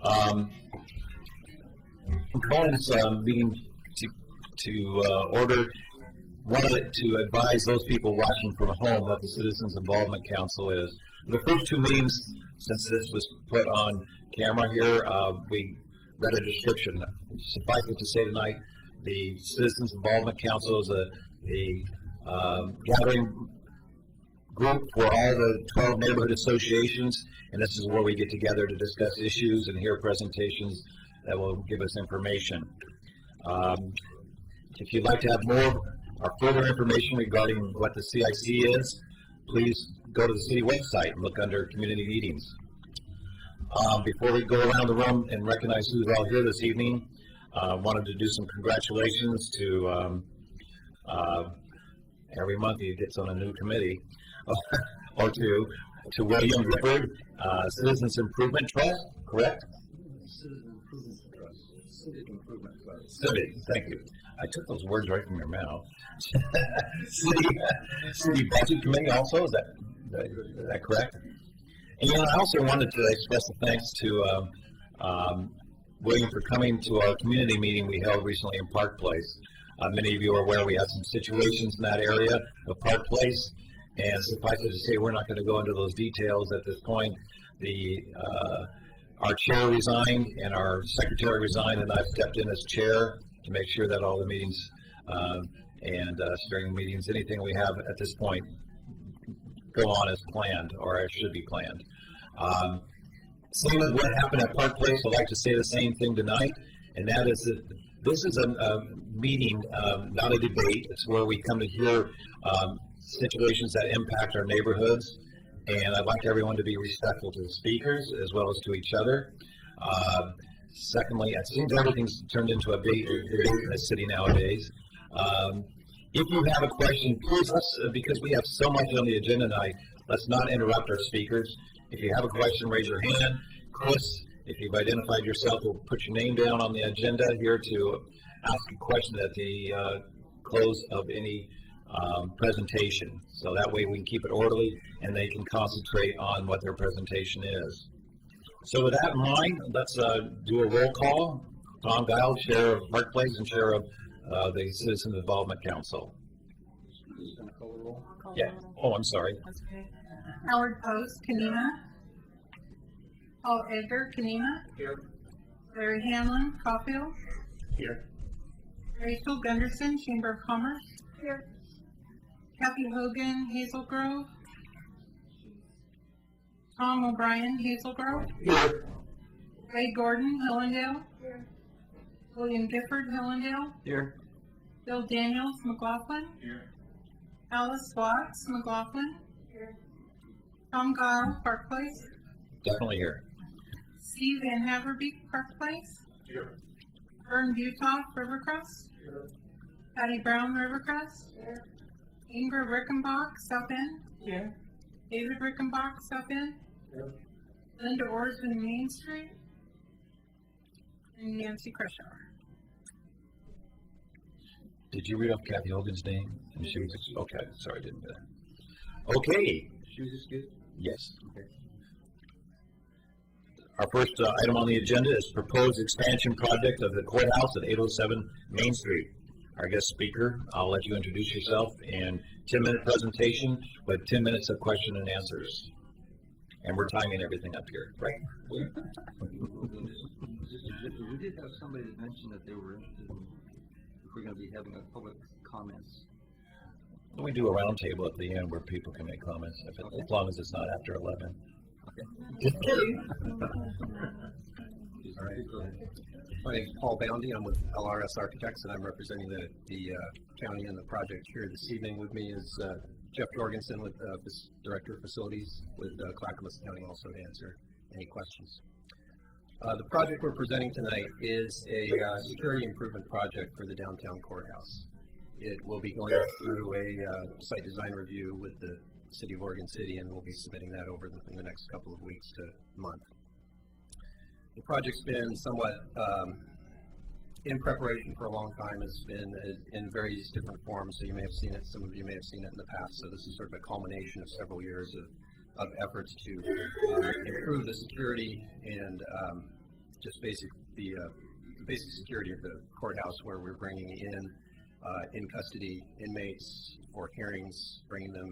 I'm calling this meeting to order. Wanted to advise those people watching from home what the Citizens Involvement Council is. The first two meetings, since this was put on camera here, we read a description. Suffice it to say tonight, the Citizens Involvement Council is a gathering group for all the 12 neighborhood associations, and this is where we get together to discuss issues and hear presentations that will give us information. If you'd like to have more or further information regarding what the CIC is, please go to the city website and look under community meetings. Before we go around the room and recognize who's all here this evening, wanted to do some congratulations to every month he gets on a new committee or two, to William Gifford, Citizens Improvement Trust, correct? Citizen Improvement Trust. Civic Improvement Trust. Civic, thank you. I took those words right from your mouth. City Budget Committee also, is that correct? And I also wanted to express a thanks to William for coming to our community meeting we held recently in Park Place. Many of you are aware we had some situations in that area of Park Place, and suffice it to say we're not going to go into those details at this point. Our chair resigned and our secretary resigned, and I've stepped in as chair to make sure that all the meetings and steering meetings, anything we have at this point, go on as planned, or as should be planned. Same as what happened at Park Place, I'd like to say the same thing tonight, and that is that this is a meeting, not a debate. It's where we come to hear situations that impact our neighborhoods, and I'd like everyone to be respectful to the speakers as well as to each other. Secondly, it seems everything's turned into a debate in the city nowadays. If you have a question, please, because we have so much on the agenda tonight, let's not interrupt our speakers. If you have a question, raise your hand. Chris, if you've identified yourself, we'll put your name down on the agenda here to ask a question at the close of any presentation. So that way we can keep it orderly and they can concentrate on what their presentation is. So with that in mind, let's do a roll call. Tom Giles, Chair of Park Place and Chair of the Citizens Involvement Council. Yeah. Oh, I'm sorry. That's okay. Howard Post, Kenema. Paul Edgar, Kenema. Here. Larry Hanlon, Caulfield. Here. Rachel Gunderson, Chamber of Commerce. Here. Kathy Hogan, Hazel Grove. Tom O'Brien, Hazel Grove. Here. Ray Gordon, Hillendale. Here. William Gifford, Hillendale. Here. Bill Daniels, McLaughlin. Here. Alice Watts, McLaughlin. Here. Tom Giles, Park Place. Definitely here. Steve Van Haverbeek, Park Place. Here. Vern Butoff, Rivercrest. Here. Patty Brown, Rivercrest. Here. Ingrid Rickenbach, South End. Here. David Rickenbach, South End. Here. Linda Orsman, Main Street. And Nancy Kreshower. Did you read off Kathy Hogan's name? And she was okay. Sorry, I didn't do that. Okay. She was excused? Yes. Okay. Our first item on the agenda is proposed expansion project of the courthouse at 807 Main Street. Our guest speaker, I'll let you introduce yourself and 10-minute presentation with 10 minutes of question and answers. And we're timing everything up here, right? We did have somebody that mentioned that they were interested in, if we're going to be having a public comments. We do a round table at the end where people can make comments, as long as it's not after 11. Okay. All right. Go ahead. My name is Paul Boundy. I'm with LRS Architects, and I'm representing the county and the project here this evening. With me is Jeff Jorgensen, with Director of Facilities with Clackamas County, also to answer any questions. The project we're presenting tonight is a security improvement project for the downtown courthouse. It will be going through a site design review with the City of Oregon City, and we'll be submitting that over in the next couple of weeks to month. The project's been somewhat in preparation for a long time. It's been in various different forms, so you may have seen it, some of you may have seen it in the past. So this is sort of a culmination of several years of efforts to improve the security and just the basic security of the courthouse, where we're bringing in custody inmates for hearings, bringing them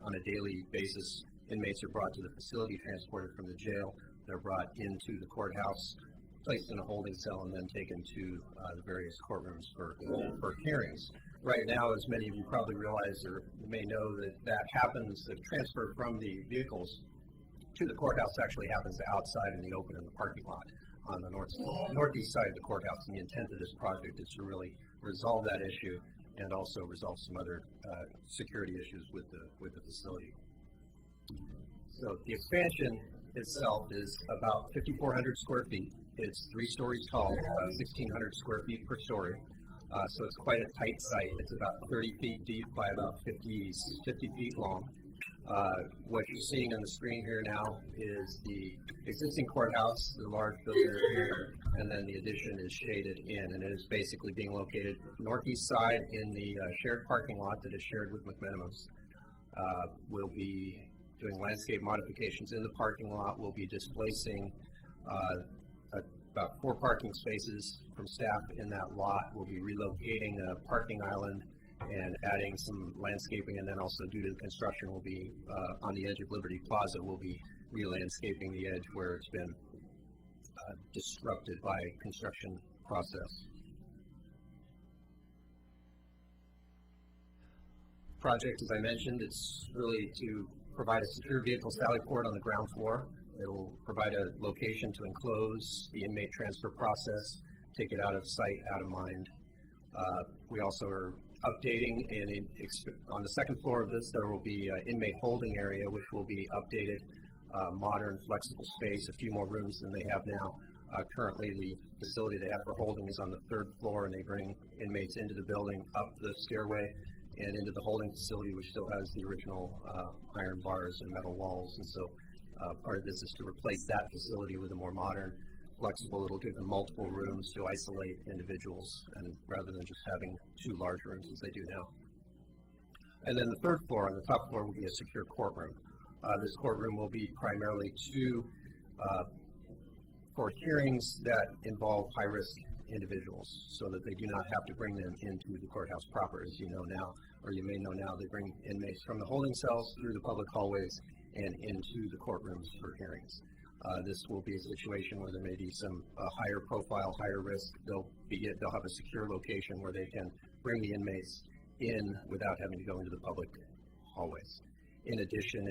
on a daily basis. Inmates are brought to the facility, transported from the jail. They're brought into the courthouse, placed in a holding cell, and then taken to the various courtrooms for hearings. Right now, as many of you probably realize or may know, that happens, the transfer from the vehicles to the courthouse actually happens outside in the open in the parking lot on the northeast side of the courthouse. And the intent of this project is to really resolve that issue and also resolve some other security issues with the facility. So the expansion itself is about 5,400 square feet. It's 3 stories tall, 1,600 square feet per story. So it's quite a tight site. It's about 30 feet deep by about 50 feet long. What you're seeing on the screen here now is the existing courthouse, the large building here, and then the addition is shaded in, and it is basically being located northeast side in the shared parking lot that is shared with McMenamos. We'll be doing landscape modifications in the parking lot. We'll be displacing about 4 parking spaces from staff in that lot. We'll be relocating a parking island and adding some landscaping, and then also due to the construction, we'll be on the edge of Liberty Plaza, we'll be re-landscaping the edge where it's been disrupted by construction process. Project, as I mentioned, it's really to provide a secure vehicle sally port on the ground floor. It'll provide a location to enclose the inmate transfer process, take it out of sight, out of mind. We also are updating, and on the second floor of this, there will be an inmate holding area, which will be updated, modern, flexible space, a few more rooms than they have now. Currently, the facility they have for holding is on the 3rd floor, and they bring inmates into the building, up the stairway, and into the holding facility, which still has the original iron bars and metal walls. And so part of this is to replace that facility with a more modern, flexible. It'll give them multiple rooms to isolate individuals, and rather than just having 2 large rooms as they do now. And then the 3rd floor, on the top floor, will be a secure courtroom. This courtroom will be primarily for hearings that involve high-risk individuals, so that they do not have to bring them into the courthouse proper. As you know now, or you may know now, they bring inmates from the holding cells through the public hallways and into the courtrooms for hearings. This will be a situation where there may be some higher profile, higher risk. They'll have a secure location where they can bring the inmates in without having to go into the public hallways. In addition,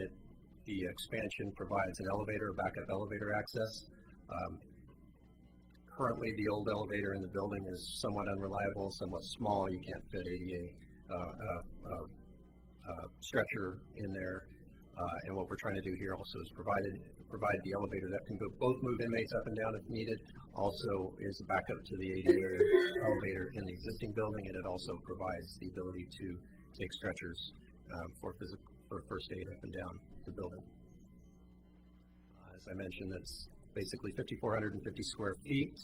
the expansion provides an elevator, backup elevator access. Currently, the old elevator in the building is somewhat unreliable, somewhat small. You can't fit a stretcher in there. And what we're trying to do here also is provide the elevator that can both move inmates up and down if needed. Also is a backup to the ADA elevator in the existing building, and it also provides the ability to take stretchers for first aid up and down the building. As I mentioned, that's basically 5,450 square feet.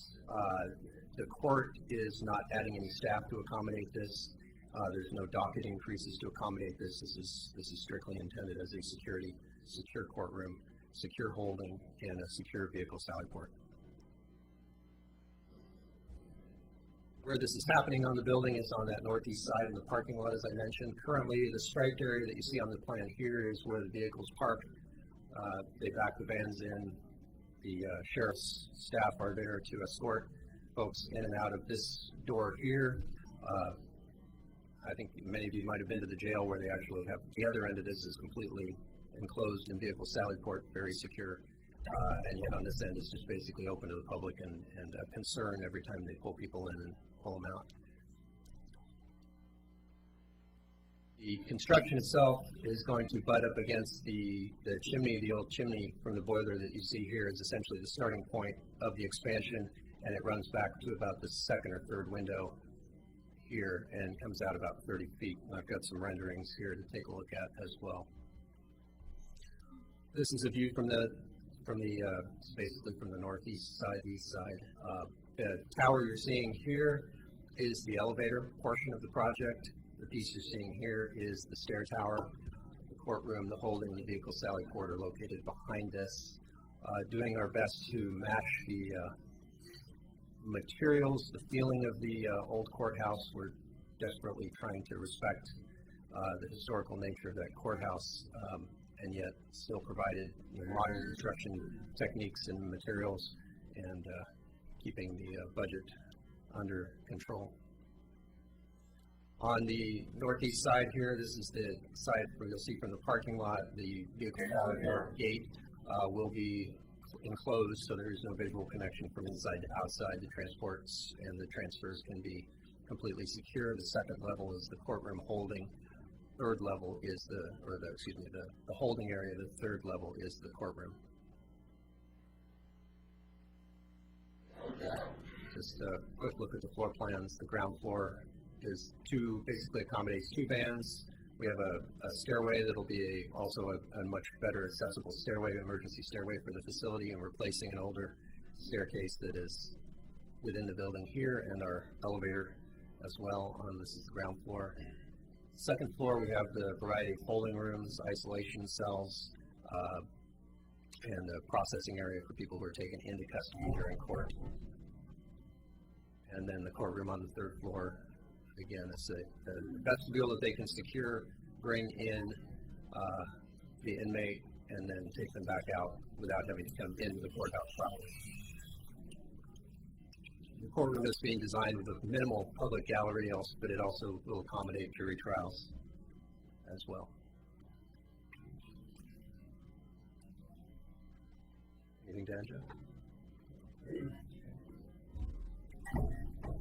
The court is not adding any staff to accommodate this. There's no docket increases to accommodate this. This is strictly intended as a secure courtroom, secure holding, and a secure vehicle sally port. Where this is happening on the building is on that northeast side in the parking lot, as I mentioned. Currently, the striped area that you see on the plan here is where the vehicles park. They back the vans in. The sheriff's staff are there to escort folks in and out of this door here. I think many of you might have been to the jail where they actually have the other end of this is completely enclosed in vehicle sally port, very secure. And yet on this end, it's just basically open to the public and a concern every time they pull people in and pull them out. The construction itself is going to butt up against the chimney. The old chimney from the boiler that you see here is essentially the starting point of the expansion, and it runs back to about the 2nd or 3rd window here and comes out about 30 feet. And I've got some renderings here to take a look at as well. This is a view basically from the northeast side, east side. The tower you're seeing here is the elevator portion of the project. The piece you're seeing here is the stair tower. The courtroom, the holding, the vehicle sally port are located behind this. Doing our best to match materials, the feeling of the old courthouse. We're desperately trying to respect the historical nature of that courthouse, and yet still provided modern construction techniques and materials, and keeping the budget under control. On the northeast side here, this is the side where you'll see from the parking lot, the vehicle gate will be enclosed, so there is no visual connection from inside to outside. The transports and the transfers can be completely secure. The second level is the courtroom holding. Third level is the holding area. The third level is the courtroom. Just a quick look at the floor plans. The ground floor is basically accommodates two vans. We have a stairway that'll be also a much better accessible stairway, emergency stairway for the facility, and replacing an older staircase that is within the building here, and our elevator as well. This is the ground floor. Second floor, we have the variety of holding rooms, isolation cells, and a processing area for people who are taken into custody during court. And then the courtroom on the third floor. Again, it's a vestibule that they can secure, bring in the inmate, and then take them back out without having to come into the courthouse property. The courtroom is being designed with a minimal public gallery, but it also will accommodate jury trials as well. Anything to add, Jeff?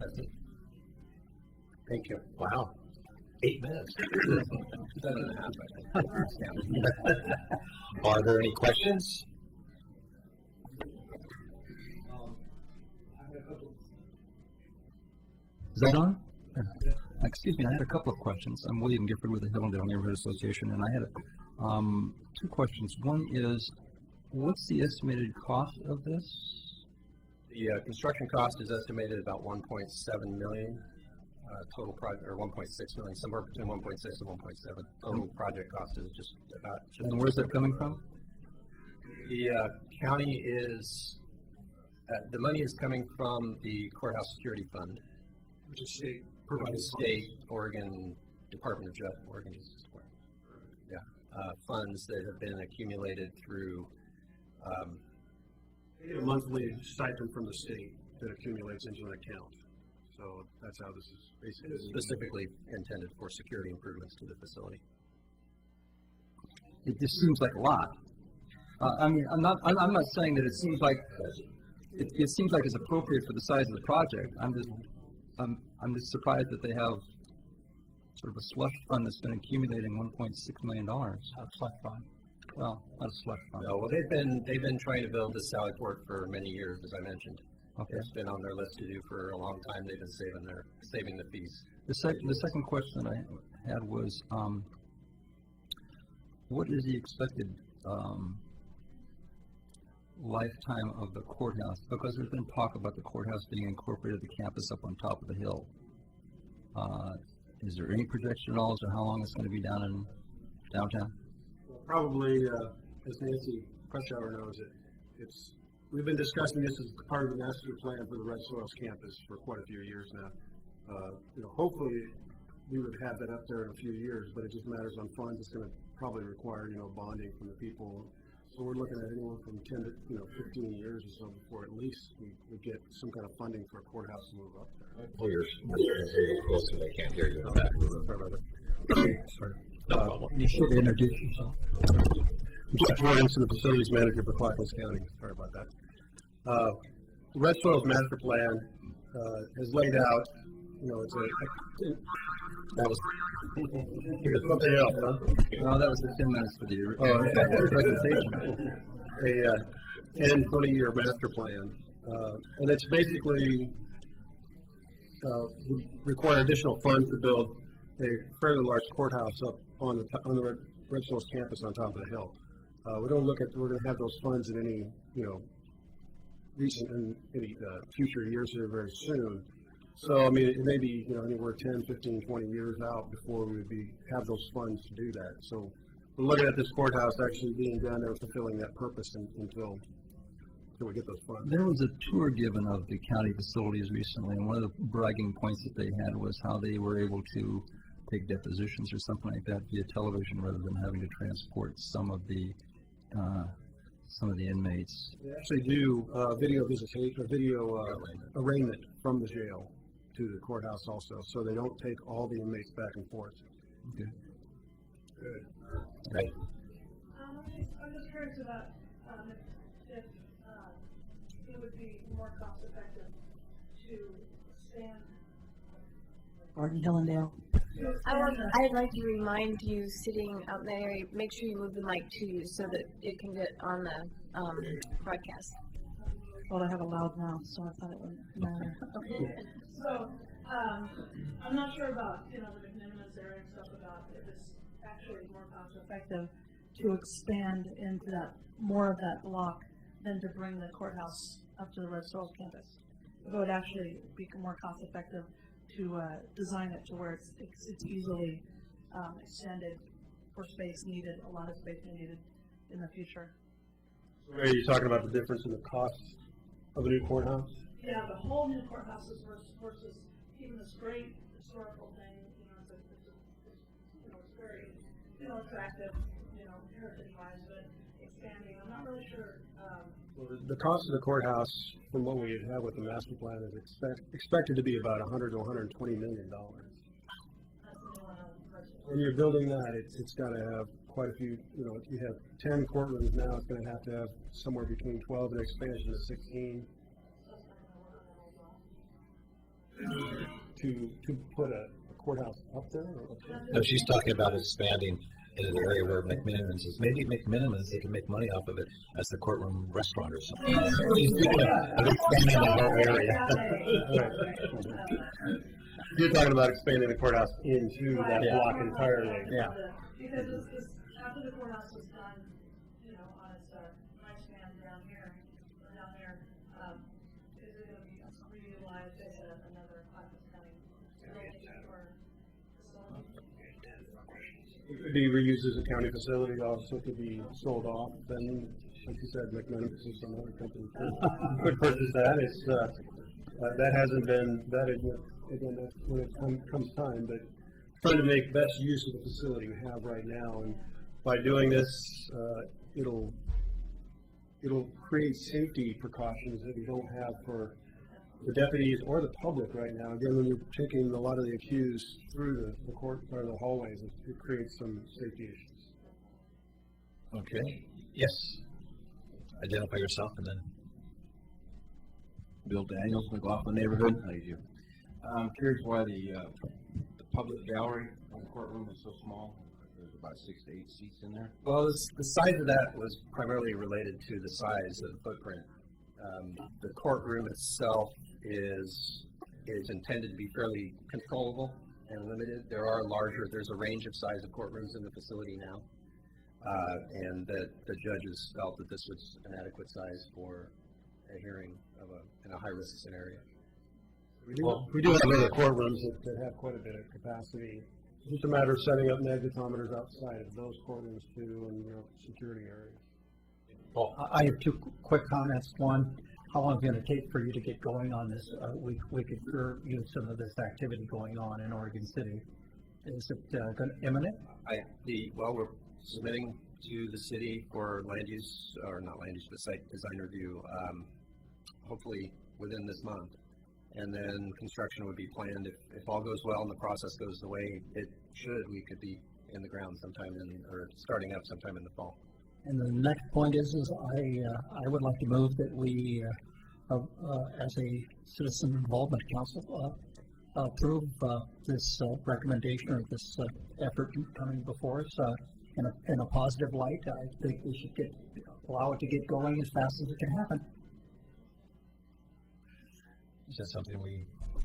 That's it. Thank you. Wow. 8 minutes. 7.5, I think. Are there any questions? Is that on? Excuse me, I had a couple of questions. I'm William Gifford with the Hillendale Neighborhood Association, and I had two questions. One is, what's the estimated cost of this? The construction cost is estimated about $1.7 million. Total project, or 1.6 million, somewhere between 1.6 and 1.7. Total project cost is just about. And where's that coming from? The county is, the money is coming from the Courthouse Security Fund, which is state, Oregon Department of Justice, Oregon Justice Department. Funds that have been accumulated through. A monthly stipend from the state that accumulates into an account. So that's how this is basically Specifically intended for security improvements to the facility. It just seems like a lot. I mean, I'm not saying that it seems like it seems like it's appropriate for the size of the project. I'm just surprised that they have sort of a slush fund that's been accumulating $1.6 million. A slush fund. Well, not a slush fund. No, well, they've been trying to build this Sally Port for many years, as I mentioned. Okay. It's been on their list to do for a long time. They've been saving the fees. The second question I had was, what is the expected lifetime of the courthouse? Because there's been talk about the courthouse being incorporated the campus up on top of the hill. Is there any projection at all as to how long it's going to be down in downtown? probably, as Nancy Crutchauer knows, we've been discussing this as part of the master plan for the Red Soils campus for quite a few years now. Hopefully we would have that up there in a few years, but it just matters on funds. It's going to probably require, bonding from the people. So we're looking at anywhere from 10 to 15 years or so before at least we get some kind of funding for a courthouse to move up there. Pull your close so they can't hear you in the back. Sorry. You should introduce yourself. I'm Jeff Jorgensen, the facilities manager for Clackamas County. Sorry about that. The Red Soils Master Plan has laid out, that was something else, huh? No, that was the 10 minutes for the presentation. A 10, 20-year master plan. And it's basically would require additional funds to build a fairly large courthouse up on the Red Soils campus on top of the hill. We're going to have those funds in any, future years here very soon. So, it may be, anywhere 10, 15, 20 years out before we would have those funds to do that. So, we're looking at this courthouse actually being down there fulfilling that purpose until till we get those funds. There was a tour given of the county facilities recently, and one of the bragging points that they had was how they were able to take depositions or something like that via television rather than having to transport some of the inmates. They actually do video visitation, or video arraignment from the jail to the courthouse also, so they don't take all the inmates back and forth. Okay. Good. Right. I'm just curious about, if it would be more cost effective to expand. Martin Hillendale. I'd like to remind you sitting out there, make sure you move the mic to you so that it can get on the broadcast. Well, I have a loud mouth, so I thought it wouldn't matter. So, I'm not sure about, the de minimis area and stuff about if it's actually more cost effective to expand into that, more of that block than to bring the courthouse up to the Red Soils campus. It would actually be more cost effective to design it to where it's easily extended for space needed, a lot of space needed in the future. Are you talking about the difference in the cost of a new courthouse? Yeah, the whole new courthouses versus even this great historical thing, it's very, attractive, heritage-wise, but expanding, I'm not really sure. Well, the cost of the courthouse, from what we have with the master plan, is expected to be about $100 to $120 million. When you're building that, it's got to have quite a few. If you have 10 courtrooms now, it's going to have somewhere between 12 and expansion to 16 to put a courthouse up there. No, she's talking about expanding in an area where McMinimans is. Maybe McMinimans, they can make money off of it as the courtroom restaurant or something. She's thinking of expanding the whole area. You're talking about expanding the courthouse into that block entirely. Yeah. Because it's after the courthouse is done, on its lifespan down here, or down there, is it going to be reutilized as another Clackamas County building or facility? It could be reused as a county facility, also could be sold off, and like you said, McManus or some other company could purchase that. It's, that hasn't been vetted yet. Again, that's when it comes time, but trying to make best use of the facility we have right now, and by doing this, it'll create safety precautions that we don't have for the deputies or the public right now. Again, when you're taking a lot of the accused through the court or the hallways, it creates some safety issues. Okay. Yes. Identify yourself and then. Bill Daniels, McLaughlin neighborhood. How do you do? I'm curious why the public gallery in the courtroom is so small. There's about 6 to 8 seats in there. Well, the size of that was primarily related to the size of the footprint. The courtroom itself is intended to be fairly controllable and limited. There's a range of size of courtrooms in the facility now, and that the judges felt that this was an adequate size for a hearing in a high-risk scenario. We do have other courtrooms that have quite a bit of capacity. It's just a matter of setting up magnetometers outside of those courtrooms too, and security areas. Well, I have two quick comments. One, how long is it going to take for you to get going on this? We could use some of this activity going on in Oregon City. Is it imminent? We're submitting to the city for land use, or not land use, but site design review, hopefully within this month. And then construction would be planned if all goes well and the process goes the way it should. We could be in the ground or starting up sometime in the fall. And the next point is I would like to move that we, as a citizen involvement council, approve this recommendation or this effort coming before us in a positive light. I think we should allow it to get going as fast as it can happen. Is that something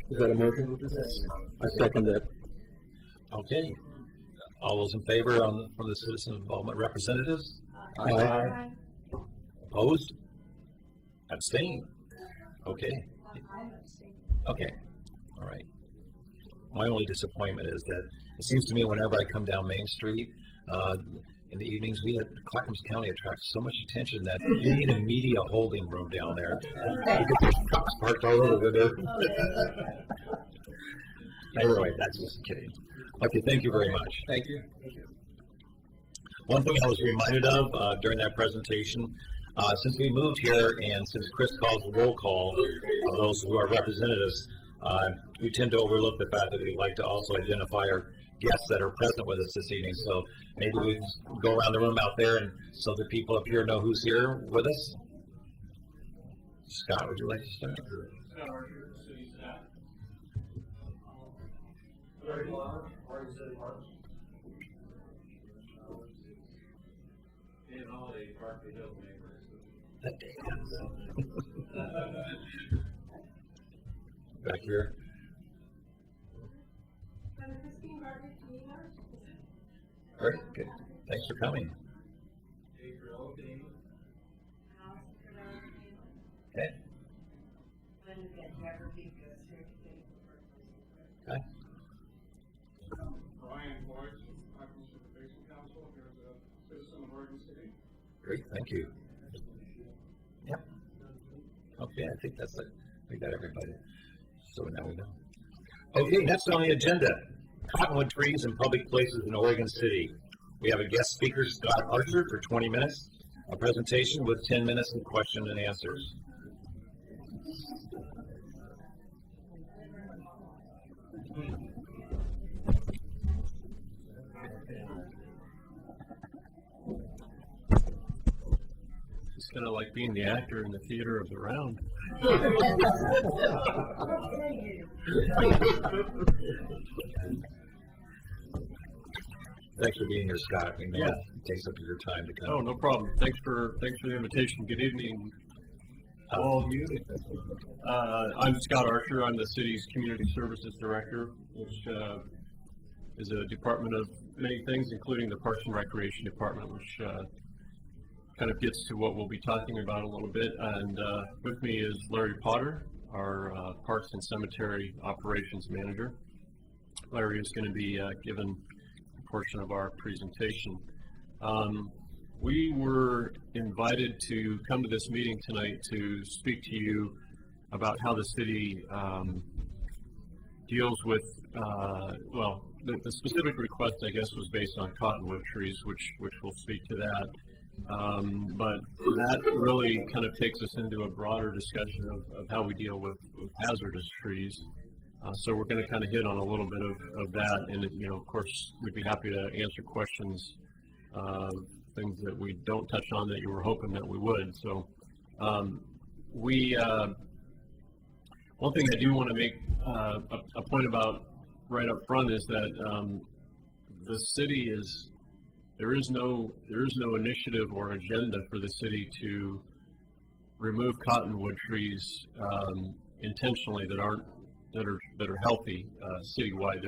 Is that a motion? I second that. Okay. All those in favor from the citizen involvement representatives? Aye. Opposed? Abstain? Okay. Okay. All right. My only disappointment is that it seems to me whenever I come down Main Street, in the evenings. Clackamas County attracts so much attention that you need a media holding room down there. You get these trucks parked all over there. Anyway, that's just kidding. Okay, thank you very much. Thank you. One thing I was reminded of during that presentation, since we moved here and since Chris calls the roll call of those who are representatives, we tend to overlook the fact that we'd like to also identify our guests that are present with us this evening. So maybe we go around the room out there and so the people up here know who's here with us. Scott, would you like to start? Scott Archer, city staff. Larry Blau, Oregon City Parks. Dan Holiday, Berkeley Hills neighbors. Back here. Christine Barker, All right, good. Thanks for coming. Okay. Okay. Brian Boyd, Clackamas Basin Council, here as a citizen of Oregon City. Great, thank you. Yep. Okay, I think that's it. We got everybody. So now we know. Okay, next on the agenda, cottonwood trees in public places in Oregon City. We have a guest speaker, Scott Archer, for 20 minutes, a presentation with 10 minutes of question and answers. It's kind of like being the actor in the theater of the round. Thanks for being here, Scott. We know it takes up your time to come. Oh, no problem. Thanks for the invitation. Good evening, all of you. I'm Scott Archer. I'm the city's Community Services Director, which is a department of many things, including the Parks and Recreation Department, which kind of gets to what we'll be talking about a little bit. And with me is Larry Potter, our Parks and Cemetery Operations Manager. Larry is going to be given a portion of our presentation. We were invited to come to this meeting tonight to speak to you about how the city deals with, well, the specific request, I guess, was based on cottonwood trees, which we'll speak to that. But that really kind of takes us into a broader discussion of how we deal with hazardous trees. So we're going to kind of hit on a little bit of that, and of course, we'd be happy to answer questions, things that we don't touch on that you were hoping that we would. So one thing I do want to make a point about right up front is that the city there is no initiative or agenda for the city to remove cottonwood trees intentionally that are healthy citywide.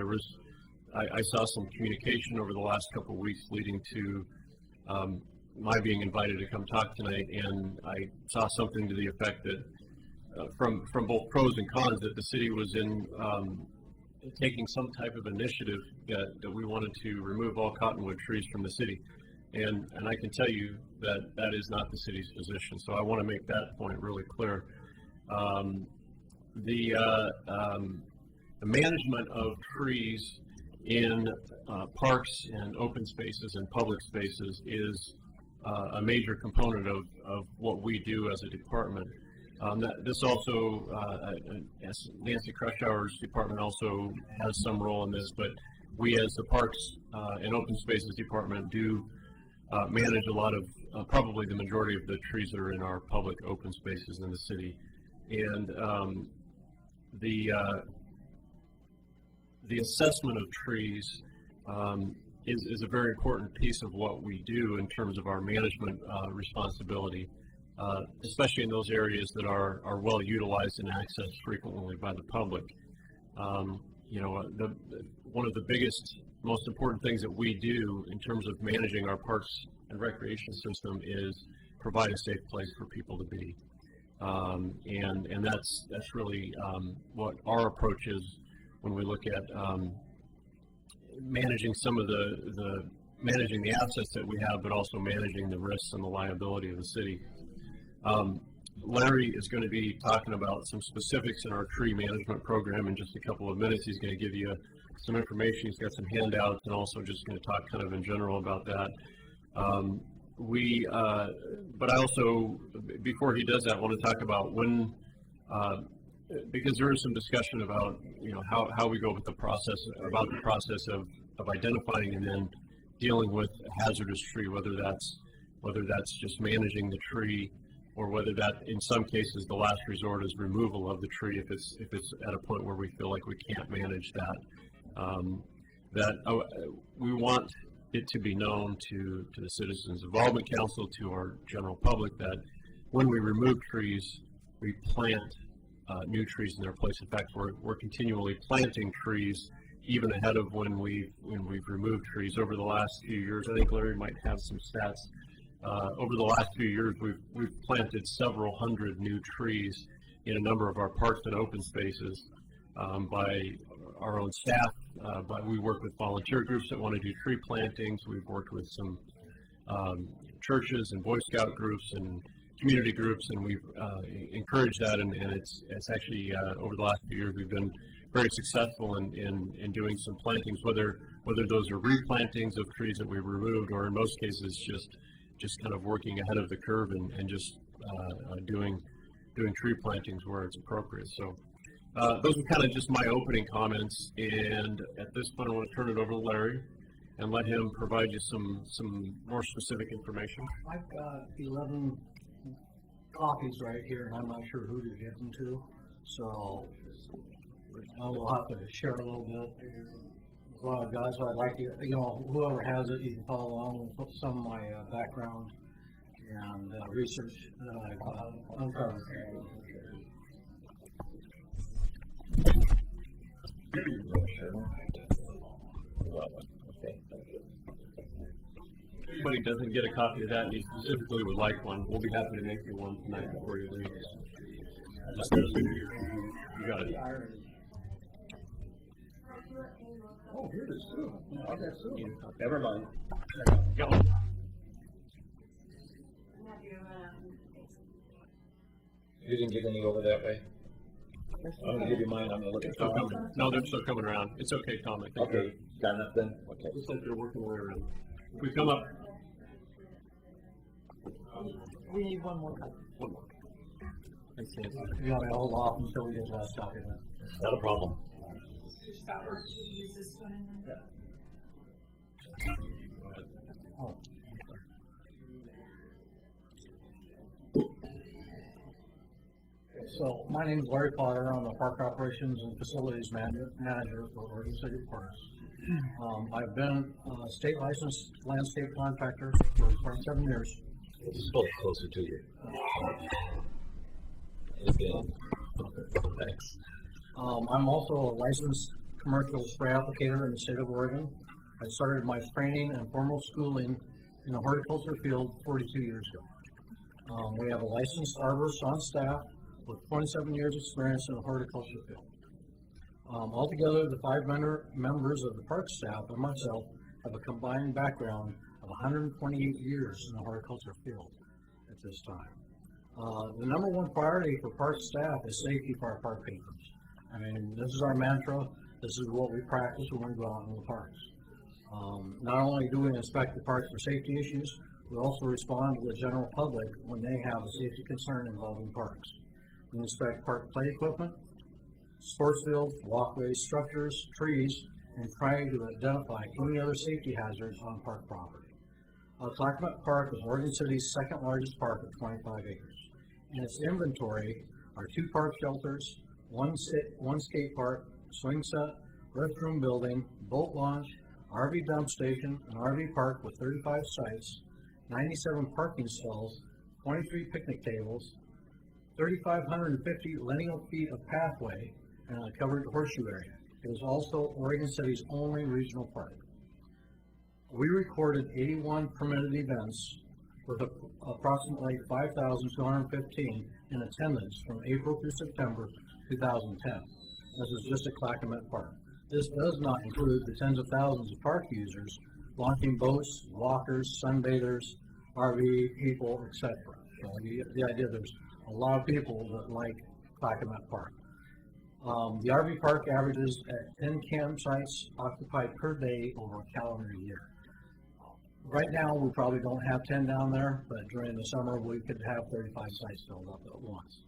I saw some communication over the last couple of weeks leading to my being invited to come talk tonight, and I saw something to the effect that from both pros and cons that the city was in taking some type of initiative that we wanted to remove all cottonwood trees from the city. And I can tell you that is not the city's position. So I want to make that point really clear. The management of trees in parks and open spaces and public spaces is a major component of what we do as a department. This also, Nancy Crushhour's department also has some role in this, but we as the Parks and Open Spaces Department do manage a lot of, probably the majority of the trees that are in our public open spaces in the city. And the assessment of trees is a very important piece of what we do in terms of our management responsibility. Especially in those areas that are well utilized and accessed frequently by the public. One of the biggest, most important things that we do in terms of managing our parks and recreation system is provide a safe place for people to be. And that's really what our approach is when we look at managing some of the managing the assets that we have, but also managing the risks and the liability of the city. Larry is going to be talking about some specifics in our tree management program in just a couple of minutes. He's going to give you some information. He's got some handouts, and also just going to talk kind of in general about that. But I also, before he does that, want to talk about when, because there is some discussion about, you know, how we go with the process, about the process of identifying and then dealing with a hazardous tree, whether that's just managing the tree, or whether that, in some cases, the last resort is removal of the tree if it's at a point where we feel like we can't manage that. We want it to be known to the Citizens Involvement Council, to our general public, that when we remove trees, we plant new trees in their place. In fact, we're continually planting trees even ahead of when we've removed trees. Over the last few years, I think Larry might have some stats. Over the last few years, we've planted several hundred new trees in a number of our parks and open spaces by our own staff, but we work with volunteer groups that want to do tree plantings. We've worked with some churches and Boy Scout groups and community groups, and we've encouraged that, and it's actually over the last few years we've been very successful in doing some plantings, whether those are replantings of trees that we removed, or in most cases just kind of working ahead of the curve and just doing tree plantings where it's appropriate. So those are kind of just my opening comments, and at this point I want to turn it over to Larry and let him provide you some more specific information. I've got 11 copies right here, and I'm not sure who to give them to, so I will have to share a little bit. Well, guys, I'd like you, whoever has it, you can follow along with some of my background and research that I've uncovered. If anybody doesn't get a copy of that and you specifically would like one, we'll be happy to make you one tonight before you leave. You got it. Oh, here it is too. Okay, so never mind. Go. You didn't get any over that way? I'm gonna give you mine. I'm gonna look at Tom. No, they're still coming around. It's okay, Tom. I think Okay, got enough then? Okay. looks like they're working their way around. If we come up. We need one more copy. One more. Thanks, Nancy. You want me to hold off until we get the last copy then? Not a problem. Oh. So, my name is Larry Potter. I'm the Park Operations and Facilities Manager for Oregon City Parks. I've been a state licensed landscape contractor for 27 years. Just hold it closer to you. Thanks. I'm also a licensed commercial spray applicator in the state of Oregon. I started my training and formal schooling in the horticulture field 42 years ago. We have a licensed arborist on staff with 27 years experience in the horticulture field. Altogether, the 5 members of the park staff and myself have a combined background of 128 years in the horticulture field at this time. The number one priority for park staff is safety for our park patrons. I mean, this is our mantra. This is what we practice when we go out in the parks. Not only do we inspect the parks for safety issues, we also respond to the general public when they have a safety concern involving parks. We inspect park play equipment, sports fields, walkways, structures, trees, and try to identify any other safety hazards on park property. Clackamas Park is Oregon City's second largest park at 25 acres. In its inventory are 2 park shelters, one skate park, swing set, restroom building, boat launch, RV dump station, an RV park with 35 sites, 97 parking stalls, 23 picnic tables, 3,550 lineal feet of pathway, and a covered horseshoe area. It is also Oregon City's only regional park. We recorded 81 permitted events with approximately 5,215 in attendance from April through September 2010. This is just at Clackamas Park. This does not include the tens of thousands of park users launching boats, walkers, sunbathers, RV people, etc. So the idea there's a lot of people that like Clackamas Park. The RV park averages at 10 campsites occupied per day over a calendar year. Right now, we probably don't have 10 down there, but during the summer, we could have 35 sites filled up at once.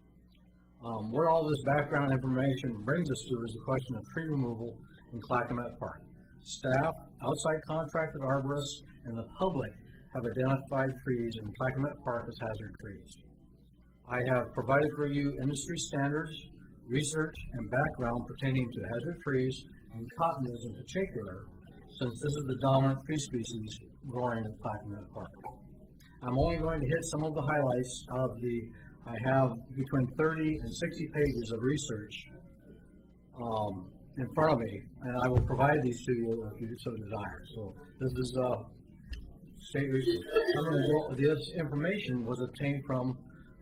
Where all this background information brings us to is the question of tree removal in Clackamas Park. Staff, outside contracted arborists, and the public have identified trees in Clackamas Park as hazard trees. I have provided for you industry standards, research, and background pertaining to hazard trees and cottonwoods in particular, since this is the dominant tree species growing in Clackamas Park. I'm only going to hit some of the highlights of I have between 30 and 60 pages of research in front of me, and I will provide these to you if you so desire. So this is state research. This information was obtained from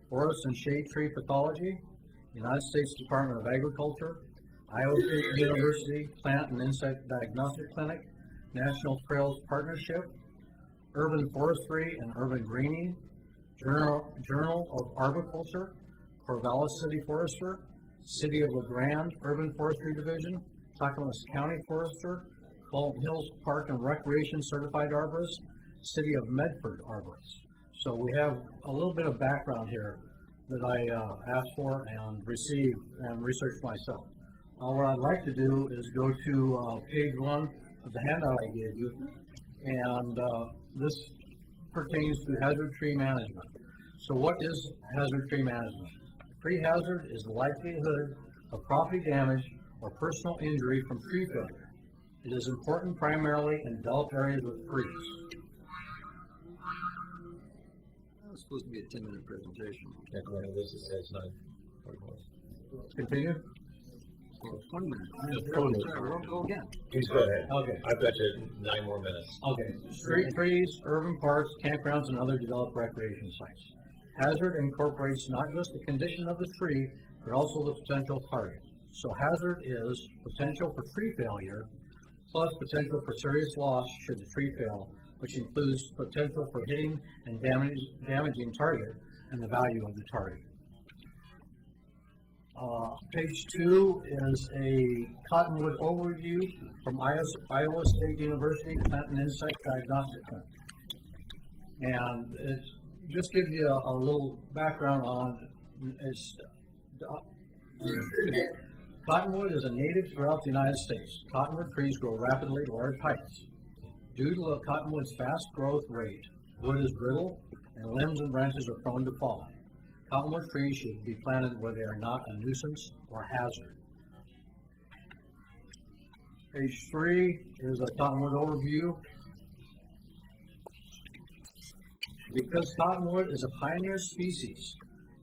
Forest and Shade Tree Pathology, United States Department of Agriculture, Iowa State University Plant and Insect Diagnostic Clinic, National Trails Partnership, Urban Forestry and Urban Greening, Journal of Arboriculture, Corvallis City Forester, City of LeGrand Urban Forestry Division, Clackamas County Forester, Colton Hills Park and Recreation Certified Arborist, City of Medford Arborist. So we have a little bit of background here that I asked for and received and researched myself. What I'd like to do is go to page 1 of the handout I gave you, and this pertains to hazard tree management. So what is hazard tree management? Tree hazard is the likelihood of property damage or personal injury from tree failure. It is important primarily in developed areas with trees. It's supposed to be a 10-minute presentation. Can't go into this, it says 9. Continue? 20 minutes. Just 20 minutes. We'll go again. Please go ahead. Okay. I've got you 9 more minutes. Okay. Street trees, urban parks, campgrounds, and other developed recreation sites. Hazard incorporates not just the condition of the tree, but also the potential target. So hazard is potential for tree failure, plus potential for serious loss should the tree fail, which includes potential for hitting and damaging target and the value of the target. Page 2 is a cottonwood overview from Iowa State University Plant and Insect Diagnostic Clinic. And it just gives you a little background on cottonwood is a native throughout the United States. Cottonwood trees grow rapidly to large heights. Due to the cottonwood's fast growth rate, wood is brittle and limbs and branches are prone to falling. Cottonwood trees should be planted where they are not a nuisance or hazard. Page 3 is a cottonwood overview. Because cottonwood is a pioneer species,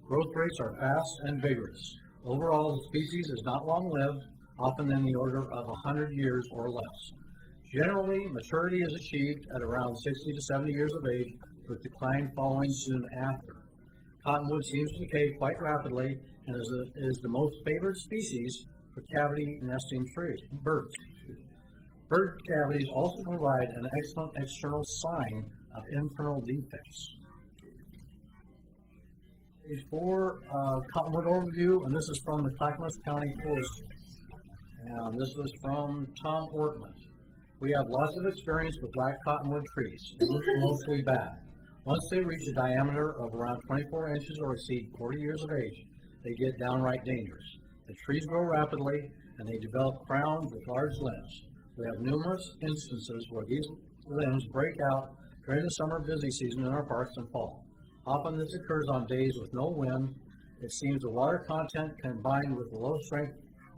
growth rates are fast and vigorous. Overall, the species is not long-lived, often in the order of 100 years or less. Generally, maturity is achieved at around 60 to 70 years of age, with decline following soon after. Cottonwood seems to decay quite rapidly and is the most favored species for cavity nesting birds. Bird cavities also provide an excellent external sign of internal defects. Page 4, cottonwood overview, and this is from the Clackamas County Forest. And this was from Tom Ortman. We have lots of experience with black cottonwood trees. They look mostly bad. Once they reach a diameter of around 24 inches or exceed 40 years of age, they get downright dangerous. The trees grow rapidly and they develop crowns with large limbs. We have numerous instances where these limbs break out during the summer busy season in our parks and fall. Often this occurs on days with no wind. It seems the water content combined with the low strength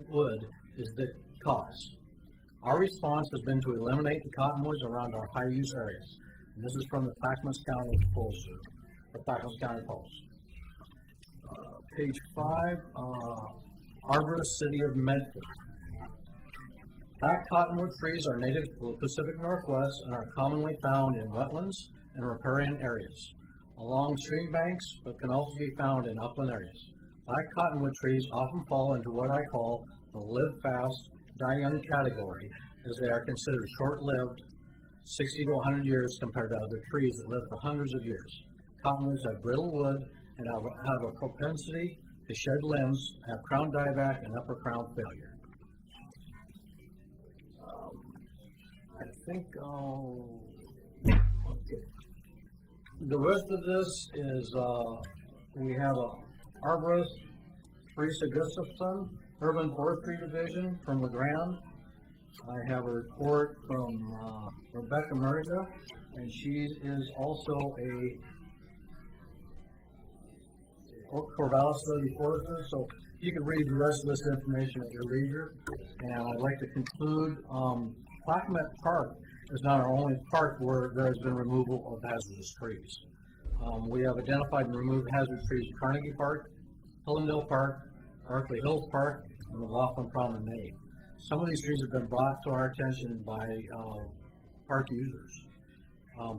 wood is the cause. Our response has been to eliminate the cottonwoods around our high use areas. And this is from the Clackamas County Post, or Clackamas County Post. Page 5, Arborist City of Medford. Black cottonwood trees are native to the Pacific Northwest and are commonly found in wetlands and riparian areas, along stream banks, but can also be found in upland areas. Black cottonwood trees often fall into what I call the live fast, die young category, as they are considered short-lived 60 to 100 years compared to other trees that live for hundreds of years. Cottonwoods have brittle wood and have a propensity to shed limbs, have crown dieback, and upper crown failure. I think the rest of this is we have a arborist, Teresa Gustafson, Urban Forestry Division from LeGrand. I have a report from Rebecca Merida, and she is also a Corvallis Study Forester, so you can read the rest of this information at your leisure. And I'd like to conclude, Clackamas Park is not our only park where there has been removal of hazardous trees. We have identified and removed hazardous trees at Carnegie Park, Hillendale Park, Berkeley Hills Park, and the Laughlin Promenade. Some of these trees have been brought to our attention by park users.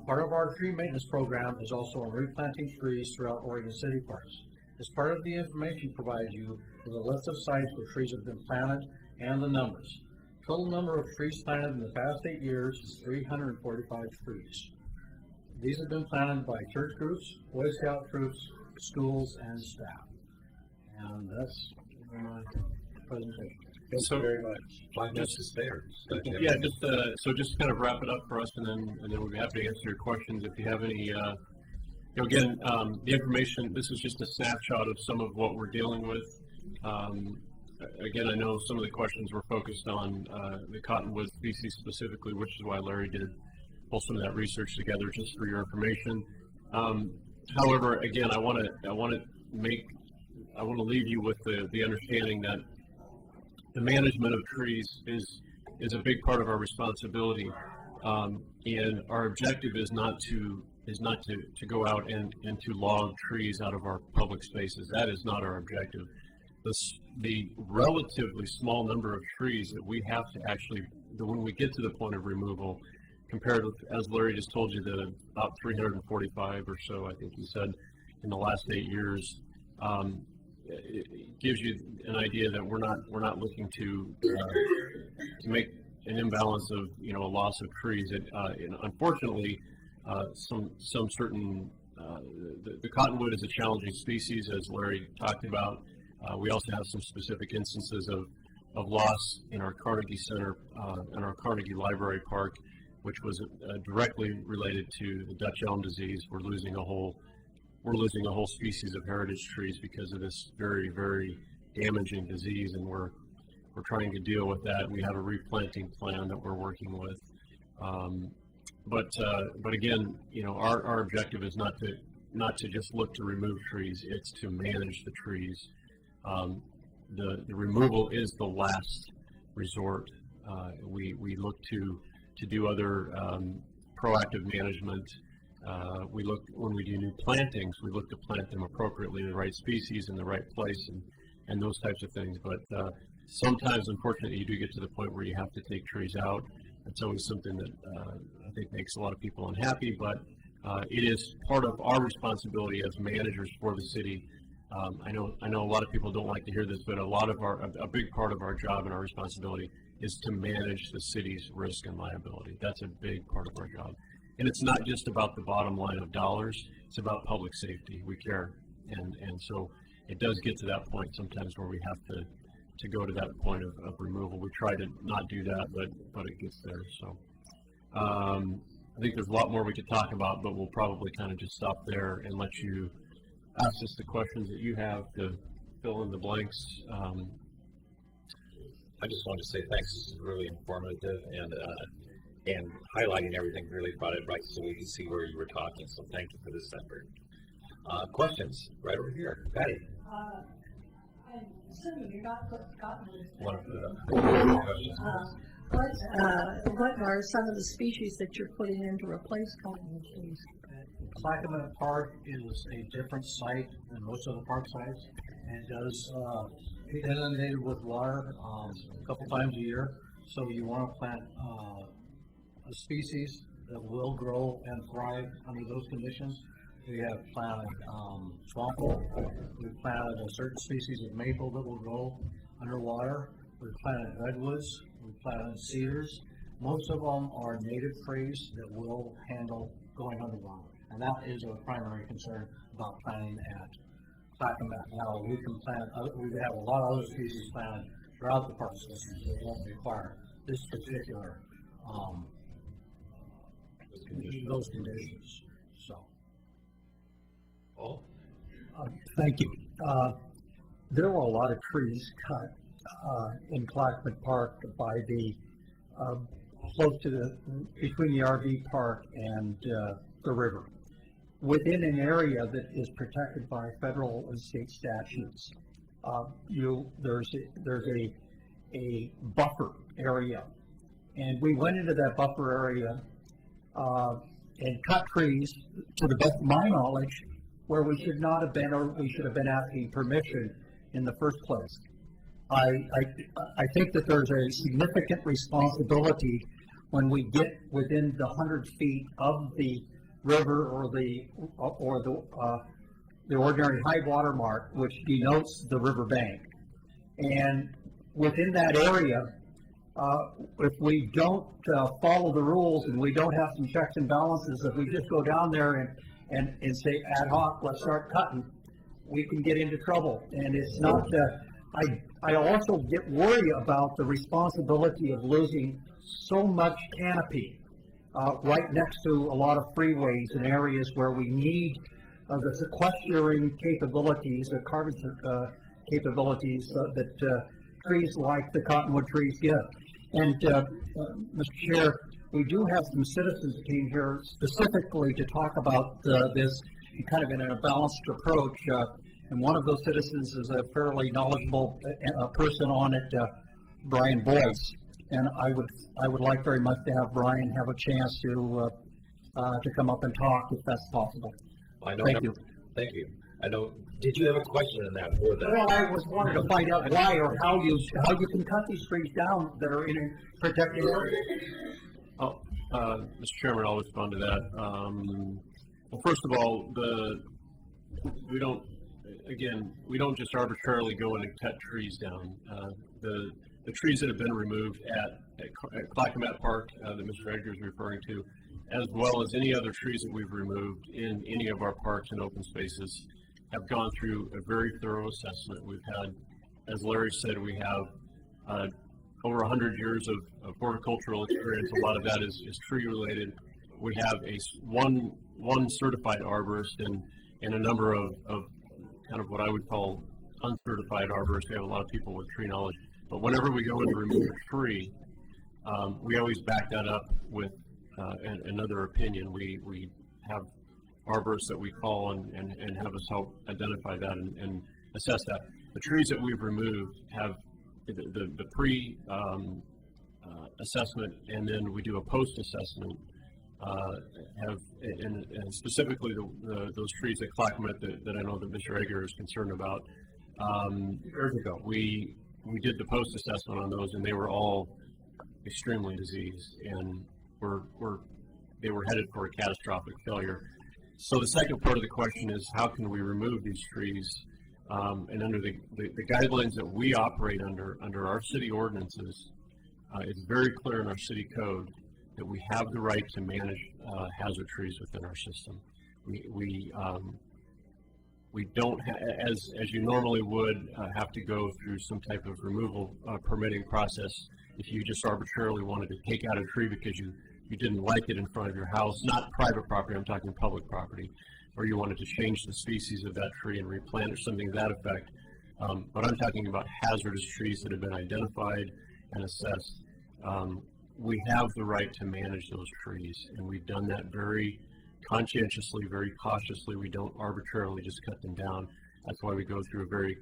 Part of our tree maintenance program is also on replanting trees throughout Oregon City parks. As part of the information provided you is a list of sites where trees have been planted and the numbers. Total number of trees planted in the past 8 years is 345 trees. These have been planted by church groups, Boy Scout troops, schools, and staff. And that's my presentation. Thank you very much. 5 minutes to spare. Yeah, just kind of wrap it up for us, and then we'll be happy to answer your questions if you have any. Again, the information. This is just a snapshot of some of what we're dealing with. Again, I know some of the questions were focused on the cottonwood species specifically, which is why Larry did pull some of that research together just for your information. However, again, I want to leave you with the understanding that the management of trees is a big part of our responsibility, and our objective is not to go out and to log trees out of our public spaces. That is not our objective. The relatively small number of trees that we have to actually, when we get to the point of removal, compared with, as Larry just told you, the about 345 or so, I think he said, in the last 8 years, it gives you an idea that we're not looking to make an imbalance of a loss of trees. And unfortunately, some certain the cottonwood is a challenging species, as Larry talked about. We also have some specific instances of loss in our Carnegie Center and our Carnegie Library Park, which was directly related to the Dutch elm disease. We're losing a whole species of heritage trees because of this very, very damaging disease, and we're trying to deal with that. We have a replanting plan that we're working with. But again, our objective is not to just look to remove trees; it's to manage the trees. The removal is the last resort. We look to do other proactive management. When we do new plantings, we look to plant them appropriately, the right species in the right place, and those types of things. But sometimes, unfortunately, you do get to the point where you have to take trees out. It's always something that I think makes a lot of people unhappy, but it is part of our responsibility as managers for the city. I know a lot of people don't like to hear this, but a big part of our job and our responsibility is to manage the city's risk and liability. That's a big part of our job. And it's not just about the bottom line of dollars, it's about public safety. We care. And so it does get to that point sometimes where we have to go to that point of removal. We try to not do that, but it gets there. So I think there's a lot more we could talk about, but we'll probably kind of just stop there and let you ask us the questions that you have to fill in the blanks. I just wanted to say thanks. This is really informative and highlighting everything really brought it right so we can see where you were talking. So thank you for this effort. Questions? Right over here. Patty. I'm assuming you're not putting cottonwood. One of the questions. What are some of the species that you're putting in to replace cottonwood trees? Clackamas Park is a different site than most of the park sites, and does get inundated with water a couple times a year. So you want to plant a species that will grow and thrive under those conditions. We have planted swamp oak. We've planted a certain species of maple that will grow underwater. We've planted redwoods. We've planted cedars. Most of them are native trees that will handle going underground. And that is our primary concern about planting at Clackamas. Now, we can plant, we have a lot of other species planted throughout the park system that won't require this particular, those conditions, so. Paul? Thank you. There were a lot of trees cut in Clackamas Park by the close to the between the RV park and the river, within an area that is protected by federal and state statutes. There's a buffer area, and we went into that buffer area and cut trees, to the best of my knowledge, where we should not have been, or we should have been asking permission in the first place. I think that there's a significant responsibility when we get within the 100 feet of the river or the ordinary high water mark, which denotes the river bank. And within that area, if we don't follow the rules and we don't have some checks and balances, if we just go down there and say ad hoc, let's start cutting, we can get into trouble. And it's not, I also get worried about the responsibility of losing so much canopy right next to a lot of freeways and areas where we need the sequestering capabilities, the carbon capabilities that trees like the cottonwood trees give. And Mr. Chair, we do have some citizens that came here specifically to talk about this kind of in a balanced approach. And one of those citizens is a fairly knowledgeable person on it, Brian Boyce. And I would like very much to have Brian have a chance to come up and talk if that's possible. I know. Thank you. Thank you. I know. Did you have a question in that or that? Well, I was wanting to find out why or how you can cut these trees down that are in a protected area. Oh, Mr. Chairman, I'll respond to that. Well, first of all, we don't just arbitrarily go in and cut trees down. The trees that have been removed at Clackamas Park that Mr. Edgar is referring to, as well as any other trees that we've removed in any of our parks and open spaces, have gone through a very thorough assessment. We've had, as Larry said, we have over 100 years of horticultural experience. A lot of that is tree related. We have one certified arborist and a number of kind of what I would call uncertified arborists. We have a lot of people with tree knowledge. But whenever we go in to remove a tree, we always back that up with another opinion. We have arborists that we call and have us help identify that and assess that. The trees that we've removed have the pre assessment, and then we do a post assessment. And specifically those trees at Clackamas that I know that Mr. Edgar is concerned about. Years ago, we did the post assessment on those, and they were all extremely diseased, and they were headed for a catastrophic failure. So the second part of the question is, how can we remove these trees? And under the guidelines that we operate under our city ordinances, it's very clear in our city code that we have the right to manage hazard trees within our system. We don't, as you normally would, have to go through some type of removal permitting process if you just arbitrarily wanted to take out a tree because you didn't like it in front of your house, not private property, I'm talking public property, or you wanted to change the species of that tree and replant or something to that effect. But I'm talking about hazardous trees that have been identified and assessed. We have the right to manage those trees, and we've done that very conscientiously, very cautiously. We don't arbitrarily just cut them down. That's why we go through a very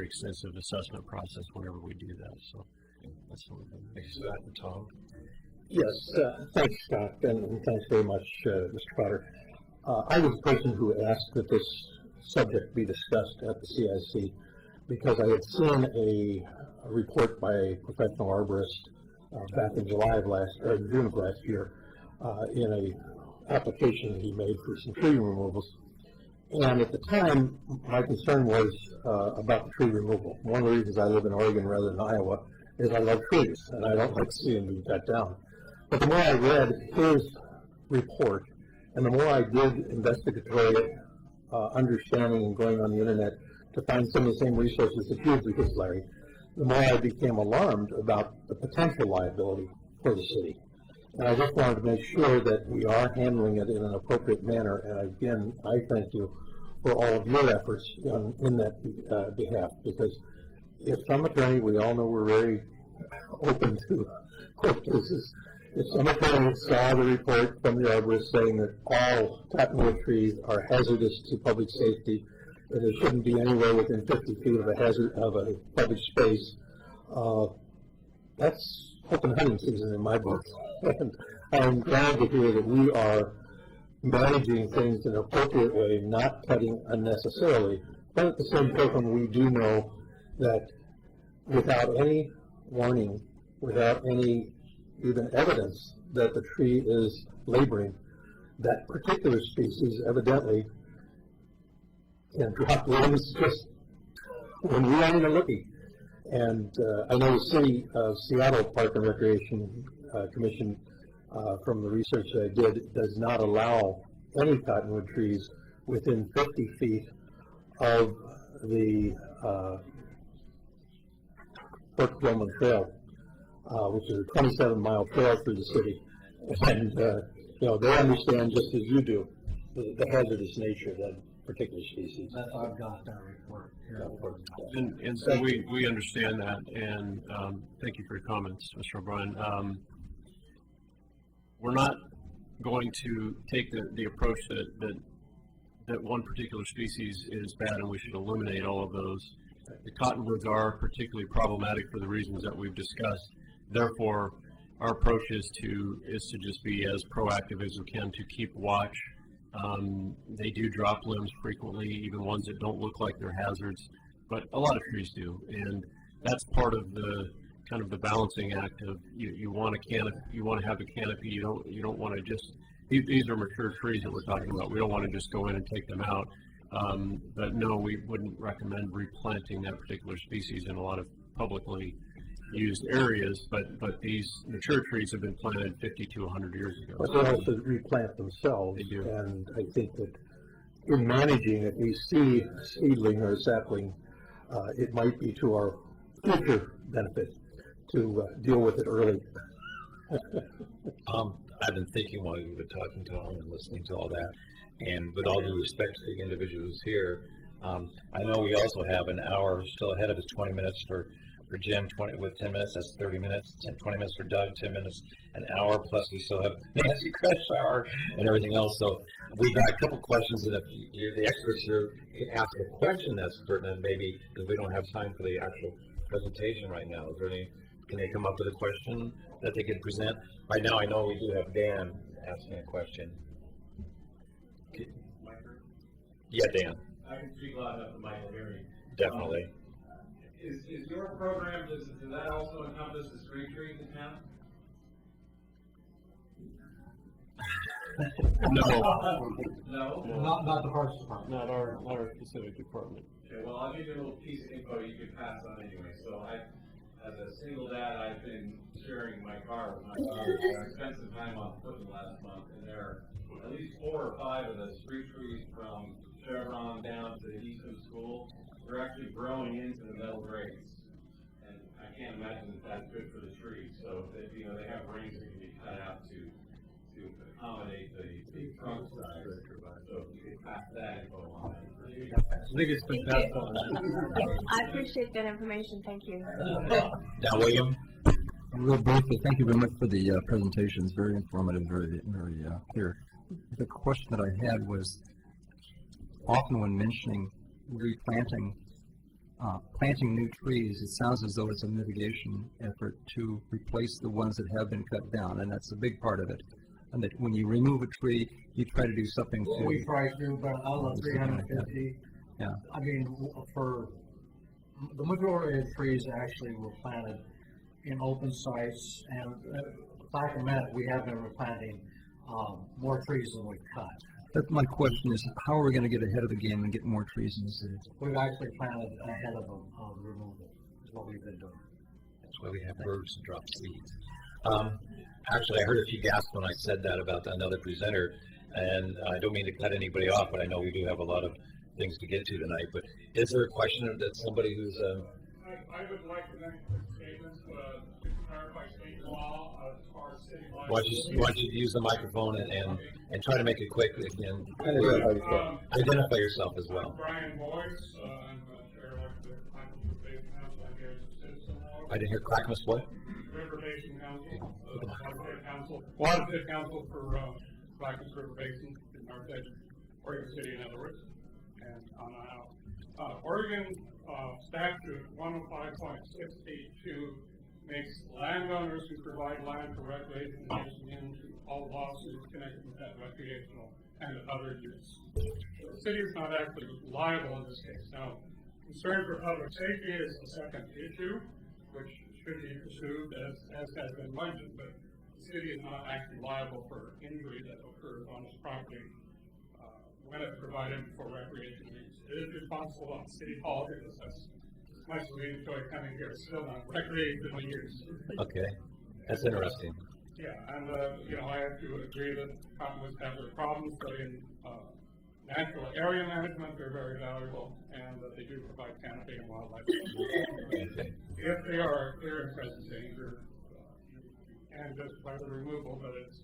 extensive assessment process whenever we do that. So that's what we've done. Thanks, Scott and Tom. Yes, thanks, Scott, and thanks very much, Mr. Potter. I was the person who asked that this subject be discussed at the CIC because I had seen a report by a professional arborist back in June of last year in a application that he made for some tree removals. And at the time, my concern was about the tree removal. One of the reasons I live in Oregon rather than Iowa is I love trees, and I don't like seeing them cut down. But the more I read his report, and the more I did investigatory understanding and going on the internet to find some of the same resources that you because Larry, the more I became alarmed about the potential liability for the city. And I just wanted to make sure that we are handling it in an appropriate manner. And again, I thank you for all of your efforts in that behalf, because if some attorney, we all know we're very open to court cases, if some attorney saw the report from the arborist saying that all cottonwood trees are hazardous to public safety, that there shouldn't be anywhere within 50 feet of a public space, that's open hunting season in my book. And I'm glad to hear that we are managing things in an appropriate way, not cutting unnecessarily. But at the same token, we do know that without any warning, without any even evidence that the tree is laboring, that particular species evidently can drop limbs just when we aren't even looking. And I know the City of Seattle Park and Recreation Commission, from the research that I did, does not allow any cottonwood trees within 50 feet of the Fort Gilman Trail, which is a 27-mile trail through the city. And, they understand just as you do the hazardous nature of that particular species. I've got that report. And so we understand that, and thank you for your comments, Mr. O'Brien. We're not going to take the approach that one particular species is bad and we should eliminate all of those. The cottonwoods are particularly problematic for the reasons that we've discussed. Therefore, our approach is to just be as proactive as we can to keep watch. They do drop limbs frequently, even ones that don't look like they're hazards, but a lot of trees do, and that's part of the kind of the balancing act of you want a canopy, you want to have a canopy. You don't want to just these are mature trees that we're talking about. We don't want to just go in and take them out. But no, we wouldn't recommend replanting that particular species in a lot of publicly used areas, but these mature trees have been planted 50 to 100 years ago. But they also replant themselves. They do. And I think that in managing, if we see a seedling or a sapling, it might be to our future benefit to deal with it early. I've been thinking while you've been talking to him and listening to all that, and with all due respect to the individuals here, I know we also have an hour still ahead of us, 20 minutes for Jim, 20 with 10 minutes, that's 30 minutes, 20 minutes for Doug, 10 minutes, an hour, plus we still have Nancy Kretschauer and everything else. So we've got a couple questions, and if you're the experts here, you can ask a question that's pertinent, maybe, because we don't have time for the actual presentation right now. Is there any, can they come up with a question that they can present? Right now, I know we do have Dan asking a question. Yeah, Dan. I can speak loud enough for Michael hearing. Definitely. Is your program, does that also encompass the street trees in town? No. No? Not the Parks Department. Not our specific department. Okay, well, I'll give you a little piece of info you can pass on anyway. So as a single dad, I've been sharing my car with my son. I spent some time on foot in the last month, and there are at least 4 or 5 of the street trees from Chevron down to the Easton School. They're actually growing into the metal grades, and I can't imagine that that's good for the trees. So they have rings that can be cut out to accommodate the trunk size. So if you could pass that info on. I think it's been passed on. I appreciate that information. Thank you. Now, William. Real briefly, thank you very much for the presentations. Very informative, very clear. The question that I had was, often when mentioning replanting, planting new trees, it sounds as though it's a mitigation effort to replace the ones that have been cut down, and that's a big part of it. And that when you remove a tree, you try to do something to... We try to, but out of 350, yeah. I mean, for the majority of trees actually were planted in open sites, and back in that, we have been replanting more trees than we've cut. That's my question is, how are we going to get ahead of the game and get more trees in the city? We've actually planted ahead of the removal, is what we've been doing. That's why we have birds to drop seeds. Actually, I heard a few gasps when I said that about another presenter, and I don't mean to cut anybody off, but I know we do have a lot of things to get to tonight. But is there a question that somebody who's I would like to make statements to clarify state law as far as city law. why don't you use the microphone and try to make it quick again? Identify yourself as well. I'm Brian Boyce. I'm chair of the Clackamas Basin Council. I'm here as a citizen. I didn't hear Clackamas what? River Basin Council, Watershed Council for Clackamas River Basin in North Edge, Oregon City, in other words, and on out. Oregon statute 105.682 makes landowners who provide land for recreation use into all lawsuits connected with that recreational and other use. The city is not actually liable in this case. Now, concern for public safety is the second issue, which should be pursued as has been mentioned, but the city is not actually liable for injury that occurs on its property when it's provided for recreational use. It is responsible on city hall because that's as much as we enjoy coming here, it's still not recreational use. Okay, that's interesting. Yeah, and I have to agree that Cottonwoods have their problems, but in natural area management, they're very valuable, and they do provide canopy and wildlife. If they are clear and present danger, and just by the removal, but it's.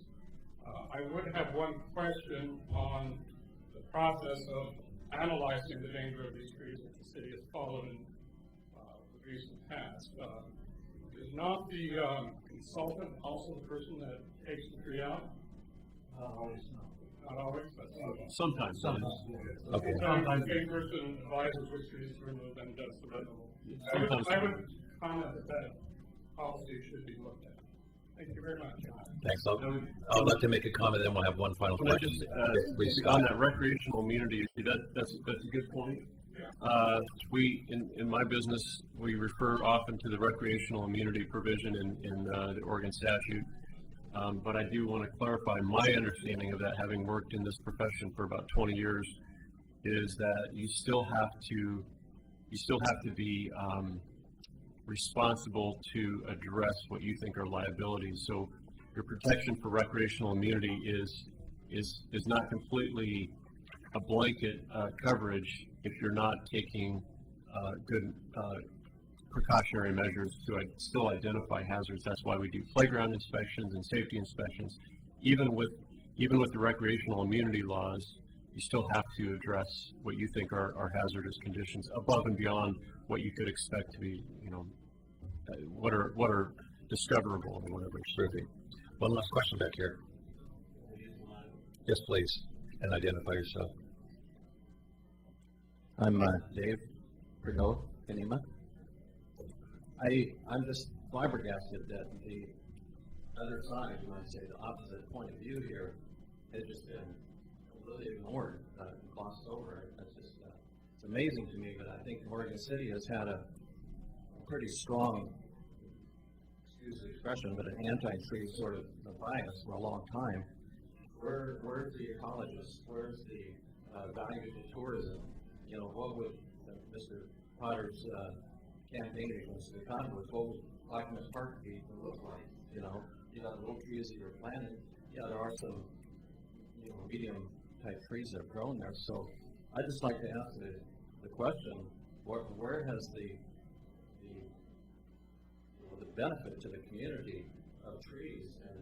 I would have one question on the process of analyzing the danger of these trees that the city has followed in the recent past. Is not the consultant also the person that takes the tree out? Not always, but sometimes. Okay. Sometimes a person advises which trees to remove and does the removal. I would comment that policy should be looked at. Thank you very much. Thanks. I'll let them make a comment, then we'll have one final question. Please, on that recreational immunity issue, that's a good point. We in my business we refer often to the recreational immunity provision in the Oregon statute, but I do want to clarify my understanding of that, having worked in this profession for about 20 years, is that you still have to be responsible to address what you think are liabilities. So your protection for recreational immunity is not completely a blanket coverage if you're not taking good precautionary measures to still identify hazards. That's why we do playground inspections and safety inspections. Even with the recreational immunity laws, you still have to address what you think are hazardous conditions above and beyond what you could expect to be, what are discoverable or whatever. Terrific. One last question back here. Yes, please, and identify yourself. I'm Dave Prideaux, Kenema. I'm just flabbergasted that the other side, you might say, the opposite point of view here, has just been really ignored, glossed over. That's just it's amazing to me. But I think Oregon City has had a pretty strong, excuse the expression, but an anti-tree sort of bias for a long time. Where's the ecologists? Where's the value to tourism? What would Mr. Potter's campaign against the Cottonwoods, what would Clackamas Park be look like? You got the little trees that you're planting. Yeah, there are some, medium type trees that have grown there. So I'd just like to ask the question: where has the benefit to the community of trees and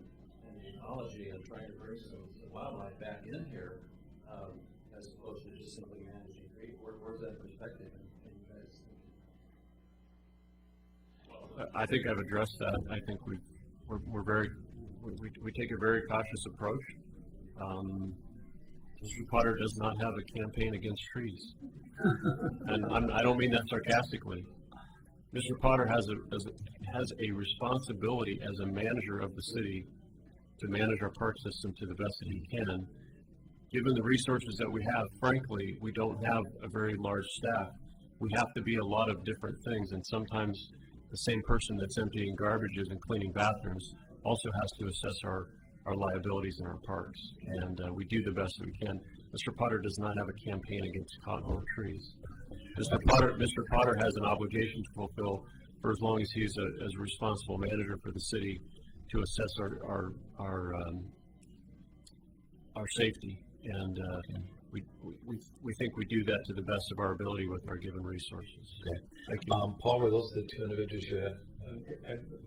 the ecology and trying to bring some wildlife back in here, as opposed to just simply managing trees? Where's that perspective? I think I've addressed that. I think we take a very cautious approach. Mr. Potter does not have a campaign against trees, and I don't mean that sarcastically. Mr. Potter has a responsibility as a manager of the city to manage our park system to the best that he can. Given the resources that we have, frankly, we don't have a very large staff. We have to be a lot of different things, and sometimes the same person that's emptying garbages and cleaning bathrooms also has to assess our liabilities in our parks, and we do the best that we can. Mr. Potter does not have a campaign against cottonwood trees. Mr. Potter has an obligation to fulfill for as long as he's as a responsible manager for the city to assess our safety. And we think we do that to the best of our ability with our given resources. Okay. Thank you. Paul, were those the two individuals you had?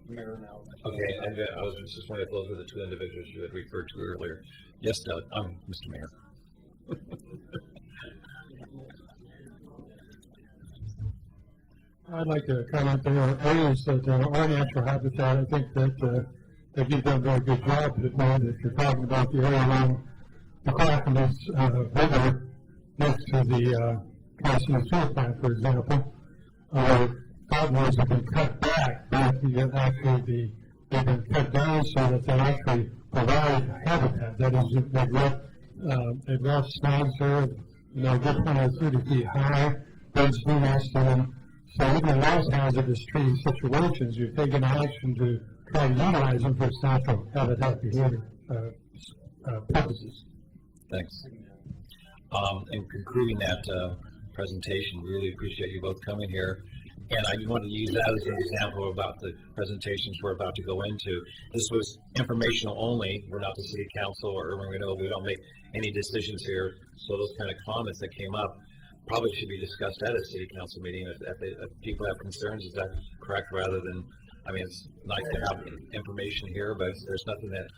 Mayor now. Okay, and I was just wondering if those were the two individuals you had referred to earlier. Yes, Doug, Mr. Mayor. I'd like to comment there. A is that our natural habitat, I think that they've done a very good job with that. If you're talking about the area around the Clackamas River next to the Cassius Sewer Plant, for example, cottonwoods have been cut back, but they've been cut down so that they actually provide habitat. That is, they've left snags there, they're good 20 or 30 feet high, birds do nest in them. So even in those hazardous tree situations, you're taking action to try to utilize them for natural habitat behavior purposes. Thanks. In concluding that presentation, really appreciate you both coming here. And I want to use that as an example about the presentations we're about to go into. This was informational only. We're not the city council or urban renewal. We don't make any decisions here. So those kind of comments that came up probably should be discussed at a city council meeting. If people have concerns, is that correct? Rather than, I mean, it's nice to have information here, but there's nothing that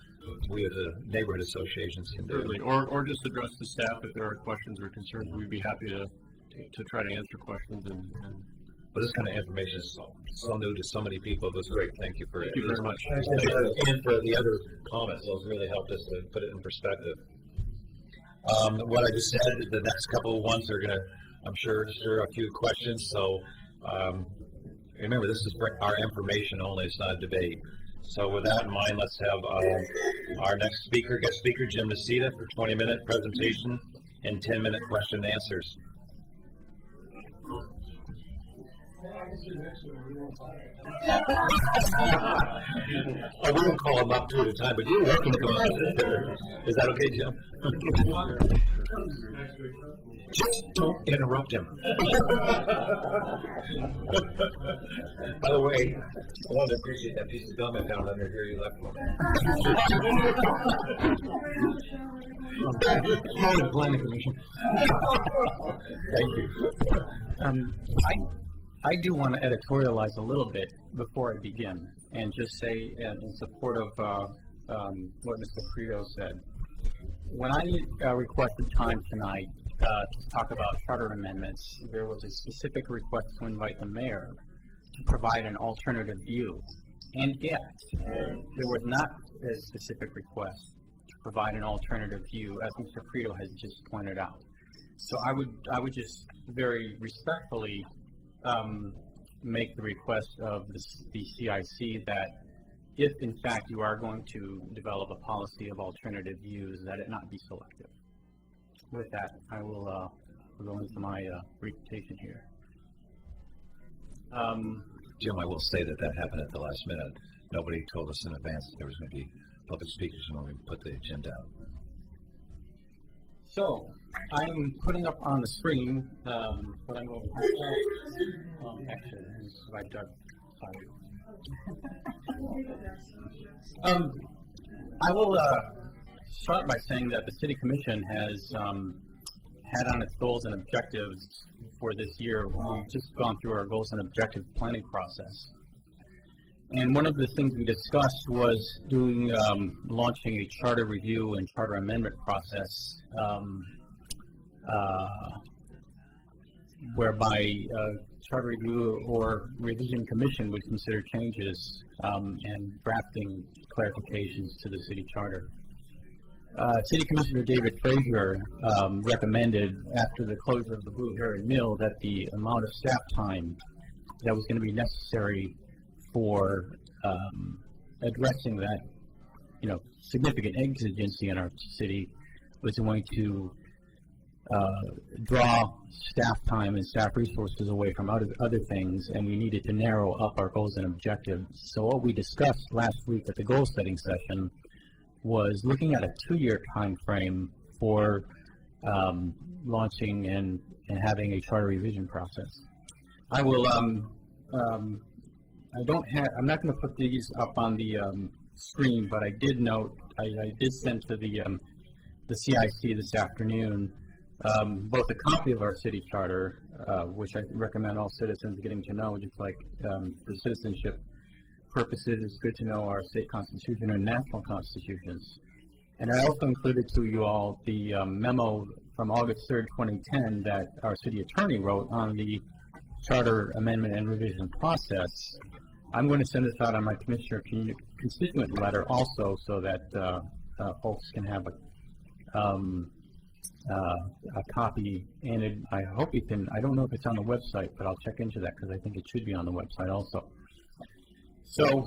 we as a neighborhood associations can do. Certainly, or just address the staff if there are questions or concerns. We'd be happy to try to answer questions and But this kind of information is so new to so many people. It was great. Thank you for it. Thank you very much. And for the other comments, those really helped us to put it in perspective. What I just said, the next couple of ones are going to, I'm sure, stir a few questions. So remember, this is for our information only. It's not a debate. So with that in mind, let's have our next speaker, guest speaker, Jim Nicita, for 20-minute presentation and 10-minute question and answers. I wouldn't call him up two at a time, but you're welcome to come up. Is that okay, Jim? Just don't interrupt him. By the way, I want to appreciate that piece of gum I found under here you left for. Planning Commission. Thank you. I do want to editorialize a little bit before I begin and just say in support of what Mr. Frito said. When I requested time tonight to talk about charter amendments, there was a specific request to invite the mayor to provide an alternative view. And yet, there was not a specific request to provide an alternative view, as Mr. Frito has just pointed out. So I would just very respectfully make the request of the CIC that if in fact you are going to develop a policy of alternative views, that it not be selective. With that, I will go into my presentation here. Jim, I will say that happened at the last minute. Nobody told us in advance that there was going to be public speakers when we put the agenda out. So, I'm putting up on the screen what I'm going to actually, this is by Doug. I will start by saying that the City Commission has had on its goals and objectives for this year. We've just gone through our goals and objective planning process. And one of the things we discussed was launching a charter review and charter amendment process whereby charter review or revision commission would consider changes and drafting clarifications to the city charter. City Commissioner David Frazier recommended after the closure of the Blue Heron Mill that the amount of staff time that was going to be necessary for addressing that, significant exigency in our city was going to draw staff time and staff resources away from other things, and we needed to narrow up our goals and objectives. So what we discussed last week at the goal setting session was looking at a 2-year time frame for launching and having a charter revision process. I will I'm not going to put these up on the screen, but I did note, I did send to the CIC this afternoon both a copy of our city charter, which I recommend all citizens getting to know, just like for citizenship purposes, it's good to know our state constitution and national constitutions. And I also included to you all the memo from August 3rd, 2010 that our city attorney wrote on the charter amendment and revision process. I'm going to send this out on my commissioner constituent letter also, so that folks can have a copy. And I hope you can, I don't know if it's on the website, but I'll check into that because I think it should be on the website also. So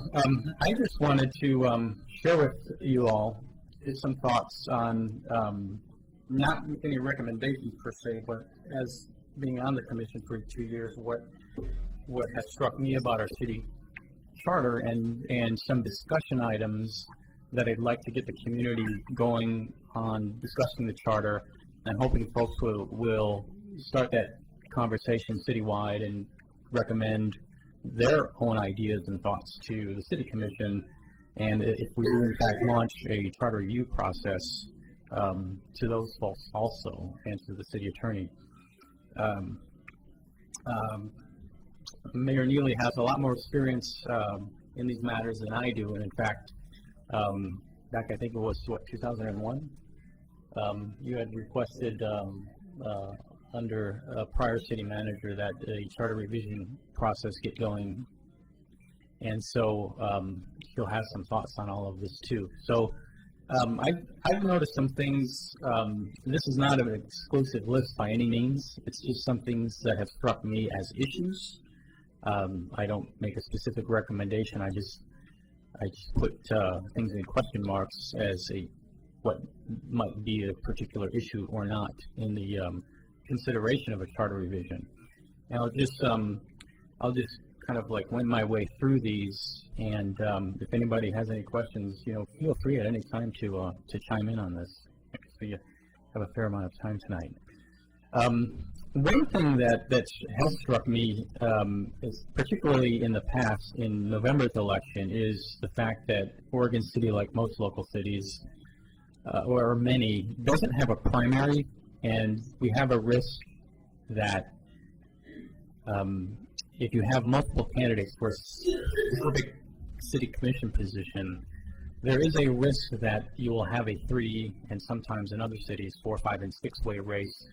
I just wanted to share with you all some thoughts on not any recommendations per se, but as being on the commission for 2 years, what has struck me about our city charter and some discussion items that I'd like to get the community going on discussing the charter, and hoping folks will start that conversation citywide and recommend their own ideas and thoughts to the city commission. And if we do in fact launch a charter review process to those folks also, and to the city attorney. Mayor Neely has a lot more experience in these matters than I do, and in fact, back I think it was, 2001, you had requested under a prior city manager that a charter revision process get going. And so he'll have some thoughts on all of this too. So I've noticed some things. This is not an exclusive list by any means. It's just some things that have struck me as issues. I don't make a specific recommendation. I just put things in question marks as what might be a particular issue or not in the consideration of a charter revision. And I'll just kind of like wend my way through these, and if anybody has any questions, feel free at any time to chime in on this. So you have a fair amount of time tonight. One thing that has struck me, is particularly in the past, in November's election, is the fact that Oregon City, like most local cities, or many, doesn't have a primary, and we have a risk that if you have multiple candidates for a specific city commission position, there is a risk that you will have a 3, and sometimes in other cities, 4, 5, and 6-way race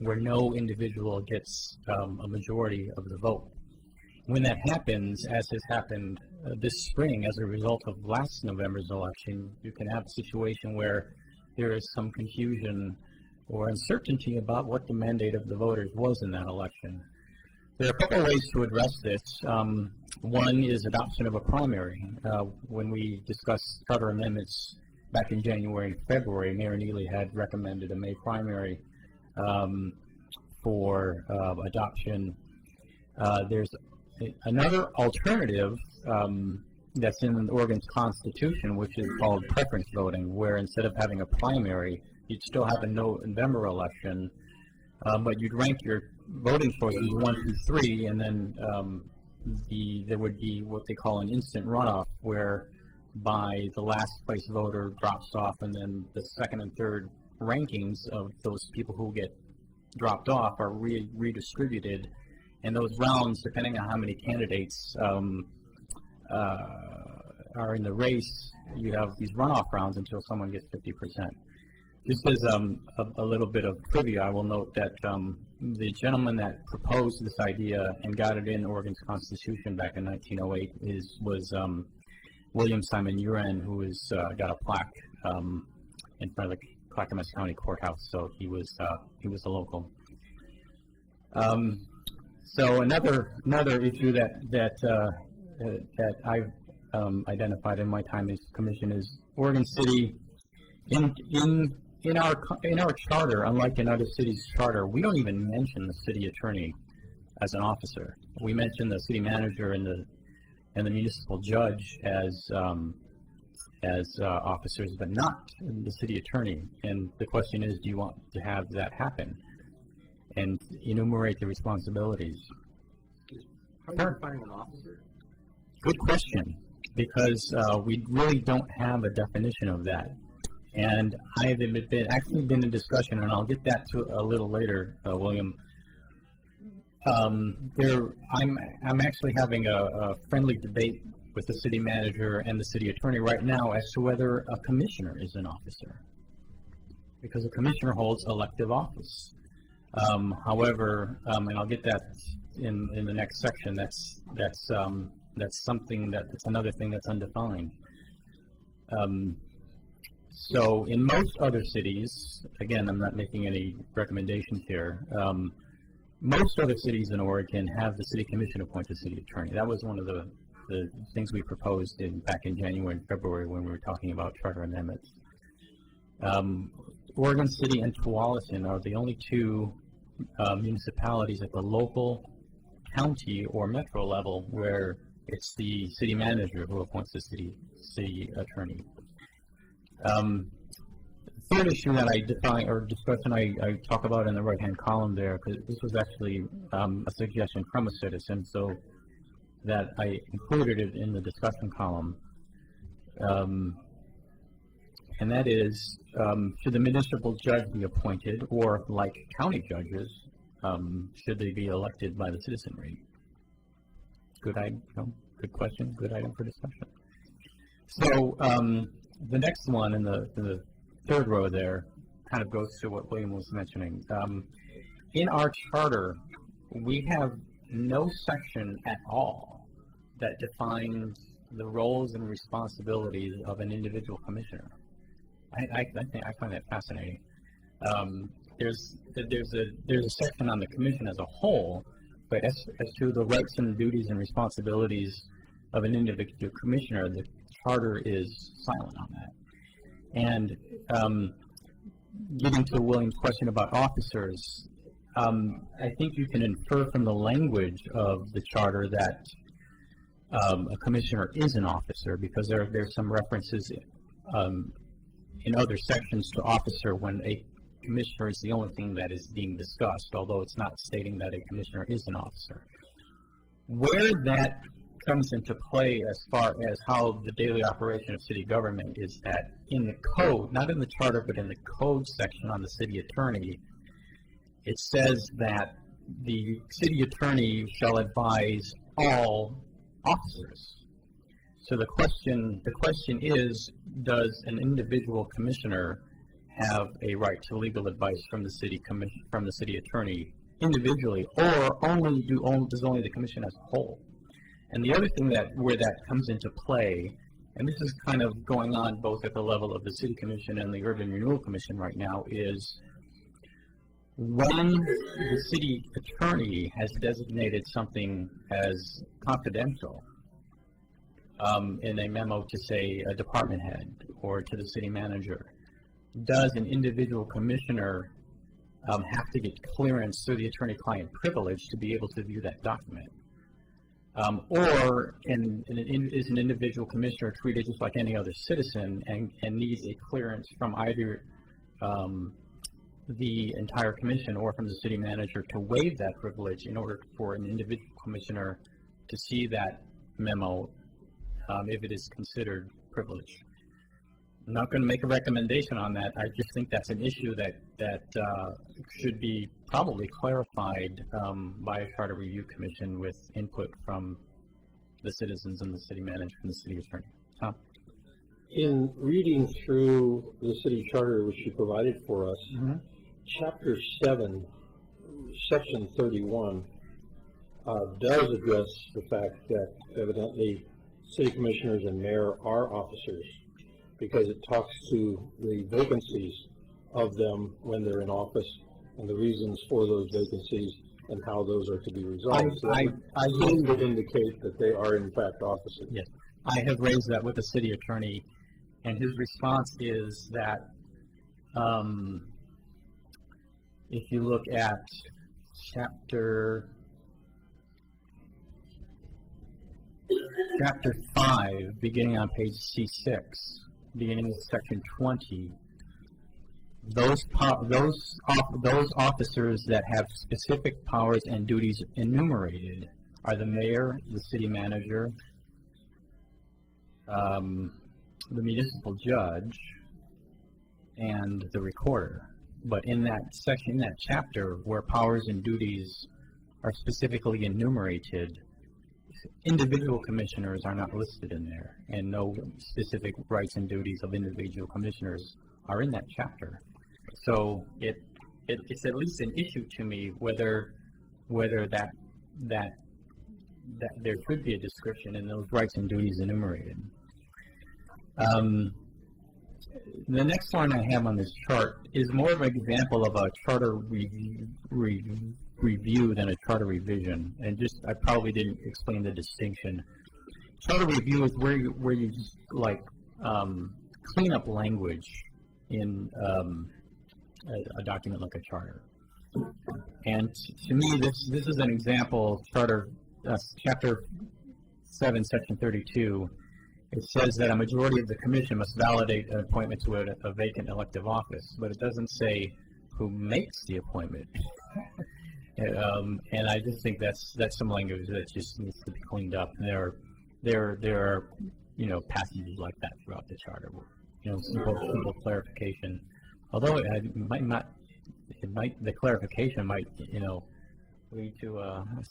where no individual gets a majority of the vote. When that happens, as has happened this spring as a result of last November's election, you can have a situation where there is some confusion or uncertainty about what the mandate of the voters was in that election. There are a couple of ways to address this. One is adoption of a primary. When we discussed charter amendments back in January and February, Mayor Neely had recommended a May primary for adoption. There's another alternative that's in Oregon's Constitution, which is called preference voting, where instead of having a primary, you'd still have a November election, but you'd rank your voting choices 1 through 3, and then there would be what they call an instant runoff, where by the last place voter drops off, and then the second and third rankings of those people who get dropped off are redistributed. And those rounds, depending on how many candidates are in the race, you have these runoff rounds until someone gets 50%. Just as a little bit of trivia, I will note that the gentleman that proposed this idea and got it in Oregon's Constitution back in 1908 was William Simon Uren, who has got a plaque in front of the Clackamas County Courthouse. So he was a local. So another issue that I've identified in my time as commission is Oregon City. In our charter, unlike in other cities' charter, we don't even mention the city attorney as an officer. We mention the city manager and the municipal judge as officers, but not the city attorney. And the question is, do you want to have that happen and enumerate the responsibilities? How do you define an officer? Good question, because we really don't have a definition of that. And I have actually been in discussion, and I'll get that to a little later, William. I'm actually having a friendly debate with the city manager and the city attorney right now as to whether a commissioner is an officer, because a commissioner holds elective office. However, and I'll get that in the next section. That's another thing that's undefined. So in most other cities, again, I'm not making any recommendations here. Most other cities in Oregon have the city commission appoint a city attorney. That was one of the things we proposed back in January and February when we were talking about charter amendments. Oregon City and Tualatin are the only two municipalities at the local, county, or metro level where it's the city manager who appoints the city attorney. Third issue that I define, or discussion I talk about in the right-hand column there, because this was actually a suggestion from a citizen, so that I included it in the discussion column. And that is, should the municipal judge be appointed, or like county judges, should they be elected by the citizenry? Good question, good item for discussion. So the next one in the third row there kind of goes to what William was mentioning. In our charter, we have no section at all that defines the roles and responsibilities of an individual commissioner. I find that fascinating. There's a section on the commission as a whole, but as to the rights and duties and responsibilities of an individual commissioner, the charter is silent on that. And getting to William's question about officers, I think you can infer from the language of the charter that a commissioner is an officer, because there's some references in other sections to officer when a commissioner is the only thing that is being discussed, although it's not stating that a commissioner is an officer. Where that comes into play as far as how the daily operation of city government is that in the code, not in the charter, but in the code section on the city attorney, it says that the city attorney shall advise all officers. So the question is, does an individual commissioner have a right to legal advice from the city attorney individually, or does only the commission as a whole? And the other thing where that comes into play, and this is kind of going on both at the level of the City Commission and the Urban Renewal Commission right now, is when the city attorney has designated something as confidential in a memo to, say, a department head or to the city manager, does an individual commissioner have to get clearance through the attorney-client privilege to be able to view that document? Or is an individual commissioner treated just like any other citizen and needs a clearance from either the entire commission or from the city manager to waive that privilege in order for an individual commissioner to see that memo if it is considered privileged? I'm not going to make a recommendation on that. I just think that's an issue that should be probably clarified by a charter review commission with input from the citizens and the city manager and the city attorney. Tom? In reading through the city charter which you provided for us, Chapter 7, Section 31 does address the fact that evidently city commissioners and mayor are officers, because it talks to the vacancies of them when they're in office and the reasons for those vacancies and how those are to be resolved. I would indicate that they are in fact officers. Yes, I have raised that with the city attorney, and his response is that if you look at chapter 5, beginning on page C6, beginning with section 20, those officers that have specific powers and duties enumerated are the mayor, the city manager, the municipal judge and the recorder. But in that section, in that chapter where powers and duties are specifically enumerated, individual commissioners are not listed in there, and no specific rights and duties of individual commissioners are in that chapter. So it's at least an issue to me whether that there should be a description in those rights and duties enumerated. The next line I have on this chart is more of an example of a charter review than a charter revision, and I probably didn't explain the distinction. Charter review is where you just clean up language in a document like a charter. And to me, this is an example of charter, chapter 7, section 32. It says that a majority of the commission must validate an appointment to a vacant elective office, but it doesn't say who makes the appointment. And I just think that's some language that just needs to be cleaned up. And there are passages like that throughout the charter. Simple clarification. Although the clarification might lead to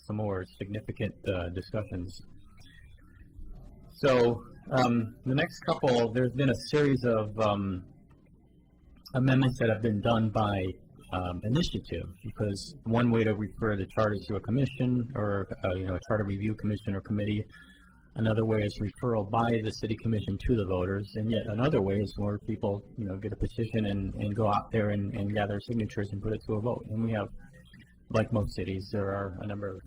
some more significant discussions. So the next couple, there's been a series of amendments that have been done by initiative, because one way to refer the charter is to a commission or a charter review commission or committee. Another way is referral by the city commission to the voters, and yet another way is where people get a petition and go out there and gather signatures and put it to a vote. And we have, like most cities, there are a number of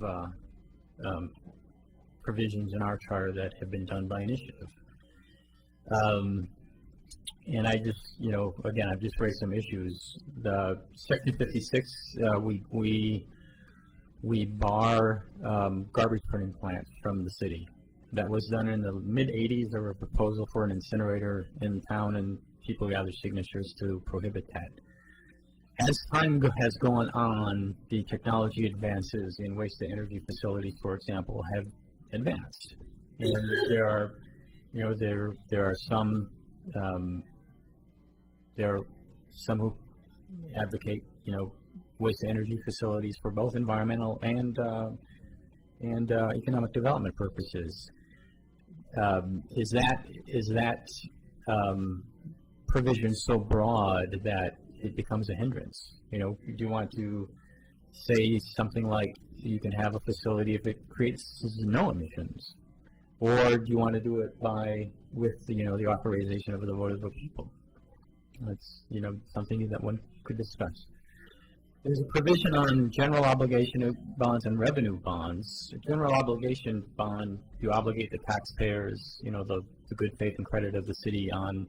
provisions in our charter that have been done by initiative. And I just, again, I've just raised some issues. The Section 56, we bar garbage burning plants from the city. That was done in the mid-'80s. There was a proposal for an incinerator in town, and people gathered signatures to prohibit that. As time has gone on, the technology advances in waste-to-energy facilities, for example, have advanced, and there are some who advocate waste-to-energy facilities for both environmental and economic development purposes. Is that provision so broad that it becomes a hindrance? Do you want to say something like you can have a facility if it creates no emissions, or do you want to do it with the authorization of the vote of the people? That's something that one could discuss. There's a provision on general obligation bonds and revenue bonds. A general obligation bond, you obligate the taxpayers, the good faith and credit of the city on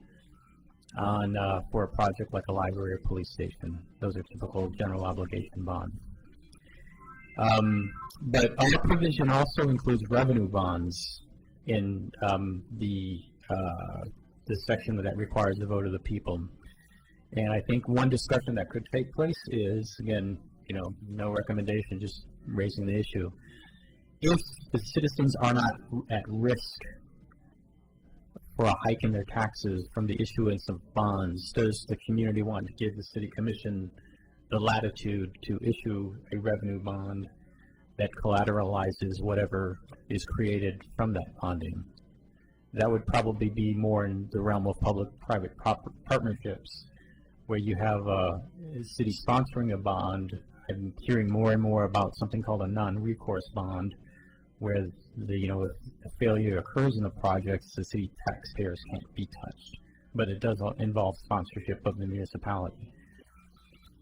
for a project like a library or police station. Those are typical general obligation bonds. But our provision also includes revenue bonds in the section that requires the vote of the people. And I think one discussion that could take place is, again, no recommendation, just raising the issue. If the citizens are not at risk for a hike in their taxes from the issuance of bonds, does the community want to give the city commission the latitude to issue a revenue bond that collateralizes whatever is created from that bonding? That would probably be more in the realm of public-private partnerships, where you have a city sponsoring a bond. I'm hearing more and more about something called a non-recourse bond, where if a failure occurs in the projects, the city taxpayers can't be touched. But it does involve sponsorship of the municipality.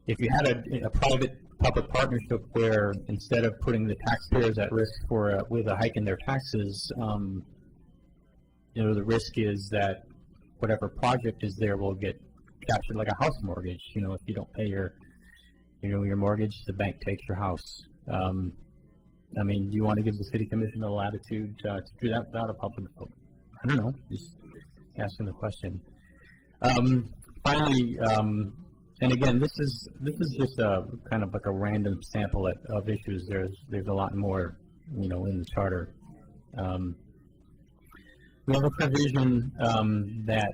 If you had a private-public partnership where instead of putting the taxpayers at risk with a hike in their taxes, the risk is that whatever project is there will get captured like a house mortgage. If you don't pay your mortgage, the bank takes your house. Do you want to give the city commission the latitude to do that without a public vote? I don't know, just asking the question. Finally, and again, this is just a kind of like a random sample of issues. There's a lot more, in the charter. We have a provision that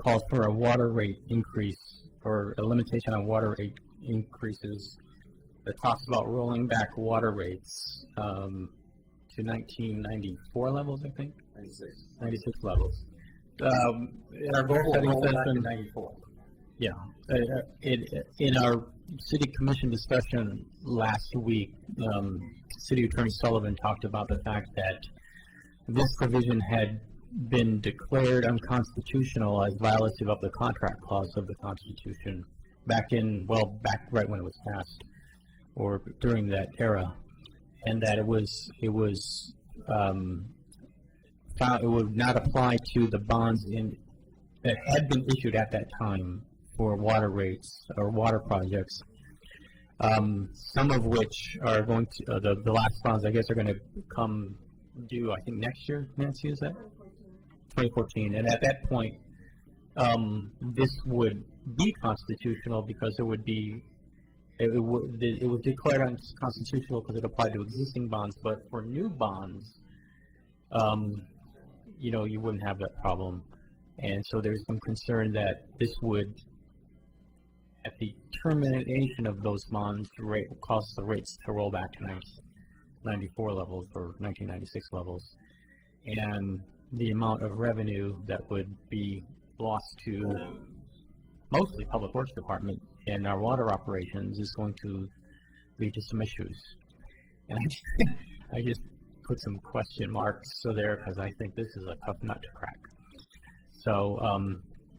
calls for a water rate increase, or a limitation on water rate increases, that talks about rolling back water rates to 1994 levels, I think? 96 levels. In our goal setting session, 94. yeah. In our city commission discussion last week, City Attorney Sullivan talked about the fact that this provision had been declared unconstitutional as violative of the contract clause of the Constitution back right when it was passed, or during that era, and that it would not apply to the bonds that had been issued at that time for water rates or water projects. Some of which are going to the last bonds, I guess, are going to come due, I think, next year. Nancy, is that 2014? And at that point, this would be constitutional because it was declared unconstitutional because it applied to existing bonds. But for new bonds, you wouldn't have that problem. And so there's some concern that this would, at the termination of those bonds, cause the rates to roll back to 94 levels or 1996 levels. And the amount of revenue that would be lost to mostly Public Works Department and our water operations is going to lead to some issues. And I just put some question marks there because I think this is a tough nut to crack. So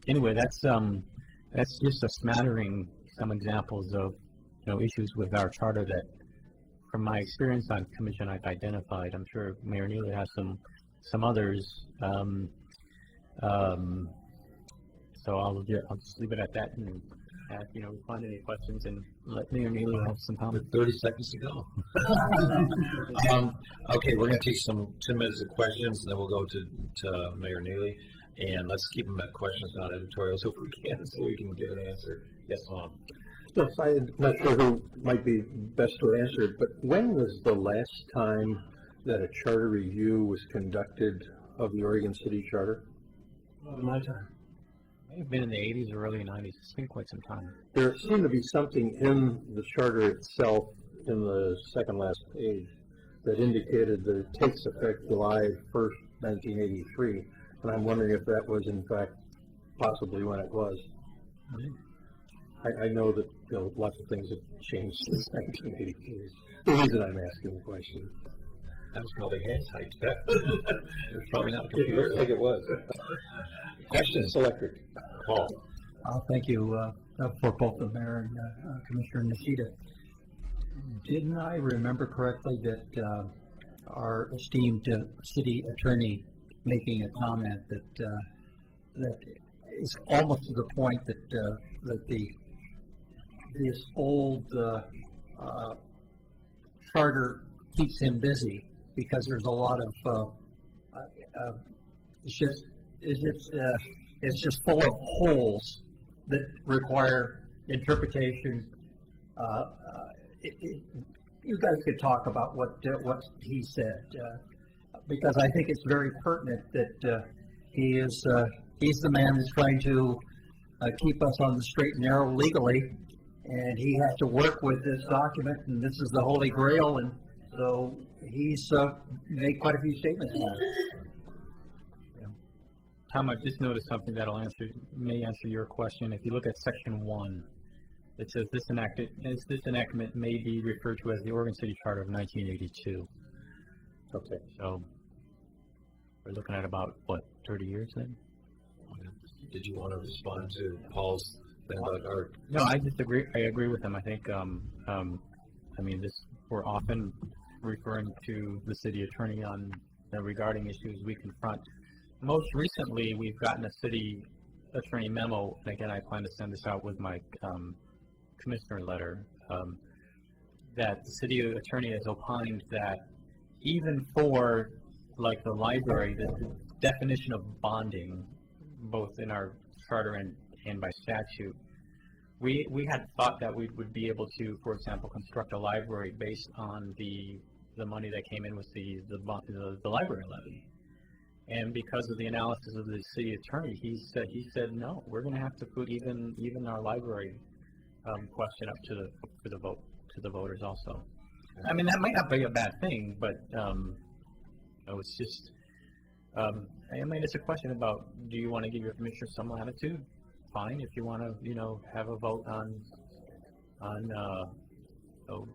anyway, that's just a smattering, some examples of issues with our charter that, from my experience on commission, I've identified. I'm sure Mayor Neely has some others. So I'll just leave it at that and respond to any questions and let Mayor Neely have some comments. 30 seconds to go. Okay, we're going to take 2 minutes of questions, and then we'll go to Mayor Neely. And let's keep them at questions, not editorials, if we can, so we can get an answer. Yes, Tom. Yes, I'm not sure who might be best to answer it, but when was the last time that a charter review was conducted of the Oregon City Charter? My time. May have been in the 80s or early 90s. It's been quite some time. There seemed to be something in the charter itself, in the second last page, that indicated that it takes effect July 1st, 1983. And I'm wondering if that was, in fact, possibly when it was. I know that lots of things have changed since 1983. The reason I'm asking the question. That was probably hand typed. It was probably not a computer. It looks like it was. Questions, Electric. Paul. Thank you for both the Mayor and Commissioner Nishida. Didn't I remember correctly that our esteemed city attorney making a comment that is almost to the point that this old charter keeps him busy because there's a lot of it's just full of holes that require interpretation. You guys could talk about what he said because I think it's very pertinent that he's the man that's trying to keep us on the straight and narrow legally, and he has to work with this document, and this is the Holy Grail, and so he's made quite a few statements on it. Tom, I've just noticed something that'll may answer your question. If you look at section 1, it says this enactment may be referred to as the Oregon City Charter of 1982. Okay. So we're looking at about, 30 years then? Did you want to respond to Paul's thing about our... No, I disagree. I agree with him. I think, we're often referring to the city attorney on regarding issues we confront. Most recently, we've gotten a city attorney memo, and again, I plan to send this out with my commissioner letter, that the city attorney has opined that even for, the library, the definition of bonding, both in our charter and by statute, we had thought that we would be able to, for example, construct a library based on the money that came in with the library levy. And because of the analysis of the city attorney, he said no, we're going to have to put even our library question up to the voters also. I mean, that might not be a bad thing, but it's just I mean, it's a question about, do you want to give your commissioner some latitude? Fine. If you want to, have a vote on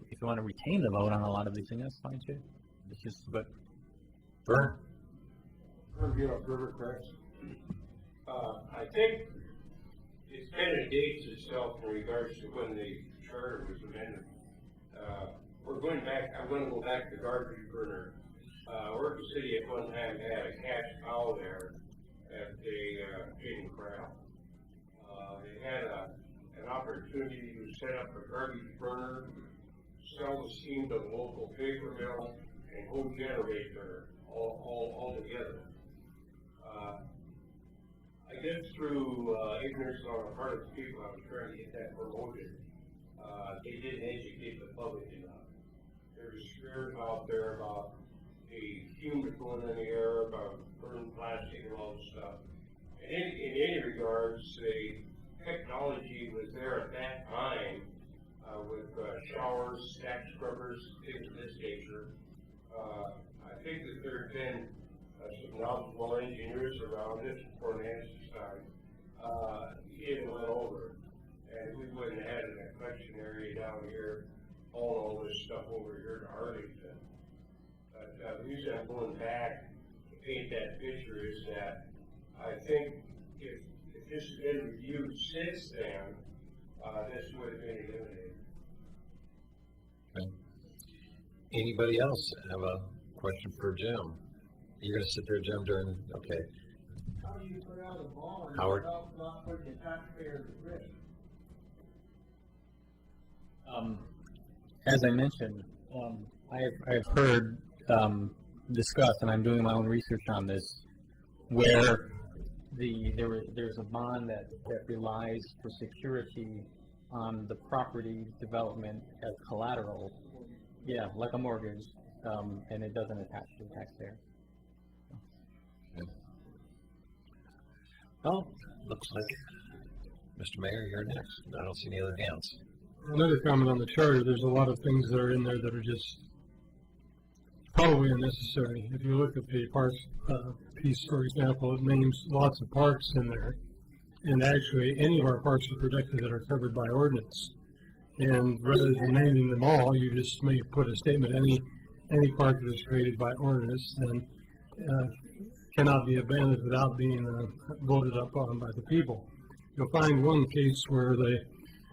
if you want to retain the vote on a lot of these things, that's fine too. It's just, but. Vern? I think it kind of dates itself in regards to when the charter was amended. I'm going to go back to the garbage burner. Orca City at one time had a cash cow there at the King Corral. They had an opportunity to set up a garbage burner, sell the steam to the local paper mill, and home generator all together. I guess through ignorance on the part of the people I was trying to get that promoted, they didn't educate the public enough. There's fears out there about the fumes going in the air, about burning plastic and all this stuff. In any regards, the technology was there at that time with showers, stack scrubbers, things of this nature. I think that there have been some knowledgeable engineers around this before Nancy's time. It went over, and we wouldn't have had an collection area down here, all this stuff over here to Arlington. But the reason I'm going back to paint that picture is that I think if this had been reviewed since then, this would have been eliminated. Okay. Anybody else have a question for Jim? You're going to sit there, Jim, during, okay. How do you put out a bond Howard? without not putting the taxpayers at risk? As I mentioned, I've heard discussed, and I'm doing my own research on this, where there's a bond that relies for security on the property development as collateral, yeah, like a mortgage, and it doesn't attach to the taxpayer. Well, looks like, Mr. Mayor, you're next. I don't see any other hands. Another comment on the charter, there's a lot of things that are in there that are just probably unnecessary. If you look at the parks piece, for example, it names lots of parks in there. And actually, any of our parks are protected that are covered by ordinance. And rather than naming them all, you just may put a statement, any park that is created by ordinance and cannot be abandoned without being voted upon by the people. You'll find one case where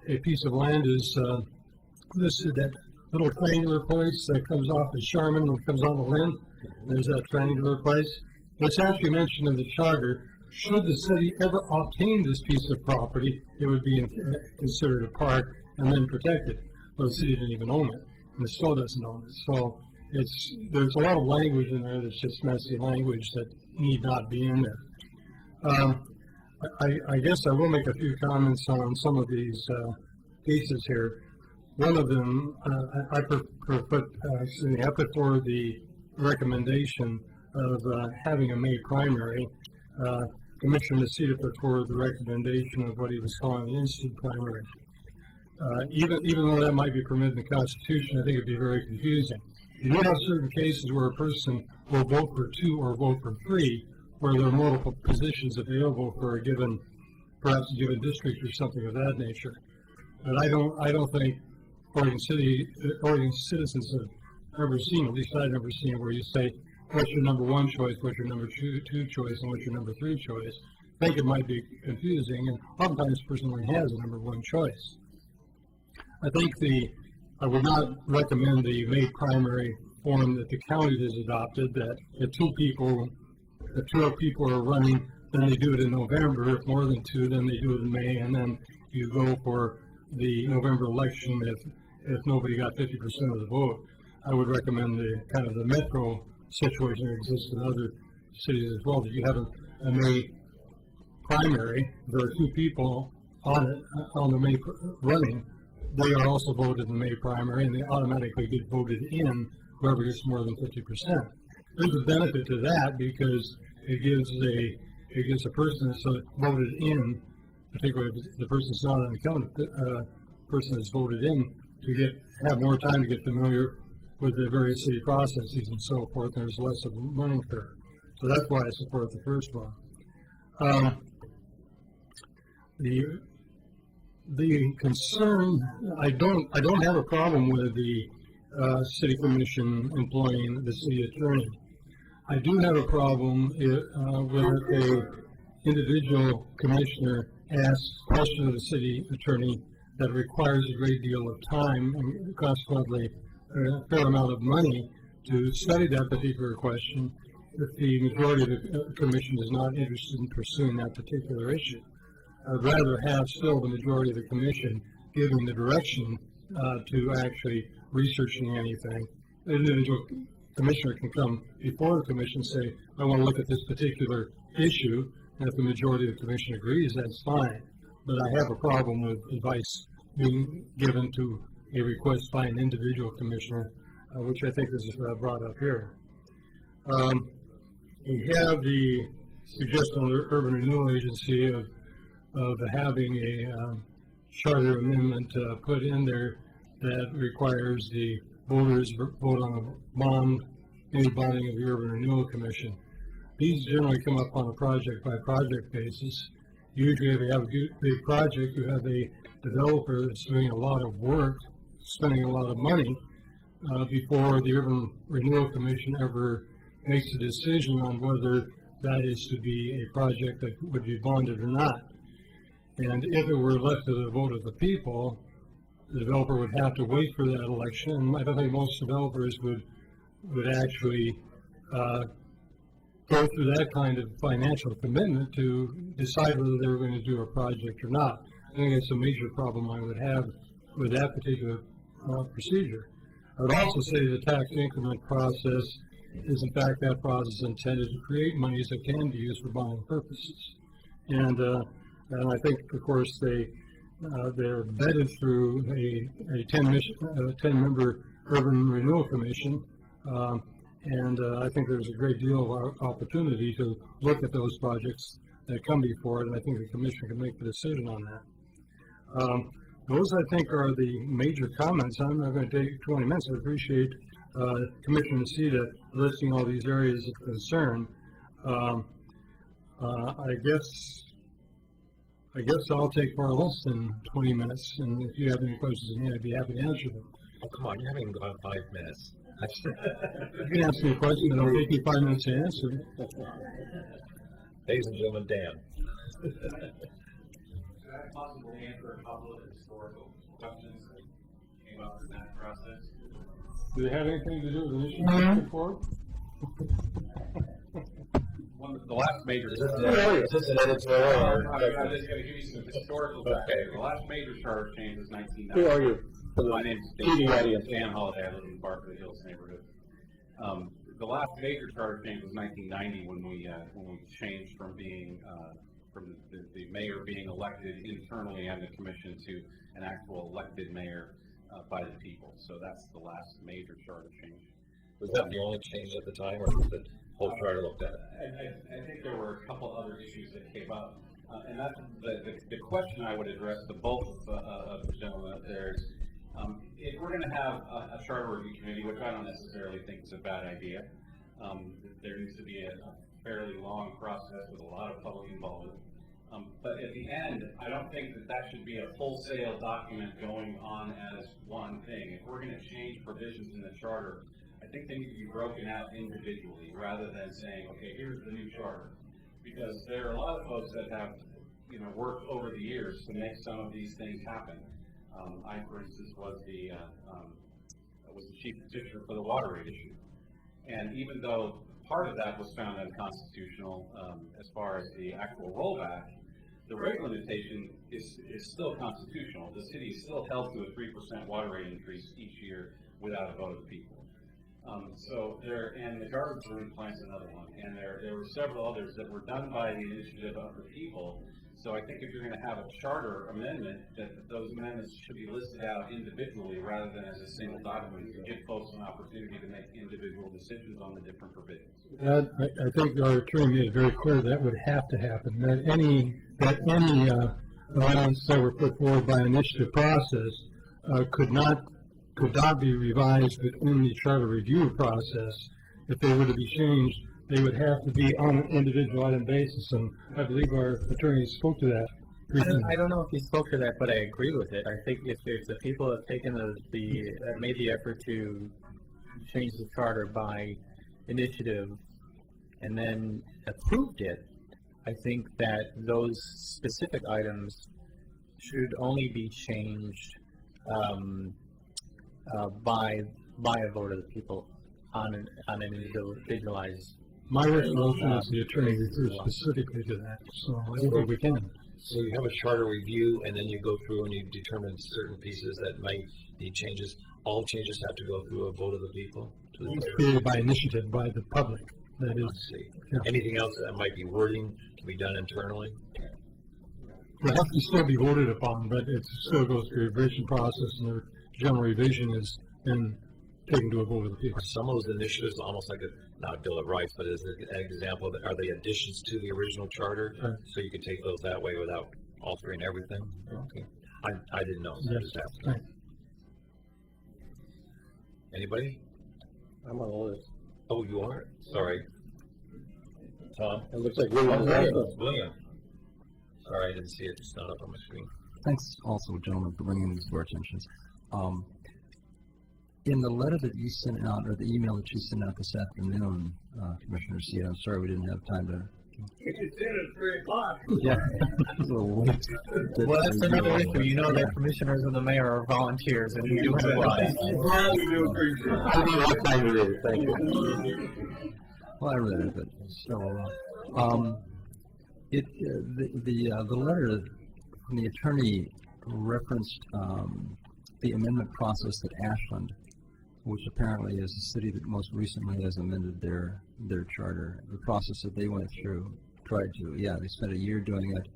a piece of land is listed, that little triangular place that comes off of Sharman and comes on the Lynn. There's that triangular place. It's actually mentioned in the charter. Should the city ever obtain this piece of property, it would be considered a park and then protected. But the city didn't even own it, and it still doesn't own it. So there's a lot of language in there that's just messy language that need not be in there. I guess I will make a few comments on some of these cases here. One of them, I put forward the recommendation of having a May primary. Commissioner Nocita put forward the recommendation of what he was calling the instant primary. Even though that might be permitted in the Constitution, I think it'd be very confusing. You do have certain cases where a person will vote for 2 or vote for 3, where there are multiple positions available for a given, perhaps a given district or something of that nature. But I don't think Oregon citizens have ever seen, at least I've never seen, where you say, what's your number 1 choice, what's your number 2 choice, and what's your number 3 choice. I think it might be confusing, and oftentimes the person only has a number 1 choice. I would not recommend the May primary form that the county has adopted, that if 2 people are running, then they do it in November. If more than 2, then they do it in May, and then you go for the November election if nobody got 50% of the vote. I would recommend the metro situation that exists in other cities as well, that you have a May primary. There are 2 people on the May running. They are also voted in the May primary, and they automatically get voted in whoever gets more than 50%. There's a benefit to that because it gives a person that's voted in, particularly if the person's not an incumbent, person that's voted in, to have more time to get familiar with the various city processes and so forth. There's less of a learning curve. So that's why I support the first one. The concern, I don't have a problem with the city commission employing the city attorney. I do have a problem with a individual commissioner asks questions of the city attorney that requires a great deal of time and consequently a fair amount of money to study that particular question if the majority of the commission is not interested in pursuing that particular issue. I'd rather have still the majority of the commission giving the direction to actually researching anything. An individual commissioner can come before the commission and say, I want to look at this particular issue, and if the majority of the commission agrees, that's fine. But I have a problem with advice being given to a request by an individual commissioner, which I think is brought up here. We have the suggestion of the Urban Renewal Agency of having a charter amendment put in there that requires the voters vote on a bond, any bonding of the Urban Renewal Commission. These generally come up on a project-by-project basis. Usually if you have a big project, you have a developer that's doing a lot of work, spending a lot of money before the Urban Renewal Commission ever makes a decision on whether that is to be a project that would be bonded or not. And if it were left to the vote of the people, the developer would have to wait for that election. I don't think most developers would actually go through that kind of financial commitment to decide whether they were going to do a project or not. I think that's a major problem I would have with that particular procedure. I would also say the tax increment process is in fact that process intended to create monies that can be used for bonding purposes. And I think, of course, they're vetted through a 10-member Urban Renewal Commission, and I think there's a great deal of opportunity to look at those projects that come before it, and I think the Commission can make the decision on that. Those, I think, are the major comments. I'm not going to take 20 minutes. I appreciate Commissioner Nocita listing all these areas of concern. I guess I'll take far less than 20 minutes, and if you have any questions, I'd be happy to answer them. Oh, come on, you haven't even gone 5 minutes. You can ask me a question, and it'll take you 5 minutes to answer. Ladies and gentlemen, Dan. Could I possibly answer a couple of historical questions that came up in that process? Do they have anything to do with the issue before? The last major. Is this an editorial? I'm just going to give you some historical facts. Okay. The last major charter change was 1990. Who are you? My name is Dan Holiday. I live in Barclay Hills neighborhood. The last major charter change was 1990 when we changed from being from the mayor being elected internally and the commission to an actual elected mayor by the people. So that's the last major charter change. Was that the only change at the time, or was the whole charter looked at? I think there were a couple other issues that came up, and that's the question I would address to both of the gentlemen up there is, if we're going to have a charter review committee, which I don't necessarily think is a bad idea, there needs to be a fairly long process with a lot of public involvement. But at the end, I don't think that should be a wholesale document going on as one thing. If we're going to change provisions in the charter, I think they need to be broken out individually rather than saying, okay, here's the new charter. Because there are a lot of folks that have, worked over the years to make some of these things happen. I, for instance, was the chief petitioner for the water rate issue. And even though part of that was found unconstitutional as far as the actual rollback, the rate limitation is still constitutional. The city is still held to a 3% water rate increase each year without a vote of the people. And the garbage room plant's another one, and there were several others that were done by the initiative of the people, So I think if you're gonna have a charter amendment, that those amendments should be listed out individually rather than as a single document to give folks an opportunity to make individual decisions on the different provisions. I think our attorney made it very clear that would have to happen, that any amendments that were put forward by initiative process could not be revised within the charter review process. If they were to be changed, they would have to be on an individual item basis, and I believe our attorney spoke to that. I don't know if he spoke to that, but I agree with it. I think if the people have taken made the effort to change the charter by initiative and then approved it, I think that those specific items should only be changed by a vote of the people on an individualized. My resolution is the attorney refers specifically to that, so I think we can. So you have a charter review, and then you go through and you determine certain pieces that might need changes. All changes have to go through a vote of the people? It's created by initiative, by the public, that is. Yeah. Anything else that might be wording can be done internally? It has to still be voted upon, but it still goes through a revision process, and the general revision is then taken to a vote of the people. Are some of those initiatives almost like not a Bill of Rights, but as an example, are they additions to the original charter? Right. So you can take those that way without altering everything? Okay. I didn't know. So Yes. just asking. Right. Anybody? I'm on the list. Oh, you are? Sorry. Tom? It looks like William. William. Sorry, I didn't see it. It's not up on my screen. Thanks also, gentlemen, for bringing these to our attention. In the letter that you sent out, or the email that you sent out this afternoon, Commissioner Seat, I'm sorry we didn't have time to. You can send it at 3 o'clock. Yeah. It's a little late. Well, that's another issue. You know that commissioners and the mayor are volunteers, and we do realize. Well, we do appreciate it. I don't know what time it is, thank you. Well, I read it, but still, the letter from the attorney referenced the amendment process at Ashland, which apparently is the city that most recently has amended their charter. The process that they went through, they spent a year doing it.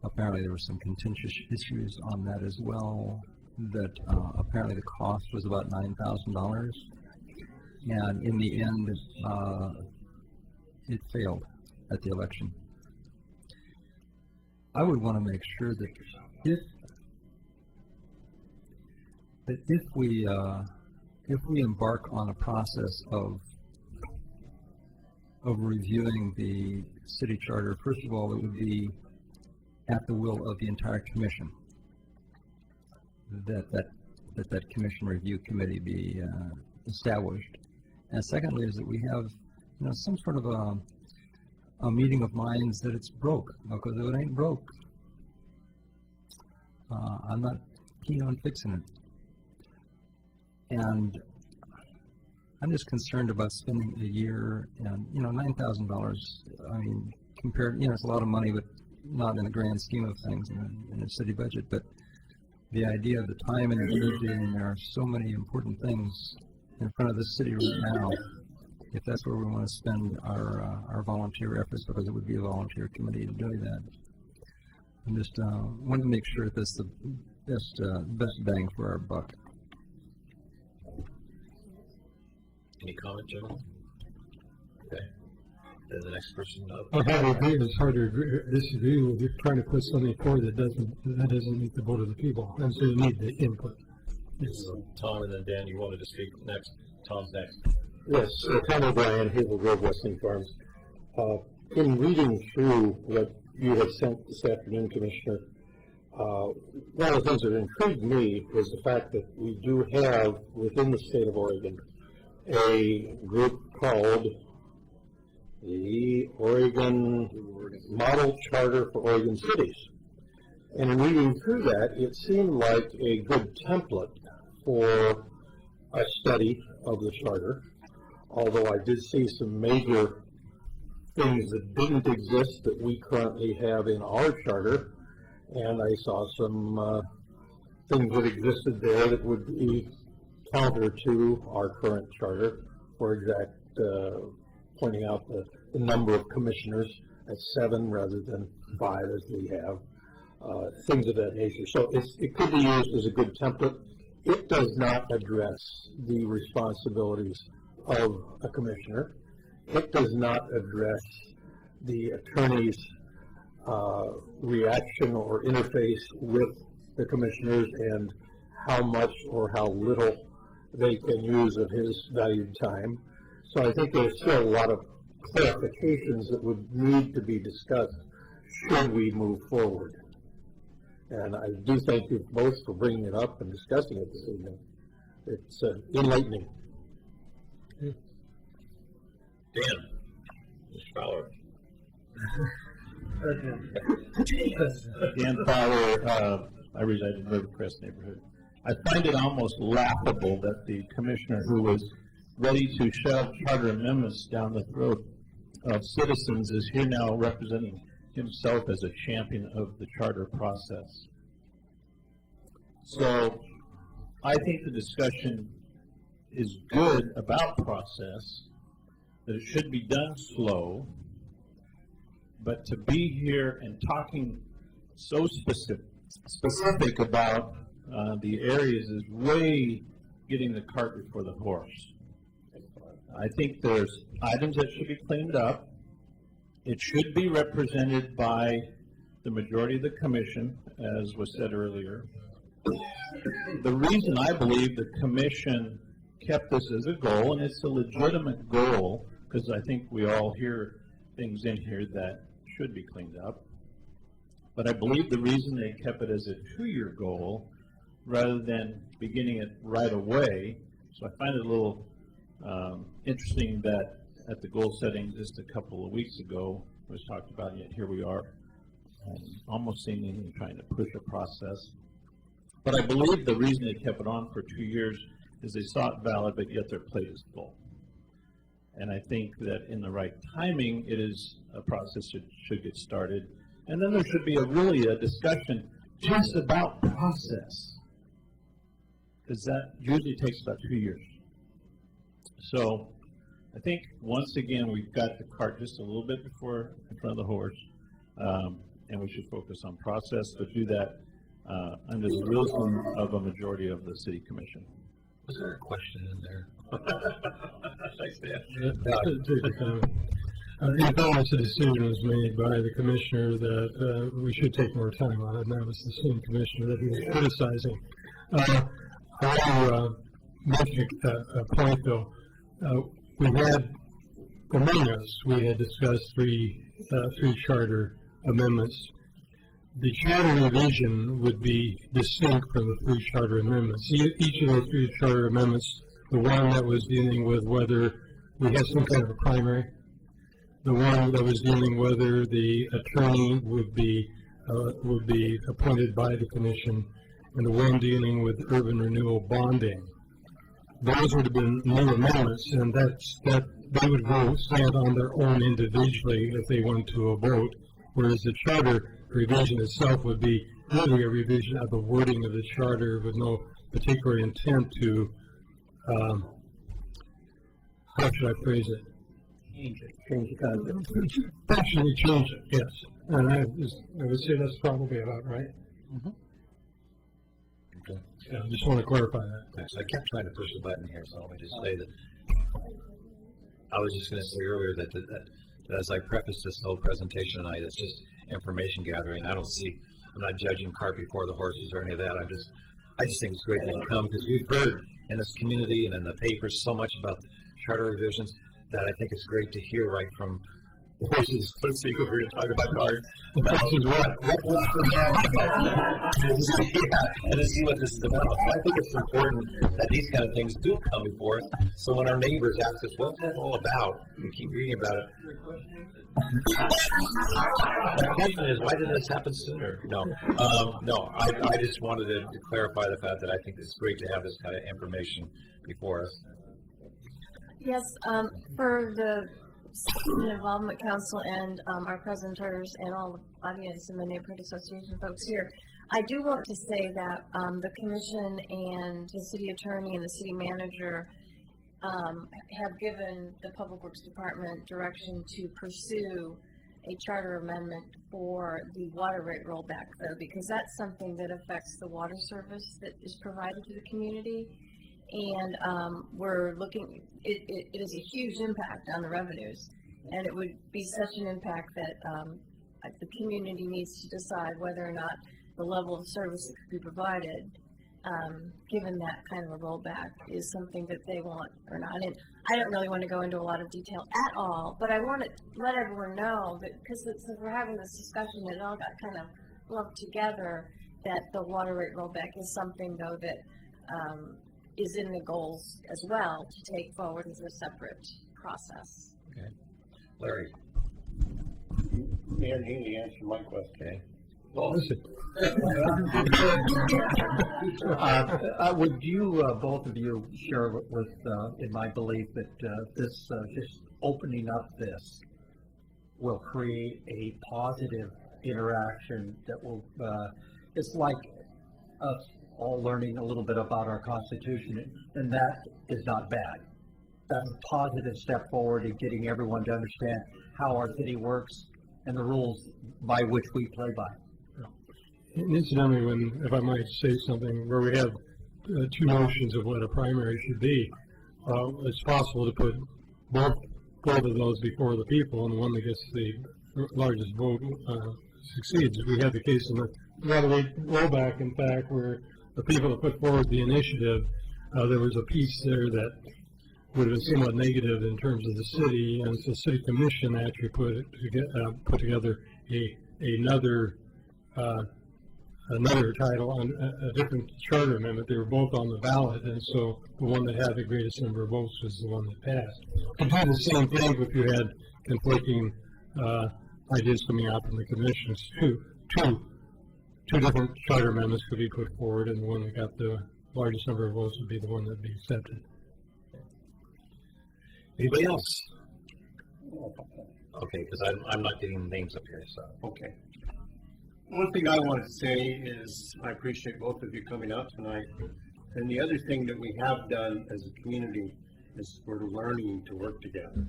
Apparently there were some contentious issues on that as well, that apparently the cost was about $9,000. And in the end, it failed at the election. I would want to make sure that if we embark on a process of reviewing the city charter, first of all, it would be at the will of the entire commission that commission review committee be established. And secondly, is that we have some sort of a meeting of minds that it's broke, because if it ain't broke, I'm not keen on fixing it. And I'm just concerned about spending a year and, $9,000, I mean, compared, it's a lot of money, but not in the grand scheme of things in a city budget. But the idea of the time and energy, and there are so many important things in front of the city right now, if that's where we want to spend our volunteer efforts, because it would be a volunteer committee to do that. I'm just wanting to make sure that that's the best bang for our buck. Any comment, gentlemen? Okay. Then the next person up. I hard to agree, it's hard to disagree with you trying to put something forward that doesn't meet the vote of the people, and so you need the input. So Tom and then Dan, you wanted to speak next. Tom's next. Yes, Tom O'Brien, Hazel Grove Wrestling Farms. In reading through what you had sent this afternoon, Commissioner, one of the things that intrigued me was the fact that we do have within the state of Oregon a group called the Oregon Model Charter for Oregon Cities. And in reading through that, it seemed like a good template for a study of the charter, although I did see some major things that didn't exist that we currently have in our charter, and I saw some things that existed there that would be counter to our current charter. For pointing out the number of commissioners at 7 rather than 5 as we have, things of that nature. So it could be used as a good template. It does not address the responsibilities of a commissioner. It does not address the attorney's reaction or interface with the commissioners and how much or how little they can use of his valued time. So I think there's still a lot of clarifications that would need to be discussed should we move forward. And I do thank you both for bringing it up and discussing it this evening. It's enlightening. Dan, Mr. Fowler. Dan Fowler, I reside in Rivercrest neighborhood. I find it almost laughable that the commissioner who was ready to shove charter amendments down the throat of citizens is here now representing himself as a champion of the charter process. So I think the discussion is good about process, that it should be done slow, but to be here and talking so specific about the areas is way getting the cart before the horse. I think there's items that should be cleaned up. It should be represented by the majority of the commission, as was said earlier. The reason I believe the commission kept this as a goal, and it's a legitimate goal, because I think we all hear things in here that should be cleaned up. But I believe the reason they kept it as a 2-year goal rather than beginning it right away, so I find it a little interesting that at the goal setting just a couple of weeks ago it was talked about, yet here we are almost seemingly trying to push a process. But I believe the reason they kept it on for 2 years is they saw it valid, but yet their plate is full. And I think that in the right timing, it is a process that should get started. And then there should be really a discussion just about process, because that usually takes about 2 years. So I think once again, we've got the cart just a little bit before in front of the horse, and we should focus on process, but do that under the wisdom of a majority of the city commission. Was there a question in there? Thanks, Dan. In fairness, a decision was made by the commissioner that we should take more time on it, and that was the same commissioner that he was criticizing. I'll make a point, though. We had, among us, we had discussed three charter amendments. The charter revision would be distinct from the 3 charter amendments. Each of those 3 charter amendments, the one that was dealing with whether we had some kind of a primary, the one that was dealing whether the attorney would be appointed by the commission, and the one dealing with urban renewal bonding. Those would have been new amendments, and that they would go stand on their own individually if they went to a vote, whereas the charter revision itself would be really a revision of the wording of the charter with no particular intent to, how should I phrase it? Change the content. Actually change it, yes. And I would say that's probably about right. Mm-hmm. Okay. Yeah, I just want to clarify that. Thanks. I kept trying to push the button here, so let me just say that I was just going to say earlier that as I prefaced this whole presentation tonight, it's just information gathering. I'm not judging cart before the horses or any of that. I just think it's great that you come, because we've heard in this community and in the papers so much about charter revisions that I think it's great to hear right from the horses. Let's see, we're going to talk about cards. And to see what this is about. I think it's important that these kind of things do come before us. So when our neighbors ask us, what's that all about? We keep reading about it. The question is, why didn't this happen sooner? No, I just wanted to clarify the fact that I think it's great to have this kind of information before us. Yes, for the Student Involvement Council and our presenters and all the audience and the Neighborhood Association folks here, I do want to say that the commission and the city attorney and the city manager have given the Public Works Department direction to pursue a charter amendment for the water rate rollback though, because that's something that affects the water service that is provided to the community. And we're looking, it is a huge impact on the revenues, and it would be such an impact that the community needs to decide whether or not the level of service that could be provided, given that kind of a rollback, is something that they want or not. And I don't really want to go into a lot of detail at all, but I want to let everyone know that, because since we're having this discussion, it all got kind of lumped together, that the water rate rollback is something, though, that is in the goals as well to take forward as a separate process. Okay. Larry. Dan Healy answered my question. Okay. Well, Listen. Would you, both of you, share with, in my belief that this, just opening up this will create a positive interaction that will, it's like us all learning a little bit about our Constitution, and that is not bad. That's a positive step forward in getting everyone to understand how our city works and the rules by which we play by. And incidentally, if I might say something, where we have two notions of what a primary should be, it's possible to put both of those before the people, and the one that gets the largest vote succeeds. We had the case in the water rate rollback, in fact, where the people that put forward the initiative, there was a piece there that would have been somewhat negative in terms of the city, and so the city commission actually put together another title on a different charter amendment. They were both on the ballot, and so the one that had the greatest number of votes was the one that passed. You do the same thing if you had conflicting ideas coming out from the commissions. Two different charter amendments could be put forward, and the one that got the largest number of votes would be the one that would be accepted. Anybody else? Okay, because I'm not getting names up here, so. Okay. One thing I want to say is I appreciate both of you coming out tonight. And the other thing that we have done as a community is we're learning to work together.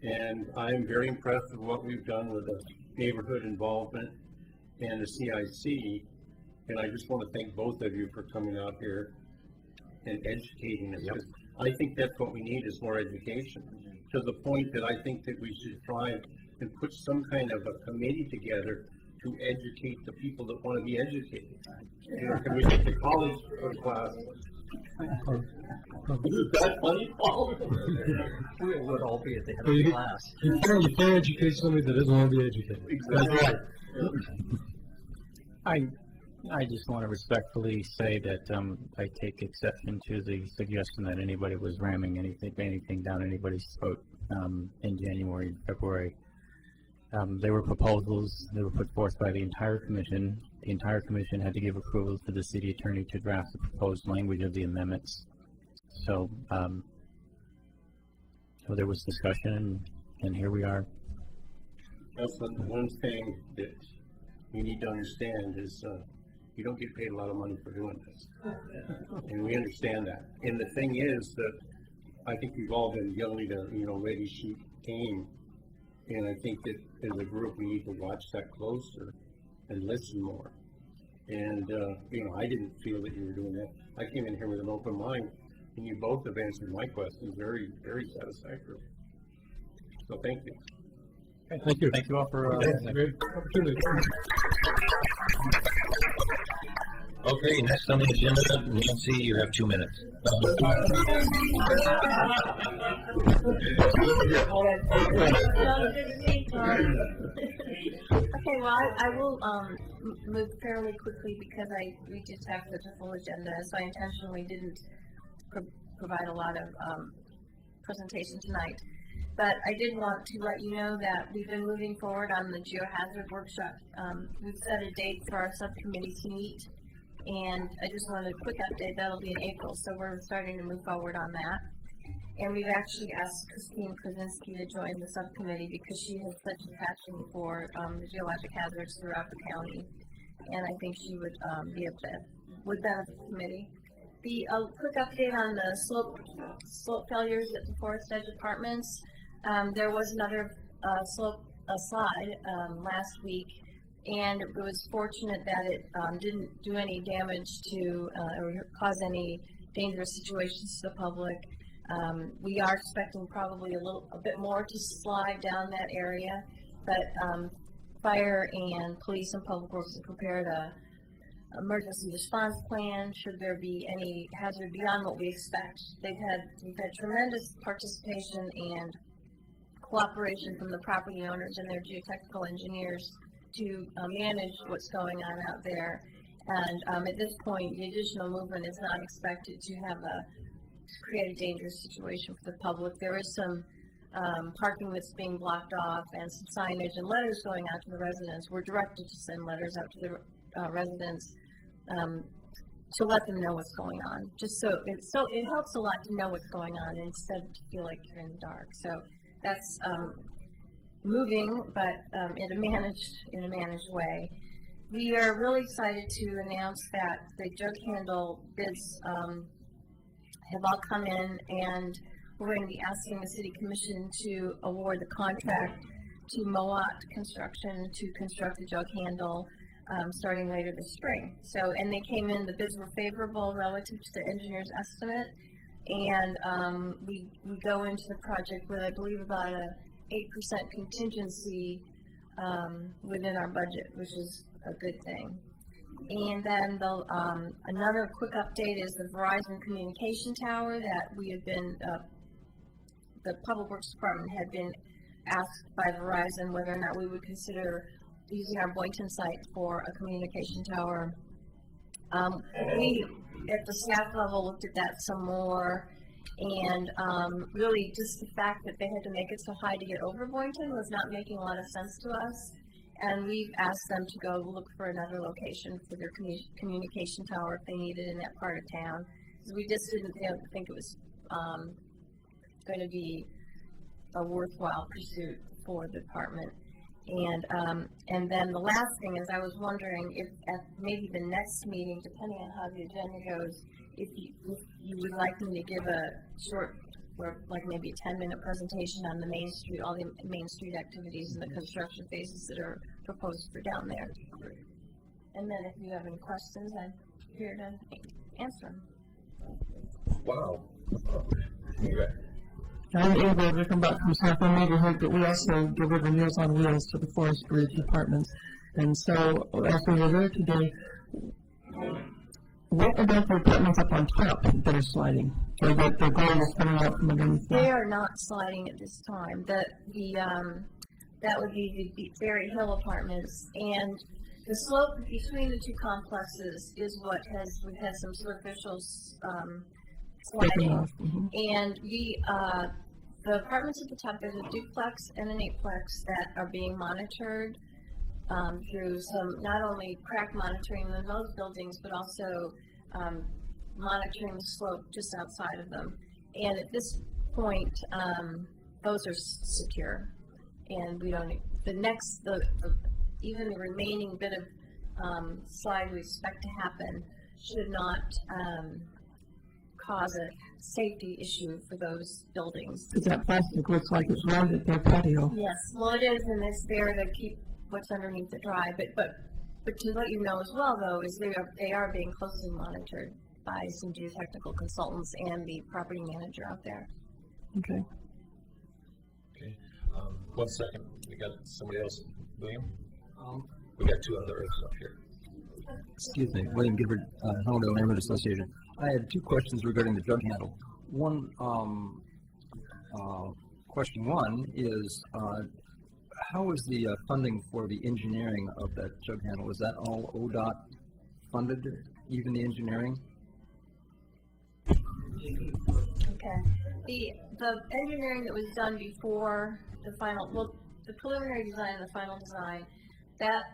And I'm very impressed with what we've done with the neighborhood involvement and the CIC. And I just want to thank both of you for coming out here and educating us. Yep. I think that's what we need, is more education. To the point that I think that we should try and put some kind of a committee together to educate the people that want to be educated. You know, can we take the college class? Is that funny, Paul? We would all be at the head Well, of the class. You can't educate somebody that doesn't want to be educated. Exactly. That's right. I just want to respectfully say that I take exception to the suggestion that anybody was ramming anything down anybody's throat in January and February. They were proposals that were put forth by the entire commission. The entire commission had to give approval to the city attorney to draft the proposed language of the amendments. So, so there was discussion, and here we are. That's the one thing that you need to understand is you don't get paid a lot of money for doing this. And we understand that. And the thing is that I think we've all been yelling to, ready, shoot, aim. And I think that as a group, we need to watch that closer and listen more. And, I didn't feel that you were doing that. I came in here with an open mind, and you both have answered my questions very, very satisfactorily. So thank you. Thank you. Thank you all for great opportunity. Okay, next on the agenda, Nancy, you have 2 minutes. Okay, well, I will move fairly quickly because we just have such a full agenda, so I intentionally didn't provide a lot of presentation tonight. But I did want to let you know that we've been moving forward on the geohazard workshop. We've set a date for our subcommittee to meet, and I just wanted a quick update. That'll be in April, so we're starting to move forward on that. And we've actually asked Christine Krasinski to join the subcommittee because she has such a passion for the geologic hazards throughout the county, and I think she would would benefit the committee. The quick update on the slope failures at the Forest Edge Apartments. There was another slope aside last week, and it was fortunate that it didn't do any damage to or cause any dangerous situations to the public. We are expecting probably a bit more to slide down that area, but fire and police and public works have prepared a emergency response plan should there be any hazard beyond what we expect. We've had tremendous participation and cooperation from the property owners and their geotechnical engineers to manage what's going on out there. And at this point, the additional movement is not expected to create a dangerous situation for the public. There is some parking that's being blocked off and some signage and letters going out to the residents. We're directed to send letters out to the residents to let them know what's going on. Just so it helps a lot to know what's going on instead of to feel like you're in the dark. So that's moving, but in a managed way. We are really excited to announce that the jug handle bids have all come in, and we're going to be asking the City Commission to award the contract to Moat Construction to construct the jug handle starting later this spring. So, and they came in, the bids were favorable relative to the engineer's estimate, and we go into the project with, I believe, about a 8% contingency within our budget, which is a good thing. And then another quick update is the Verizon communication tower that we have been, the Public Works Department had been asked by Verizon whether or not we would consider using our Boynton site for a communication tower. We, at the staff level, looked at that some more, and really just the fact that they had to make it so high to get over Boynton was not making a lot of sense to us. And we've asked them to go look for another location for their communication tower if they need it in that part of town. So we just didn't think it was going to be a worthwhile pursuit for the department. And then the last thing is, I was wondering if at maybe the next meeting, depending on how the agenda goes, if you would like me to give a short, or like maybe a 10-minute presentation on the Main Street, all the Main Street activities and the construction phases that are proposed for down there. And then if you have any questions, I'm here to answer them. Wow. I'm able to come back from Southern Neighborhood, but we also deliver Meals on Wheels to the forestry departments. And so, as we were there today, what about the apartments up on top that are sliding? Or that the ground is coming out from underneath them? They are not sliding at this time. That would be the Berry Hill apartments, and the slope between the two complexes is what we've had some superficial sliding. And the apartments at the top, there's a duplex and an eightplex that are being monitored through some, not only crack monitoring in those buildings, but also monitoring the slope just outside of them. And at this point, those are secure. And we don't, even the remaining bit of slide we expect to happen should not cause a safety issue for those buildings. Because that plastic looks like it's right at their patio. Yes, well it is, and it's there to keep what's underneath it dry. But to let you know as well, though, is they are being closely monitored by some geotechnical consultants and the property manager out there. Okay. Okay. 1 second. We got somebody else. William? We got two others up here. Excuse me, William Gifford, Helendale Neighborhood Association. I had two questions regarding the jug handle. Question one is, how is the funding for the engineering of that jug handle? Is that all ODOT funded, even the engineering? Okay. The engineering that was done before the the preliminary design and the final design, that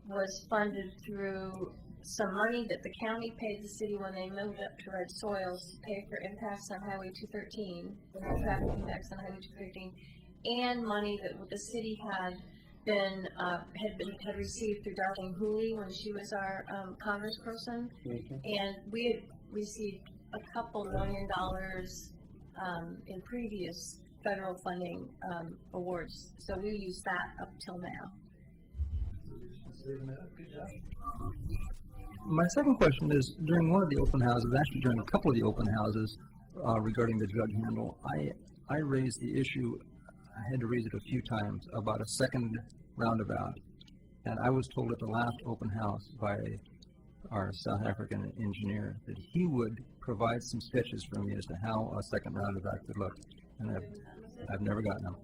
was funded through some money that the county paid the city when they moved up to Red Soils to pay for impacts on Highway 213, the traffic impacts on Highway 213, and money that the city had received through Darlene Hooley when she was our congressperson, and we had received a couple $1 million in previous federal funding, awards. So we use that up till now. My second question is, during one of the open houses, actually during a couple of the open houses, regarding the jug handle, I raised the issue, I had to raise it a few times, about a second roundabout. And I was told at the last open house by our South African engineer that he would provide some sketches for me as to how a second roundabout could look. And I've never gotten them.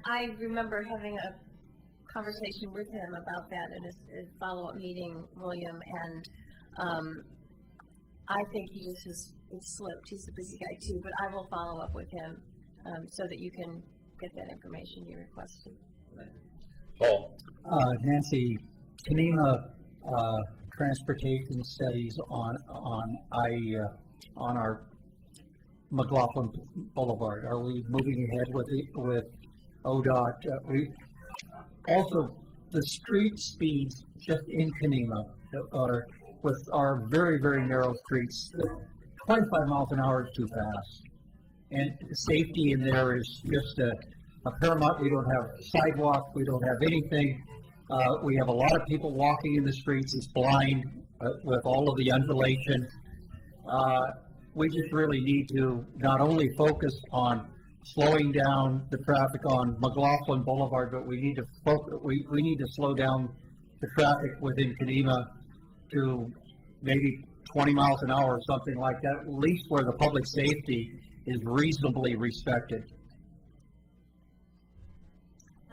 I remember having a conversation with him about that in a follow-up meeting, William, and I think he just has slipped. He's a busy guy too, but I will follow up with him so that you can get that information you requested. Paul. Nancy, Kenema transportation studies on our McLaughlin Boulevard. Are we moving ahead with ODOT? Also, the street speeds just in Kenema are with our very, very narrow streets. 25 miles an hour is too fast. And safety in there is just a paramount. We don't have sidewalks. We don't have anything. We have a lot of people walking in the streets. It's blind with all of the undulation. We just really need to not only focus on slowing down the traffic on McLaughlin Boulevard, but we need to we need to slow down the traffic within Kenema to maybe 20 miles an hour or something like that, at least where the public safety is reasonably respected.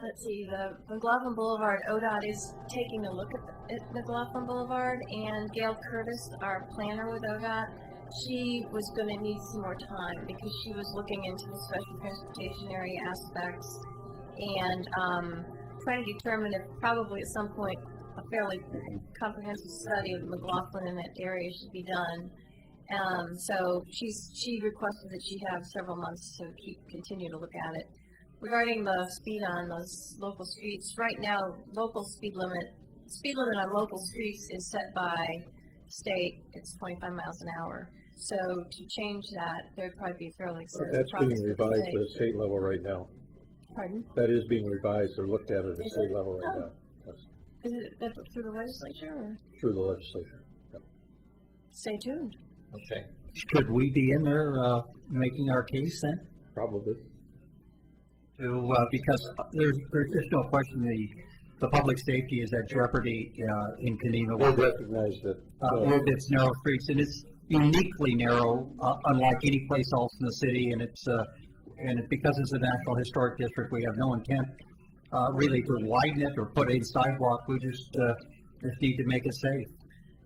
Let's see, the McLaughlin Boulevard, ODOT is taking a look at McLaughlin Boulevard, and Gail Curtis, our planner with ODOT, she was going to need some more time because she was looking into the special transportation area aspects and trying to determine if probably at some point a fairly comprehensive study of McLaughlin in that area should be done. So she requested that she have several months to continue to look at it. Regarding the speed on those local streets, right now, local speed limit on local streets is set by state. It's 25 miles an hour. So to change that, there'd probably be a fairly extensive That's process being with the revised state. at the state level right now. Pardon? That is being revised or looked at the state level right now. Yes. Is it through the legislature or? Through the legislature. Yep. Stay tuned. Okay. Should we be in there making our case then? Probably. Because there's just no question the public safety is at jeopardy in Kenema. We recognize that. With its narrow streets, and it's uniquely narrow, unlike any place else in the city, and because it's a National Historic District, we have no intent really to widen it or put a sidewalk. We just need to make it safe.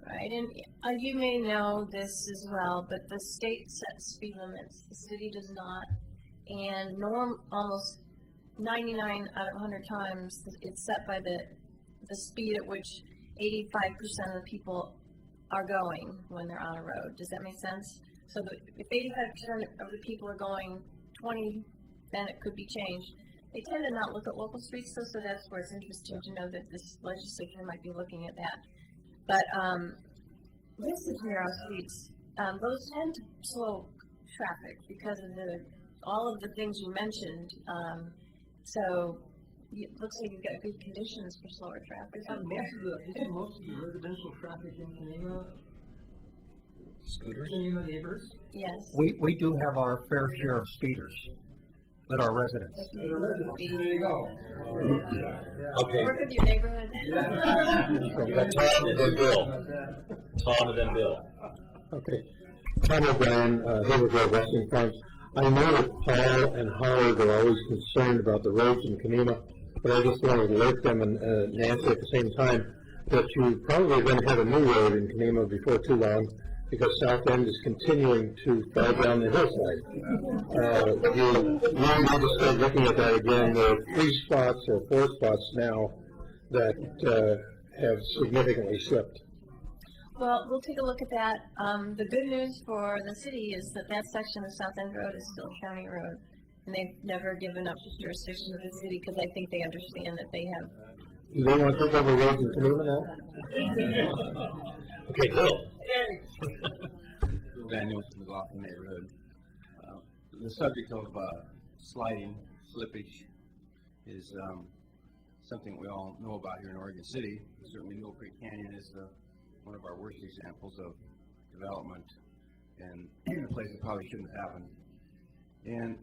Right, and you may know this as well, but the state sets speed limits. The city does not. And almost 99 out of 100 times, it's set by the speed at which 85% of the people are going when they're on a road. Does that make sense? So if 85% of the people are going 20, then it could be changed. They tend to not look at local streets, though, so that's where it's interesting to know that this legislature might be looking at that. But this is narrow streets. Those tend to slow traffic because of all of the things you mentioned. So it looks like you've got good conditions for slower traffic. Isn't most of the residential traffic in Kenema Scooters? Kenema neighbors? Yes. We do have our fair share of speeders that are residents. There you go. Okay. Work with your neighborhood. We got Tom and then Bill. Tom and then Bill. Okay. Tom O'Brien, Hayward Road, Western Farms. I know that Paul and Howard are always concerned about the roads in Kenema, but I just want to alert them and Nancy at the same time that you probably are going to have a new road in Kenema before too long because South End is continuing to fall down the hillside. You need to start looking at that again. There are 3 spots or 4 spots now that have significantly slipped. Well, we'll take a look at that. The good news for the city is that section of South End Road is still a county road, and they've never given up jurisdiction to the city because I think they understand that they have. You don't want to take over roads in Kenema now? Okay, Bill. Bill Daniels from the McLaughlin neighborhood. The subject of sliding, slippage is something we all know about here in Oregon City. Certainly Mill Creek Canyon is one of our worst examples of development and a place that probably shouldn't have happened. And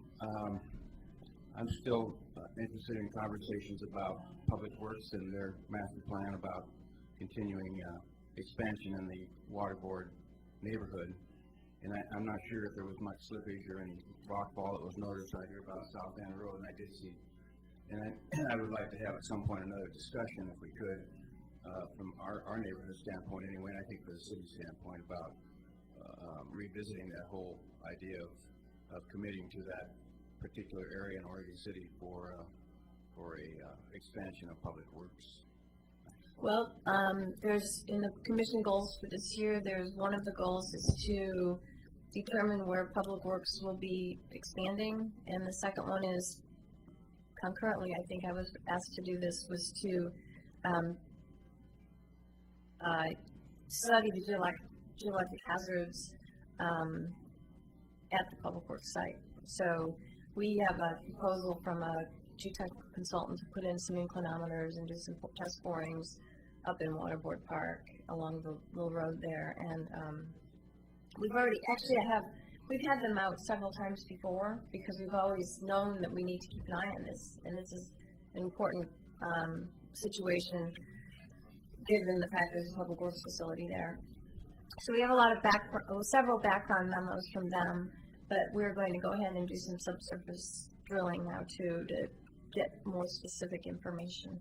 I'm still interested in conversations about Public Works and their master plan about continuing expansion in the Waterboard neighborhood. And I'm not sure if there was much slippage or any rockfall that was noticed right here about South End Road, and I did see. And I would like to have at some point another discussion, if we could, from our neighborhood standpoint anyway, and I think for the city standpoint, about revisiting that whole idea of committing to that particular area in Oregon City for a expansion of Public Works. Well, there's, in the commission goals for this year, there's one of the goals is to determine where Public Works will be expanding, and the second one is, concurrently, I think I was asked to do this, was to study the geologic hazards at the Public Works site. So we have a proposal from a geotechnical consultant to put in some inclinometers and do some test borings up in Waterboard Park along the little road there. And we've already, actually we've had them out several times before because we've always known that we need to keep an eye on this. And this is an important situation given the fact there's a public works facility there. So we have a lot of several background memos from them, but we're going to go ahead and do some subsurface drilling now too to get more specific information.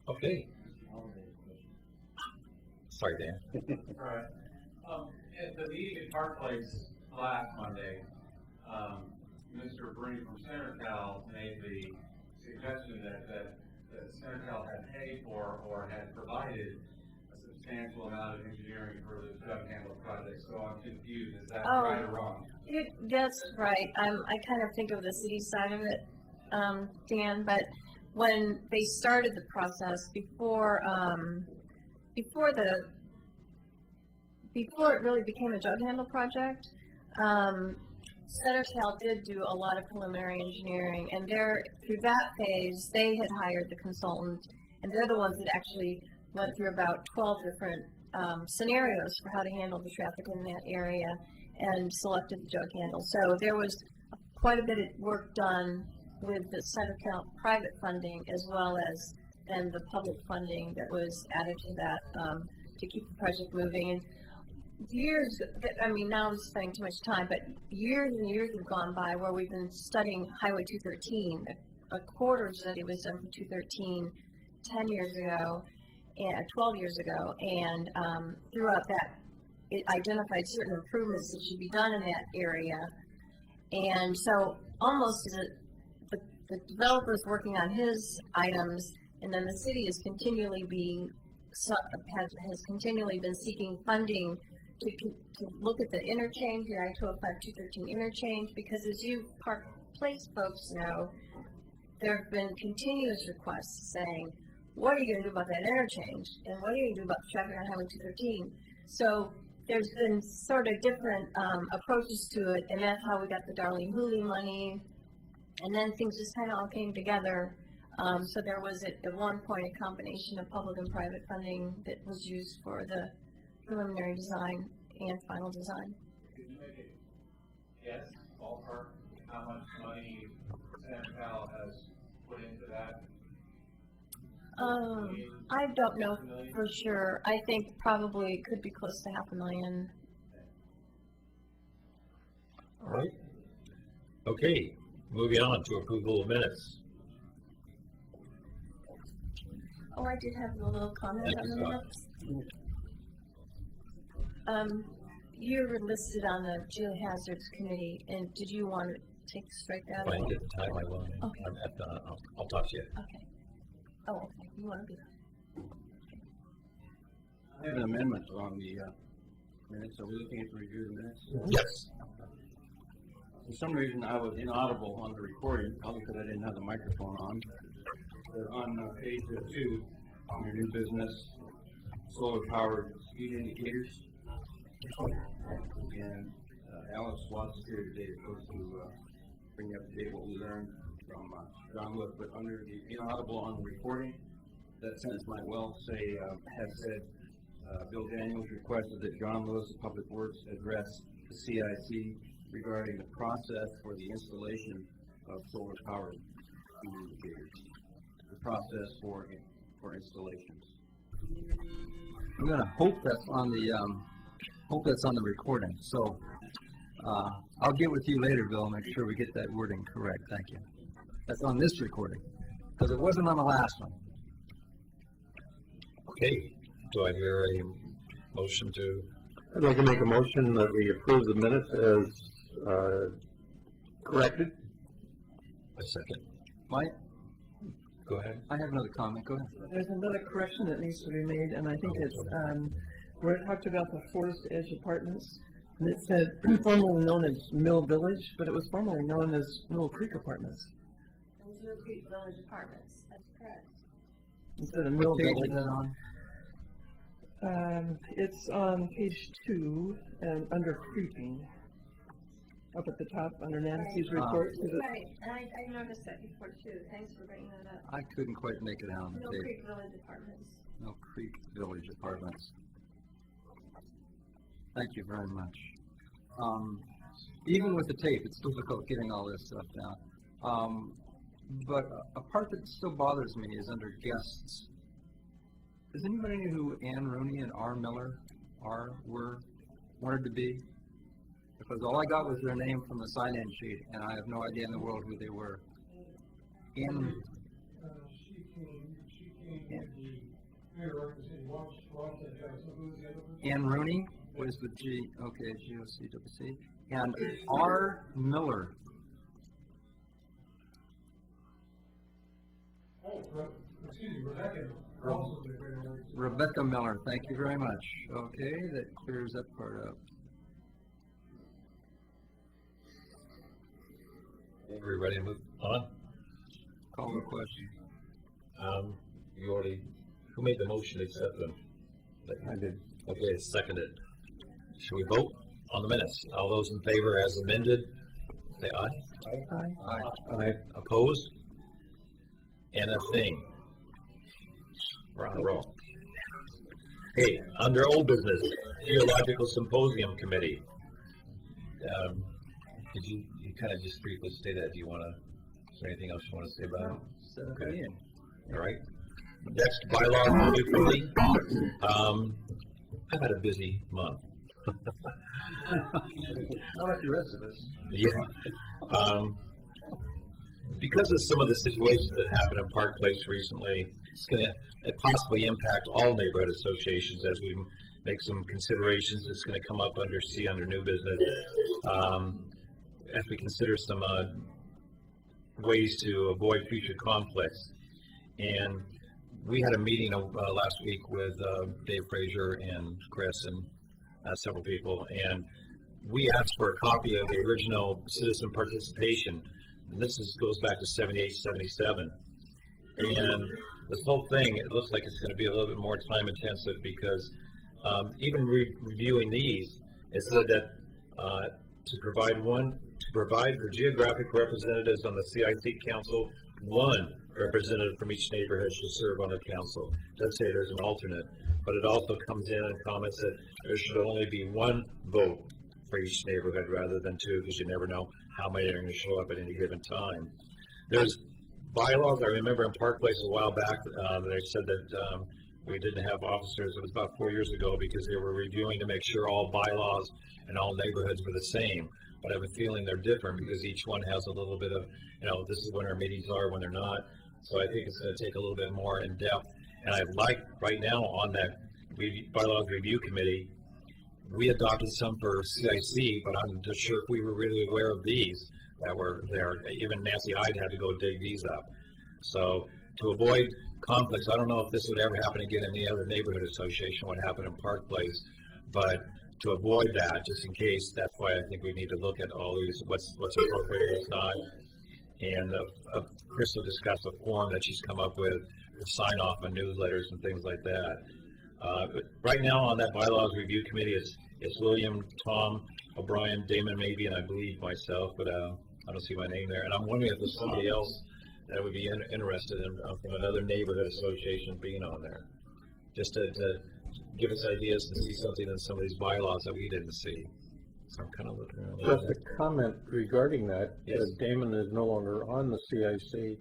Okay. Sorry, Dan. Right. At the meeting at Park Place last Monday, Mr. Bruni from CenterCal made the suggestion that CenterCal had paid for or had provided a substantial amount of engineering for the jug handle project. So I'm confused. Is that right or wrong? That's right. I kind of think of the city side of it, Dan, but when they started the process before it really became a jug handle project, CenterCal did do a lot of preliminary engineering, and through that phase, they had hired the consultant, and they're the ones that actually went through about 12 different scenarios for how to handle the traffic in that area and selected the jug handle. So there was quite a bit of work done with the CenterCal private funding as well as then the public funding that was added to that to keep the project moving. And years, I mean, now I'm spending too much time, but years and years have gone by where we've been studying Highway 213. A quarter study was done for 213 10 years ago, and 12 years ago, and throughout that, it identified certain improvements that should be done in that area. And so almost the developer's working on his items, and then the city is continually has continually been seeking funding to look at the interchange, the I-205-213 interchange, because as you Park Place folks know, there have been continuous requests saying, what are you going to do about that interchange? And what are you going to do about the traffic on Highway 213? So there's been sort of different approaches to it, and that's how we got the Darlene Hooley money, and then things just kind of all came together. So there was at one point a combination of public and private funding that was used for the preliminary design and final design. Could you make it guess, ballpark, how much money CenterCal has put into that? I don't know for sure. I think probably it could be close to $500,000. All right. Okay, moving on to approval of minutes. Oh, I did have a little comment on the minutes. You were listed on the Geohazards Committee, and did you want to strike that? If I can get the time, I will. Okay. I'll talk to you. Okay. Oh, okay. You want to do that? I have an amendment on the minutes. Are we looking at the review of the minutes? Yes. For some reason, I was inaudible on the recording, probably because I didn't have the microphone on. But on page 2, on your new business, solar-powered speed indicators. And Alex Watts is here today to bring up to date what we learned from John Lewis, but under the inaudible on the recording, that sentence might well say, has said, Bill Daniels requested that John Lewis of Public Works address the CIC regarding the process for the installation of solar powered indicators. The process for installations. I'm gonna hope that's on the recording. So I'll get with you later, Bill, and make sure we get that wording correct. Thank you. That's on this recording, because it wasn't on the last one. Okay, do I hear a motion to? I'd like to make a motion that we approve the minutes as corrected. A second. Mike? Go ahead. I have another comment. Go ahead. There's another correction that needs to be made, and I think it's, where it talked about the Forest Edge Apartments, and it said formerly known as Mill Village, but it was formerly known as Mill Creek Apartments. Mill Creek Village Apartments, that's correct. Instead of Mill Page Village. is that on? It's on page 2, and under creeping, up at the top, under Nancy's report. Right, and I noticed that before too, thanks for bringing that up. I couldn't quite make it out on the Mill tape. Creek Village Apartments. Mill Creek Village Apartments. Thank you very much. Even with the tape, it's difficult getting all this stuff down. But a part that still bothers me is under guests. Does anybody know who Ann Rooney and R. Miller wanted to be? Because all I got was their name from the sign-in sheet, and I have no idea in the world who they were. Ann. She came to the mayor organization, watched that guy. So who was the other one? Ann Rooney was the G. Okay, GOCWC. And R. Miller. Oh, excuse me, Rebecca. Rebecca Miller, thank you very much. Okay, that clears that part up. Are we ready to move on? Call the question. You already, who made the motion to accept them? I did. Okay, seconded. Should we vote on the minutes? All those in favor as amended, say aye. Aye. Aye. Opposed? And a thing. We're on a roll. Hey, under old business, Geological Symposium Committee. Did you kind of just briefly say that? Do you want to, is there anything else you want to say about it? Okay. All right. Next, bylaw review committee. I've had a busy month. Not like the rest of us. Yeah. Because of some of the situations that happened in Park Place recently, it's going to possibly impact all neighborhood associations as we make some considerations. It's going to come up under C, under new business, as we consider some ways to avoid future conflicts. And we had a meeting last week with Dave Frazier and Chris and several people, and we asked for a copy of the original citizen participation. And this goes back to 78, 77. And this whole thing, it looks like it's going to be a little bit more time intensive because even reviewing these, it said that to provide for geographic representatives on the CIC Council, one representative from each neighborhood should serve on the council. It does say there's an alternate, but it also comes in and comments that there should only be one vote for each neighborhood rather than two, because you never know how many are going to show up at any given time. There's bylaws. I remember in Park Place a while back, they said that we didn't have officers. It was about 4 years ago because they were reviewing to make sure all bylaws and all neighborhoods were the same. But I have a feeling they're different because each one has a little bit of, this is when our meetings are, when they're not. So I think it's going to take a little bit more in depth. And I'd like right now on that bylaws review committee, we adopted some for CIC, but I'm not sure if we were really aware of these that were there. Even Nancy Hyde had to go dig these up. So to avoid conflicts, I don't know if this would ever happen again in any other neighborhood association, what happened in Park Place, but to avoid that, just in case, that's why I think we need to look at all these, what's appropriate, what's not. And Chris will discuss a form that she's come up with to sign off on newsletters and things like that. But right now on that bylaws review committee, it's William, Tom, O'Brien, Damon maybe, and I believe myself, but I don't see my name there. And I'm wondering if there's somebody else that would be interested in, from another neighborhood association being on there. Just to give us ideas to see something in some of these bylaws that we didn't see. So I'm kind of looking around. Just a comment regarding that. Yes. Damon is no longer on the CIC.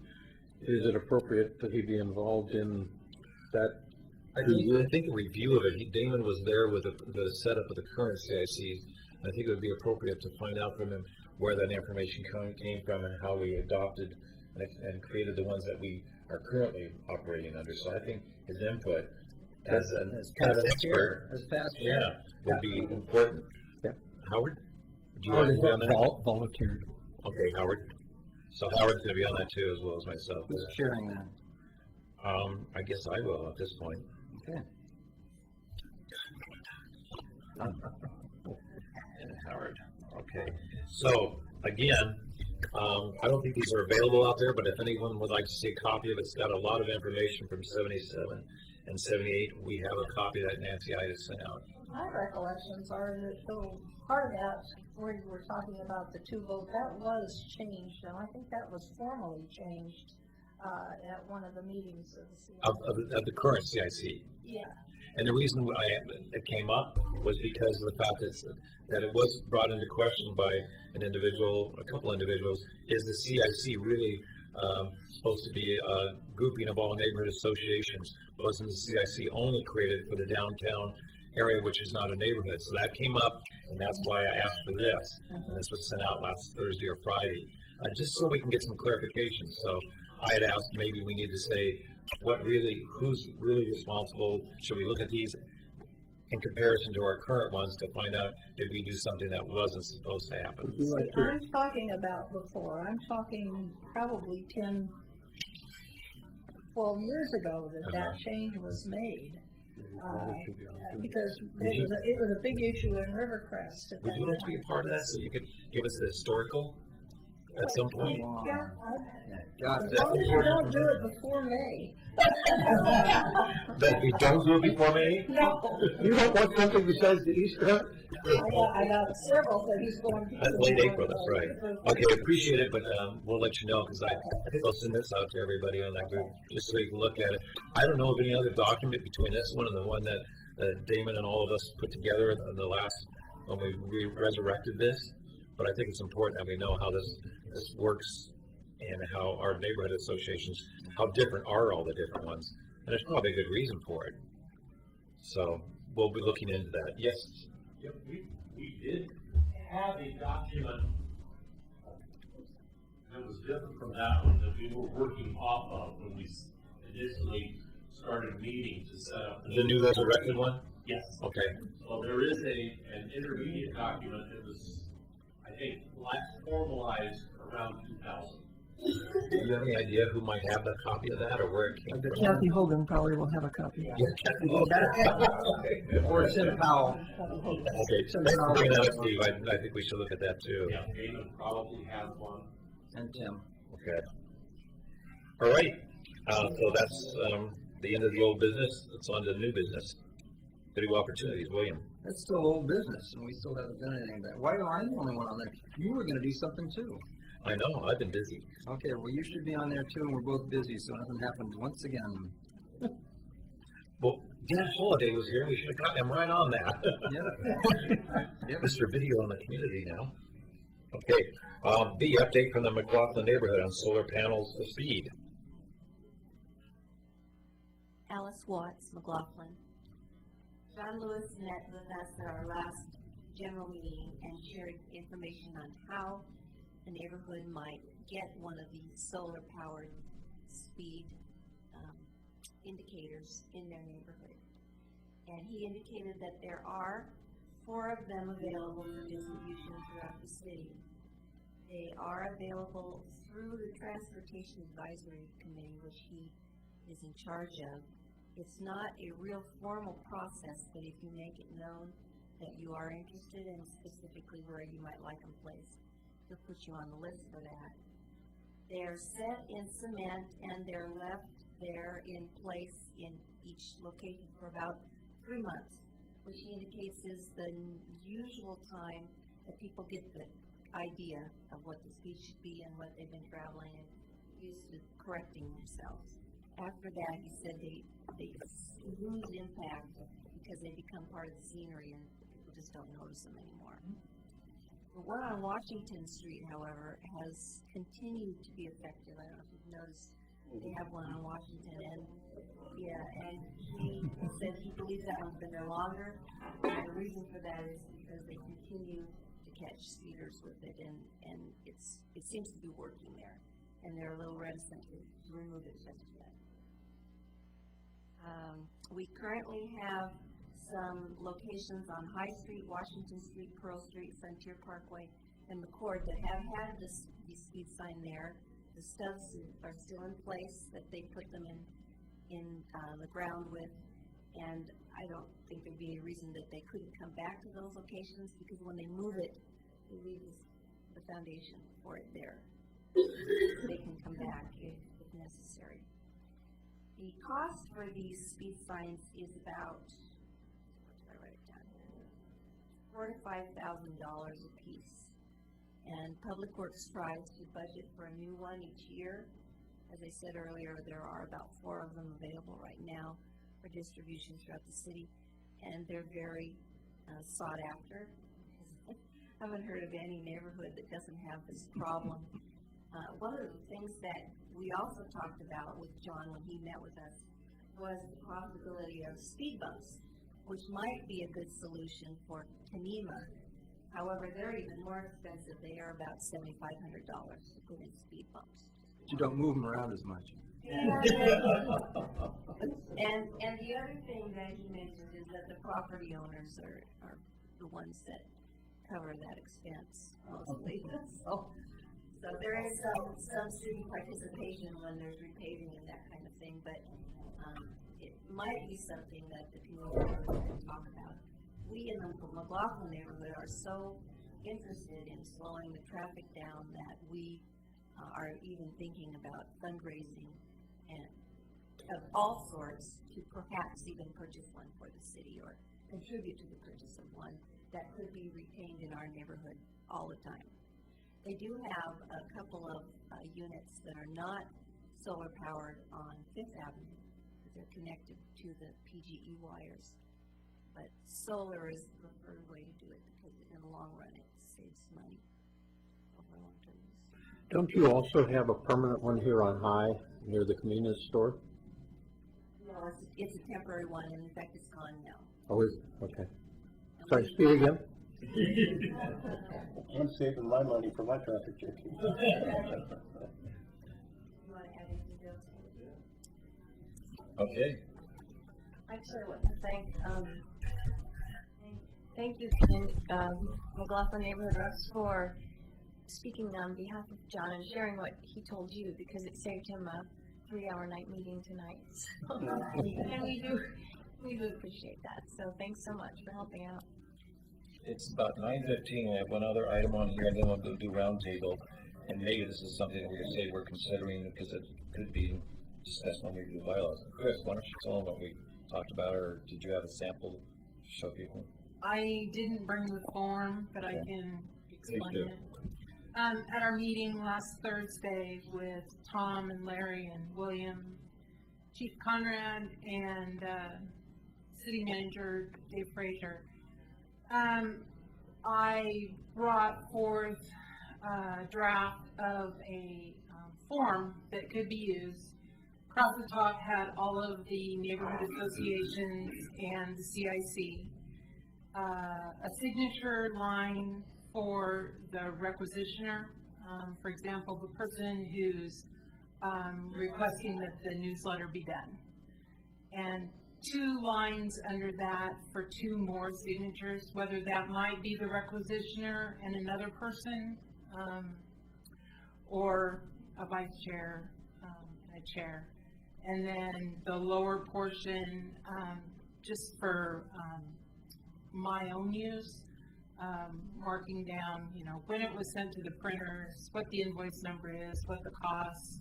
Is it appropriate that he be involved in that? I think a review of it. Damon was there with the setup of the current CIC. I think it would be appropriate to find out from him where that information came from and how we adopted and created the ones that we are currently operating under. So I think his input as an expert, would be important. Yeah. Howard, do you want to be on that? Volunteered. Okay, Howard. So Howard's going to be on that too, as well as myself. Who's chairing that? I guess I will at this point. Okay. And Howard. Okay. So again, I don't think these are available out there, but if anyone would like to see a copy of it, it's got a lot of information from 77 and 78. We have a copy that Nancy Itis sent out. My recollections are that though part of that, where you were talking about the 2 vote, that was changed, and I think that was formally changed at one of the meetings of the CIC. Of the current CIC. Yeah. And the reason why it came up was because of the fact that it was brought into question by a couple individuals. Is the CIC really supposed to be a grouping of all neighborhood associations? Wasn't the CIC only created for the downtown area, which is not a neighborhood? So that came up, and that's why I asked for this. And this was sent out last Thursday or Friday, just so we can get some clarification. So I had asked maybe we need to say who's really responsible. Should we look at these in comparison to our current ones to find out did we do something that wasn't supposed to happen? I'm talking about before. I'm talking probably 10, 12 years ago that change was made. Because it was a big issue in Rivercrest. Would you like to be a part of that so you could give us the historical at some point? Yeah. God, As long as you don't do it before May. That we don't do it before May? No. You don't want something besides the Easter? I got several things going. That's late April, that's right. Okay, appreciate it, but we'll let you know because I think I'll send this out to everybody on that group just so you can look at it. I don't know of any other document between this one and the one that Damon and all of us put together in the last, when we resurrected this, but I think it's important that we know how this works and how our neighborhood associations, how different are all the different ones. And there's probably a good reason for it. So we'll be looking into that. Yes? Yep, we did have a document that was different from that one that we were working off of when we initially started meeting to set up. The new resurrected one? Yes. Okay. So there is an intermediate document that was, I think, last formalized around 2000. Do you have any idea who might have that copy of that or where it came from? Kathy Hogan probably will have a copy. Yeah, Kathy Hogan. Or Tim Powell. Okay, thanks for bringing that up, Steve. I think we should look at that too. Yeah, Damon probably has one. And Tim. Okay. All right. So that's the end of the old business. It's on to new business. New opportunities, William. That's still old business, and we still haven't done anything with that. Why am I the only one on there? You were going to do something too. I know. I've been busy. Okay, well, you should be on there too, and we're both busy, so nothing happened once again. Well, Dan Holiday was here. We should have gotten him right on that. Yeah. Mr. Video on the community now. Okay. B, update from the McLaughlin neighborhood on solar panels for speed. Alice Watts, McLaughlin. John Lewis met with us at our last general meeting and shared information on how the neighborhood might get one of these solar-powered speed indicators in their neighborhood. And he indicated that there are 4 of them available for distribution throughout the city. They are available through the Transportation Advisory Committee, which he is in charge of. It's not a real formal process, but if you make it known that you are interested and specifically where you might like them placed, he'll put you on the list for that. They're set in cement and they're left there in place in each location for about 3 months, which he indicates is the usual time that people get the idea of what the speed should be and what they've been traveling and used to correcting themselves. After that, he said they lose impact because they become part of the scenery and people just don't notice them anymore. The one on Washington Street, however, has continued to be effective. I don't know if you've noticed, they have one on Washington, and he said he believes that one's been there longer. And the reason for that is because they continue to catch speeders with it, and it seems to be working there, and they're a little reticent to remove it just yet. We currently have some locations on High Street, Washington Street, Pearl Street, Frontier Parkway, and McCord that have had the speed sign there. The stubs are still in place that they put them in the ground with, and I don't think there'd be any reason that they couldn't come back to those locations, because when they move it, they leave the foundation for it there. They can come back if necessary. The cost for these speed signs is about, what did I write it down? $4,000 to $5,000 a piece. And Public Works tries to budget for a new one each year. As I said earlier, there are about 4 of them available right now for distribution throughout the city, and they're very sought after. I haven't heard of any neighborhood that doesn't have this problem. One of the things that we also talked about with John when he met with us was the possibility of speed bumps, which might be a good solution for Tenema. However, they're even more expensive. They are about $7,500 to put in speed bumps. You don't move them around as much. And the other thing that he mentioned is that the property owners are the ones that cover that expense mostly. So there is some city participation when there's repaving and that kind of thing, but it might be something that the community can talk about. We in the McLaughlin neighborhood are so interested in slowing the traffic down that we are even thinking about fundraising and of all sorts to perhaps even purchase one for the city or contribute to the purchase of one that could be retained in our neighborhood all the time. They do have a couple of units that are not solar powered on Fifth Avenue. They're connected to the PGE wires. But solar is the preferred way to do it because in the long run it saves money over long term use. Don't you also have a permanent one here on High near the convenience store? No, it's a temporary one, and in fact it's gone now. Oh, is it? Okay. Sorry, speak again. I'm saving my money for my traffic checking. You want to add anything else? Okay. I actually want to thank you, McLaughlin Neighborhood Reps, for speaking on behalf of John and sharing what he told you, because it saved him a 3-hour night meeting tonight. So, and we do appreciate that. So thanks so much for helping out. It's about 9:15. I have one other item on here, and then we'll go do roundtable. And maybe this is something that we're considering because it could be discussed when we do bylaws. Chris, why don't you tell them what we talked about, or did you have a sample to show people? I didn't bring the form, but I can explain it. At our meeting last Thursday with Tom and Larry and William, Chief Conrad, and City Manager Dave Frazier, I brought forth a draft of a form that could be used. Across the top had all of the neighborhood associations and the CIC. A signature line for the requisitioner, for example, the person who's requesting that the newsletter be done. And 2 lines under that for 2 more signatures, whether that might be the requisitioner and another person, or a vice chair and a chair. And then the lower portion, just for my own use, marking down, when it was sent to the printers, what the invoice number is, what the cost.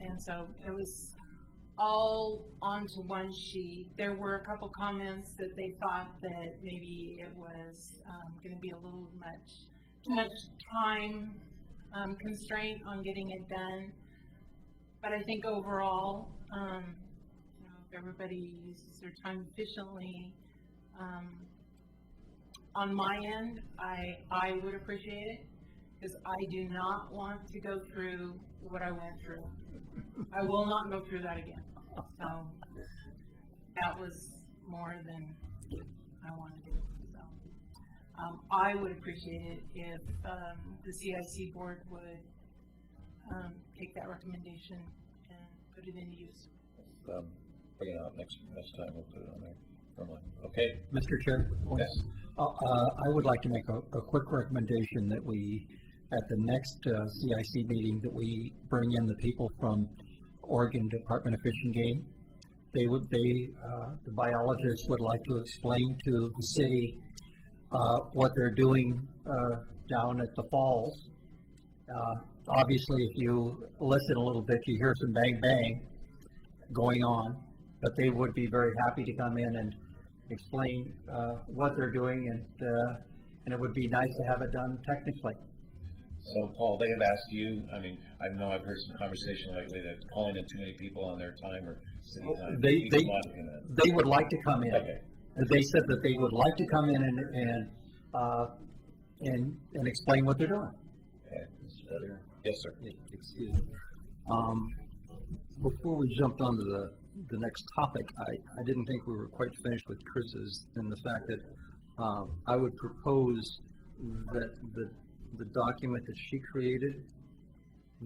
And so it was all onto one sheet. There were a couple comments that they thought that maybe it was going to be a little too much time constraint on getting it done. But I think overall, if everybody uses their time efficiently, on my end, I would appreciate it, because I do not want to go through what I went through. I will not go through that again. So that was more than I wanted to do. So I would appreciate it if the CIC board would take that recommendation and put it into use. Bring it out next time. We'll put it on there. Okay. Mr. Chair? Yes. I would like to make a quick recommendation that we, at the next CIC meeting, that we bring in the people from Oregon Department of Fish and Game. The biologists would like to explain to the city what they're doing down at the falls. Obviously, if you listen a little bit, you hear some bang bang going on, but they would be very happy to come in and explain what they're doing, and it would be nice to have it done technically. So, Paul, they have asked you, I mean, I know I've heard some conversation lately that calling in too many people on their time or city time. They would like to come in. Okay. They said that they would like to come in and explain what they're doing. Okay. Yes, sir. Excuse me. Before we jumped onto the next topic, I didn't think we were quite finished with Chris's, and the fact that I would propose that the document that she created,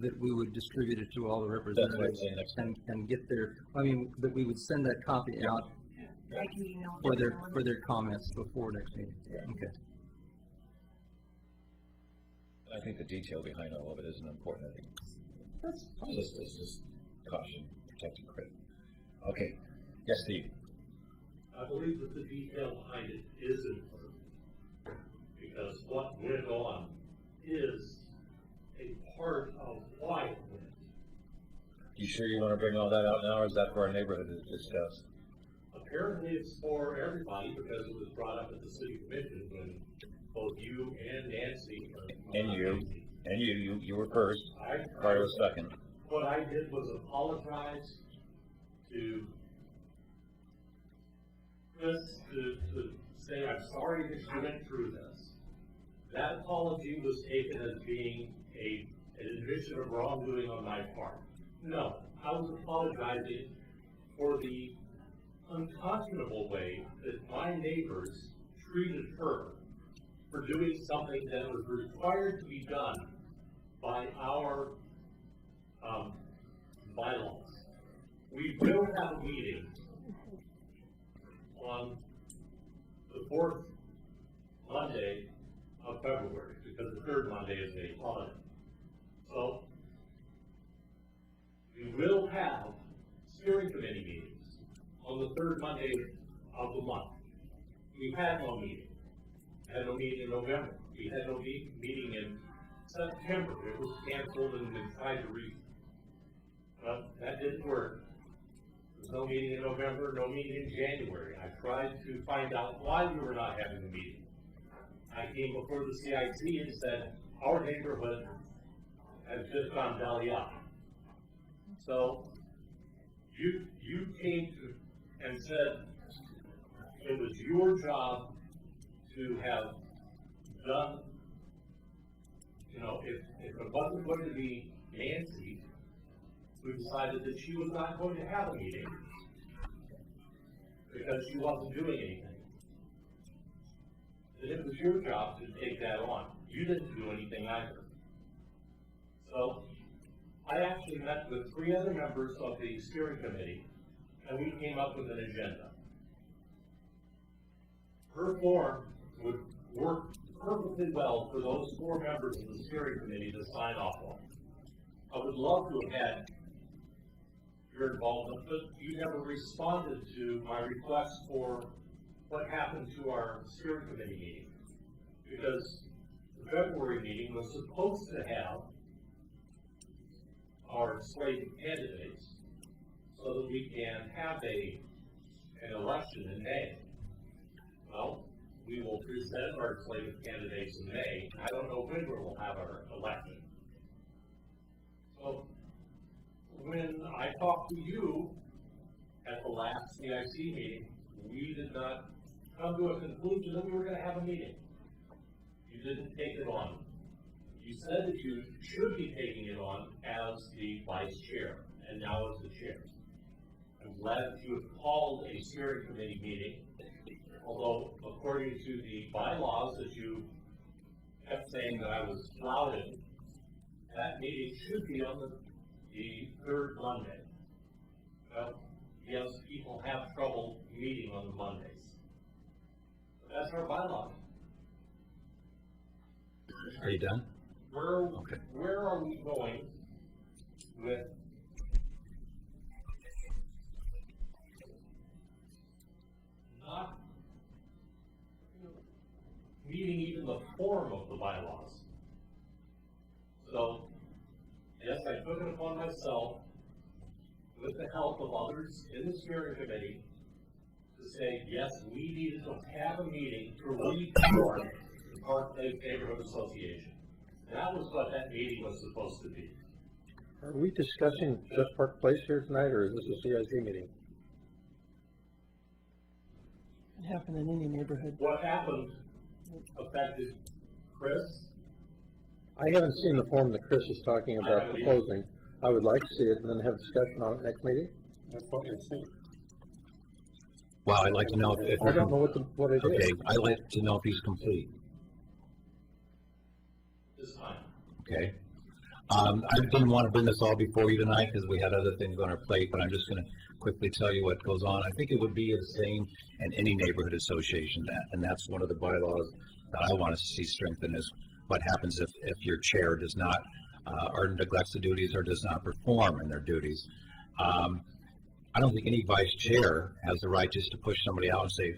that we would distribute it to all the representatives and get that we would send that copy out for their comments before next meeting. Okay. I think the detail behind all of it isn't important. I think it's just caution, protecting credit. Okay. Yes, Steve. I believe that the detail behind it is important, because what went on is a part of why it went. You sure you want to bring all that out now, or is that for our neighborhood to discuss? Apparently it's for everybody, because it was brought up at the city commission when both you and Nancy you were first. Carter was second. What I did was apologize to Chris, to say I'm sorry that she went through this. That apology was taken as being an admission of wrongdoing on my part. No, I was apologizing for the unconscionable way that my neighbors treated her for doing something that was required to be done by our bylaws. We will have a meeting on the 4th Monday of February, because the 3rd Monday is a holiday. So, we will have steering committee meetings on the 3rd Monday of the month. We had no meeting. We had no meeting in November. We had no meeting in September. It was canceled and we tried to but that didn't work. There was no meeting in November, no meeting in January. I tried to find out why we were not having a meeting. I came before the CIC and said, our neighborhood has just gone belly up. So, you came to and said it was your job to have done, if it wasn't going to be Nancy, we decided that she was not going to have a meeting because she wasn't doing anything. And it was your job to take that on. You didn't do anything either. So, I actually met with 3 other members of the steering committee, and we came up with an agenda. Her form would work perfectly well for those 4 members of the steering committee to sign off on. I would love to have had your involvement, but you never responded to my request for what happened to our steering committee meeting. Because the February meeting was supposed to have our slate of candidates. so that we can have an election in May. Well, we will present our slate of candidates in May. I don't know when we'll have our election. So when I talked to you at the last CIC meeting, we did not come to a conclusion that we were going to have a meeting. You didn't take it on. You said that you should be taking it on as the vice chair, and now as the chair. I'm glad that you have called a steering committee meeting, although according to the bylaws that you kept saying that I was flouting, that meeting should be on the third Monday. Well, yes, people have trouble meeting on the Mondays. But that's our bylaw. Are you done? Where are we going with not meeting even the form of the bylaws? So, yes, I took it upon myself, with the help of others in the steering committee, to say, yes, we needed to have a meeting to reform the Park Place Neighborhood Association. That was what that meeting was supposed to be. Are we discussing just Park Place here tonight, or is this a CIC meeting? It happened in any neighborhood. What happened affected Chris. I haven't seen the form that Chris is talking about proposing. I would like to see it and then have discussion on it next meeting. That's what I think. Well, I'd like to know if I don't know what it is. Okay, I'd like to know if he's complete. This time. Okay. I didn't want to bring this all before you tonight because we had other things on our plate, but I'm just going to quickly tell you what goes on. I think it would be the same in any neighborhood association, and that's one of the bylaws that I want to see strengthened is what happens if your chair does not or neglects the duties or does not perform in their duties. I don't think any vice chair has the right just to push somebody out and say,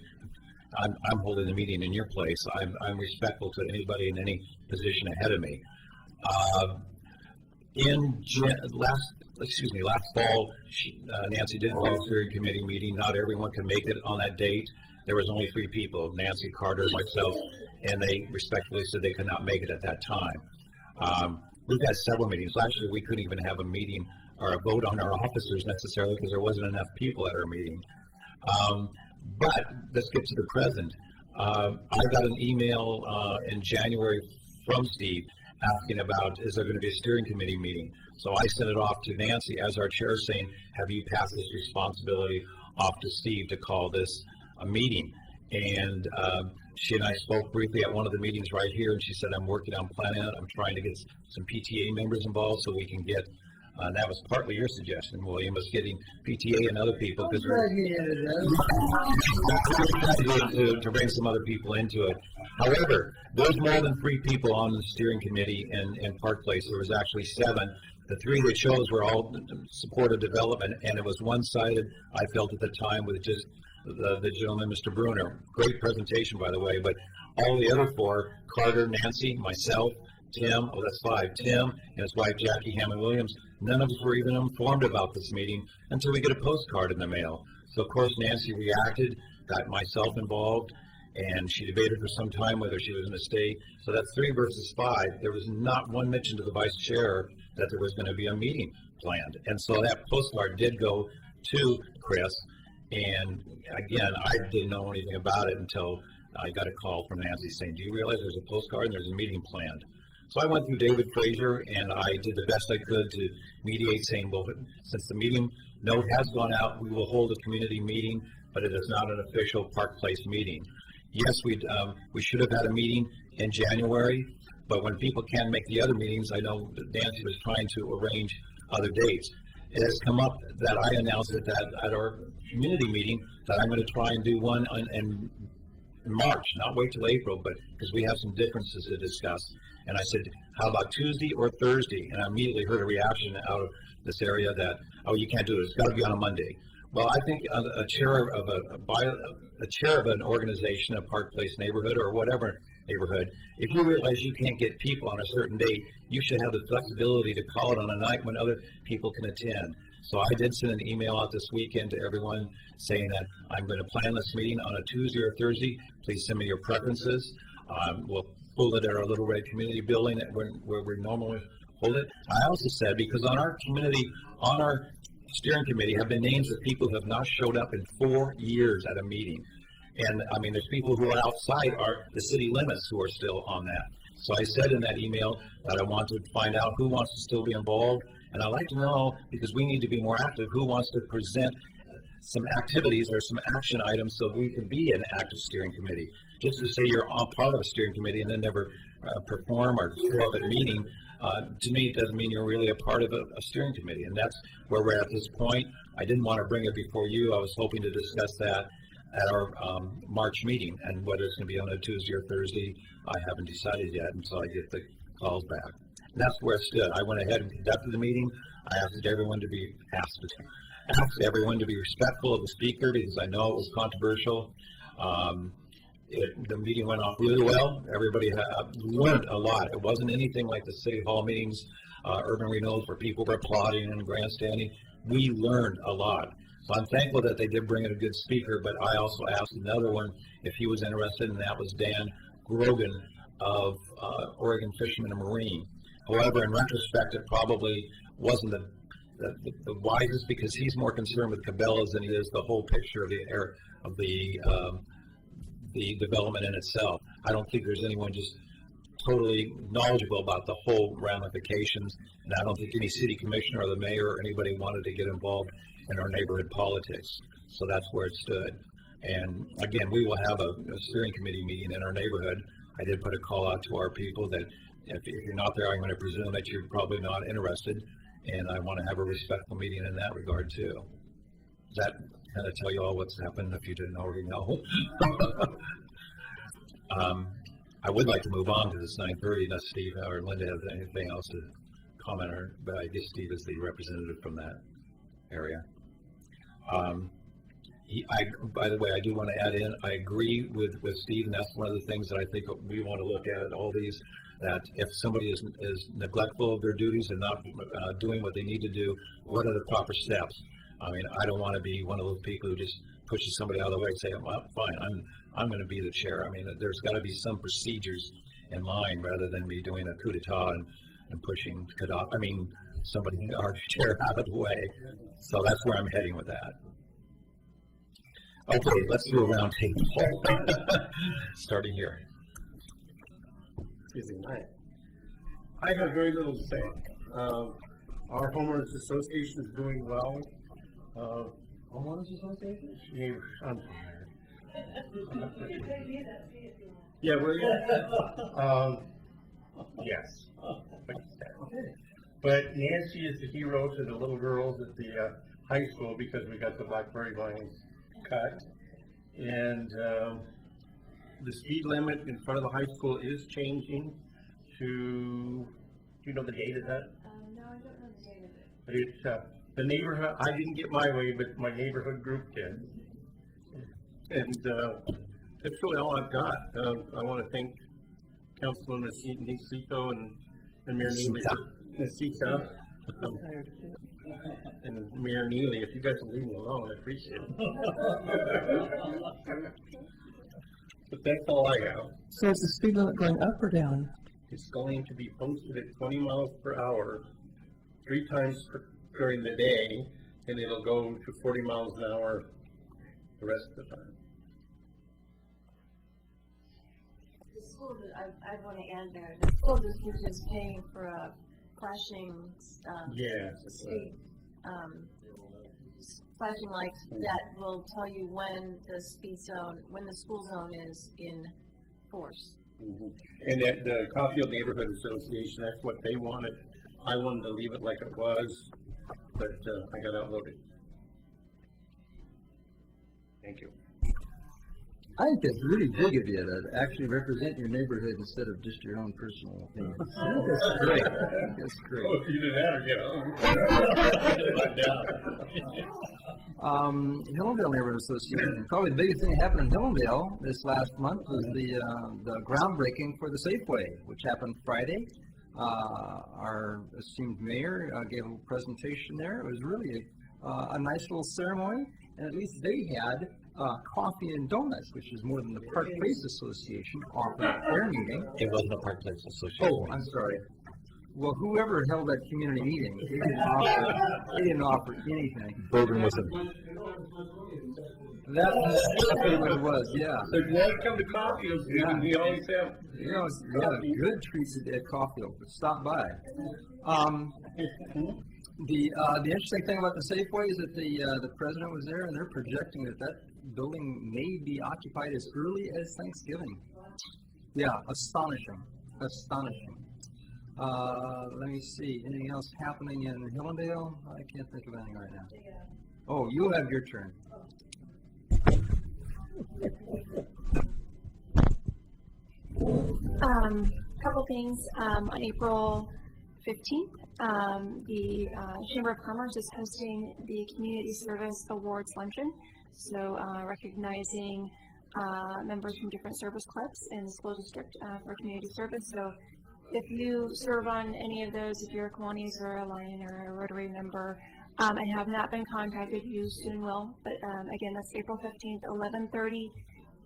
I'm holding the meeting in your place. I'm respectful to anybody in any position ahead of me. Last fall, Nancy did do a steering committee meeting. Not everyone could make it on that date. There was only 3 people, Nancy, Carter, myself, and they respectfully said they could not make it at that time. We've had several meetings. Last year, we couldn't even have a meeting or a vote on our officers necessarily because there wasn't enough people at our meeting. But let's get to the present. I got an email in January from Steve asking about, is there going to be a steering committee meeting? So I sent it off to Nancy as our chair saying, have you passed this responsibility off to Steve to call this a meeting? And she and I spoke briefly at one of the meetings right here, and she said, I'm working on planning it. I'm trying to get some PTA members involved so we can get, that was partly your suggestion, William, was getting PTA and other people because to bring some other people into it. However, there's more than 3 people on the steering committee in Park Place. There was actually 7. The 3 they chose were all supportive development, and it was one-sided, I felt at the time, with just the gentleman, Mr. Bruner. Great presentation, by the way, but all the other 4, Carter, Nancy, myself, Tim, oh, that's 5, Tim and his wife, Jackie Hammond-Williams, none of us were even informed about this meeting until we get a postcard in the mail. So, of course, Nancy reacted, got myself involved, and she debated for some time whether she was going to stay. So that's 3 versus 5. There was not one mention to the vice chair that there was going to be a meeting planned. And so that postcard did go to Chris. And again, I didn't know anything about it until I got a call from Nancy saying, do you realize there's a postcard and there's a meeting planned? So I went through David Frazier and I did the best I could to mediate, saying, well, since the meeting note has gone out, we will hold a community meeting, but it is not an official Park Place meeting. Yes, we should have had a meeting in January, but when people can't make the other meetings, I know that Nancy was trying to arrange other dates. It has come up that I announced it that at our community meeting that I'm going to try and do one in March, not wait till April, but because we have some differences to discuss. And I said, how about Tuesday or Thursday? And I immediately heard a reaction out of this area that, oh, you can't do it. It's got to be on a Monday. Well, I think a chair of an organization, a Park Place neighborhood or whatever neighborhood. If you realize you can't get people on a certain date, you should have the flexibility to call it on a night when other people can attend. So I did send an email out this weekend to everyone saying that I'm going to plan this meeting on a Tuesday or Thursday. Please send me your preferences. We'll hold it at our Little Red Community Building where we normally hold it. I also said, because on our community, on our steering committee have been names of people who have not showed up in 4 years at a meeting. And I mean, there's people who are outside the city limits who are still on that. So I said in that email that I want to find out who wants to still be involved. And I'd like to know, because we need to be more active, who wants to present some activities or some action items so we can be an active steering committee. Just to say you're on part of a steering committee and then never perform or show up at a meeting, to me, it doesn't mean you're really a part of a steering committee. And that's where we're at this point. I didn't want to bring it before you. I was hoping to discuss that at our March meeting, and whether it's going to be on a Tuesday or Thursday, I haven't decided yet until I get the calls back. And that's where it stood. I went ahead and conducted the meeting. I asked everyone to be respectful of the speaker because I know it was controversial. The meeting went off really well. Everybody learned a lot. It wasn't anything like the City Hall meetings, urban renewals where people were applauding and grandstanding. We learned a lot. So I'm thankful that they did bring in a good speaker, but I also asked another one if he was interested, and that was Dan Grogan of Oregon Fishermen and Marine. However, in retrospect, it probably wasn't the wisest because he's more concerned with Cabela's than he is the whole picture of the development in itself. I don't think there's anyone just totally knowledgeable about the whole ramifications, and I don't think any city commissioner or the mayor or anybody wanted to get involved in our neighborhood politics. So that's where it stood. And again, we will have a steering committee meeting in our neighborhood. I did put a call out to our people that if you're not there, I'm going to presume that you're probably not interested, and I want to have a respectful meeting in that regard too. Does that kind of tell you all what's happened if you didn't already know? I would like to move on to this 9:30 unless Steve or Linda has anything else to comment on, but I guess Steve is the representative from that area. By the way, I do want to add in, I agree with Steve, and that's one of the things that I think we want to look at all these, that if somebody is neglectful of their duties and not doing what they need to do, what are the proper steps? I mean, I don't want to be one of those people who just pushes somebody out of the way and say, well, fine, I'm going to be the chair. I mean, there's got to be some procedures in line rather than me doing a coup d'etat and pushing somebody, our chair, out of the way. So that's where I'm heading with that. Okay, let's do a round table. Starting here. Excuse me. I have very little to say. Our homeowners association is doing well. Homeowners association? I'm tired. Yeah, we're yes. But Nancy is the hero to the little girls at the high school because we got the blackberry vines cut, and the speed limit in front of the high school is changing to. Do you know the date of that? No, I don't know the date of it. But it's the neighborhood. I didn't get my way, but my neighborhood group did, and that's really all I've got. I want to thank Councilwoman Nacito and Mayor Neely. Nacita. And Mayor Neely, if you guys will leave me alone, I appreciate it. But that's all I have. So is the speed limit going up or down? It's going to be posted at 20 miles per hour 3 times during the day, and it'll go to 40 miles an hour the rest of the time. The school, I want to add there, the school district is paying for a flashing speed, flashing lights that will tell you when the school zone is in force. Mm-hmm. And at the Caulfield Neighborhood Association, that's what they wanted. I wanted to leave it like it was, but I got outvoted. Thank you. I think that's really big of you to actually represent your neighborhood instead of just your own personal opinion. That's great. That's great. Oh, if you did that, Hillendale Neighborhood Association. Probably the biggest thing that happened in Hillendale this last month was the groundbreaking for the Safeway, which happened Friday. Our esteemed mayor gave a presentation there. It was really a nice little ceremony, and at least they had coffee and donuts, which is more than the Park Place Association offered at their meeting. It wasn't a Park Place Association. Oh, I'm sorry. Well, whoever held that community meeting, they didn't offer anything. Bourbon was a... That's exactly what it was, yeah. So if you want to come to Caulfield, we always have. You know, good treats at Caulfield, but stop by. The interesting thing about the Safeway is that the president was there, and they're projecting that building may be occupied as early as Thanksgiving. Yeah, astonishing. Let me see. Anything else happening in Hillendale? I can't think of anything right now. Oh, you'll have your turn. Couple things. On April 15th, the Chamber of Commerce is hosting the Community Service Awards Luncheon. So recognizing members from different service clubs in the school district for community service. So if you serve on any of those, if you're a Kiwanis or a Lion or a Rotary member and have not been contacted, you soon will. But again, that's April 15th, 11:30,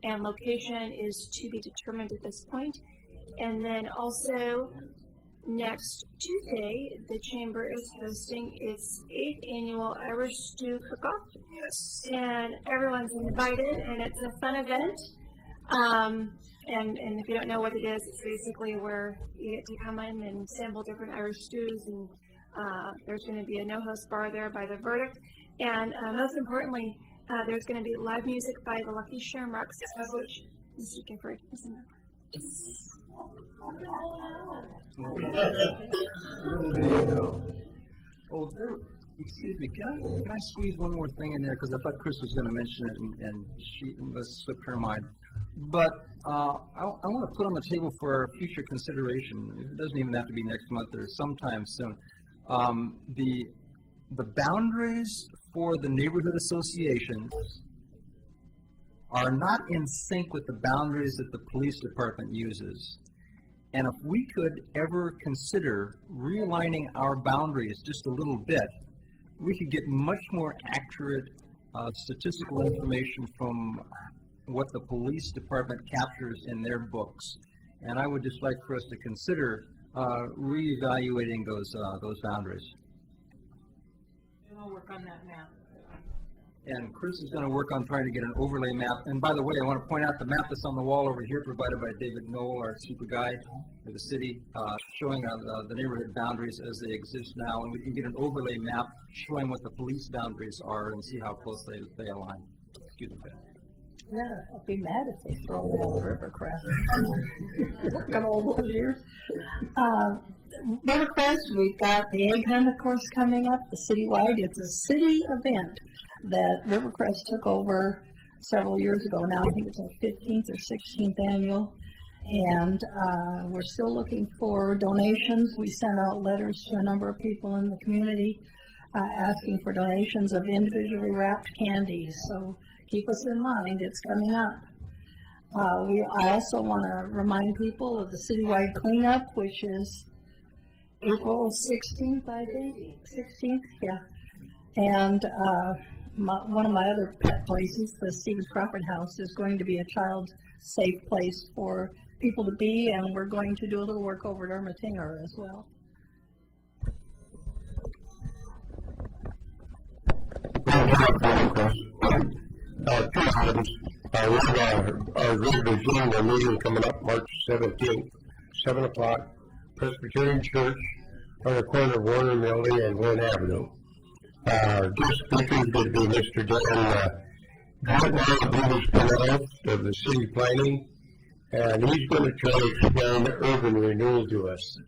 and location is to be determined at this point. And then also next Tuesday, the Chamber is hosting its 8th annual Irish Stew Cook-Off. Yes. And everyone's invited, and it's a fun event. And if you don't know what it is, it's basically where you get to come in and sample different Irish stews, and there's going to be a no-host bar there by the verdict. And most importantly, there's going to be live music by the Lucky Shamrocks, of which Mr. Gifford is a member. Oh, excuse me, can I squeeze one more thing in there? Because I thought Chris was going to mention it, and she must slip her mind. But I want to put on the table for future consideration. It doesn't even have to be next month or sometime soon. The boundaries for the neighborhood associations are not in sync with the boundaries that the police department uses. And if we could ever consider realigning our boundaries just a little bit, we could get much more accurate statistical information from what the police department captures in their books. And I would just like for us to consider reevaluating those boundaries. And I'll work on that map. And Chris is going to work on trying to get an overlay map. And by the way, I want to point out the map that's on the wall over here, provided by David Knoll, our super guide for the city, showing the neighborhood boundaries as they exist now. And we can get an overlay map showing what the police boundaries are and see how close they align. Excuse me. Yeah, I'll be mad if they throw me on Rivercrest. Working all those years. Rivercrest, we've got the Egg Hunt, of course, coming up, the citywide. It's a city event that Rivercrest took over several years ago. Now I think it's our 15th or 16th annual. And we're still looking for donations. We sent out letters to a number of people in the community asking for donations of individually wrapped candies. So keep us in mind, it's coming up. I also want to remind people of the citywide cleanup, which is April 16th, I think. 16th, yeah. And one of my other pet places, the Stevens Crawford House, is going to be a child-safe place for people to be, and we're going to do a little work over at Ermatinger as well. Two items. We have our regular Zoom meeting coming up March 17th, 7 o'clock, Presbyterian Church on the corner of Warner Millie and Wynn Avenue. Guest speaker is going to be Mr. Dan of the city planning, and he's going to try to explain urban renewal to us.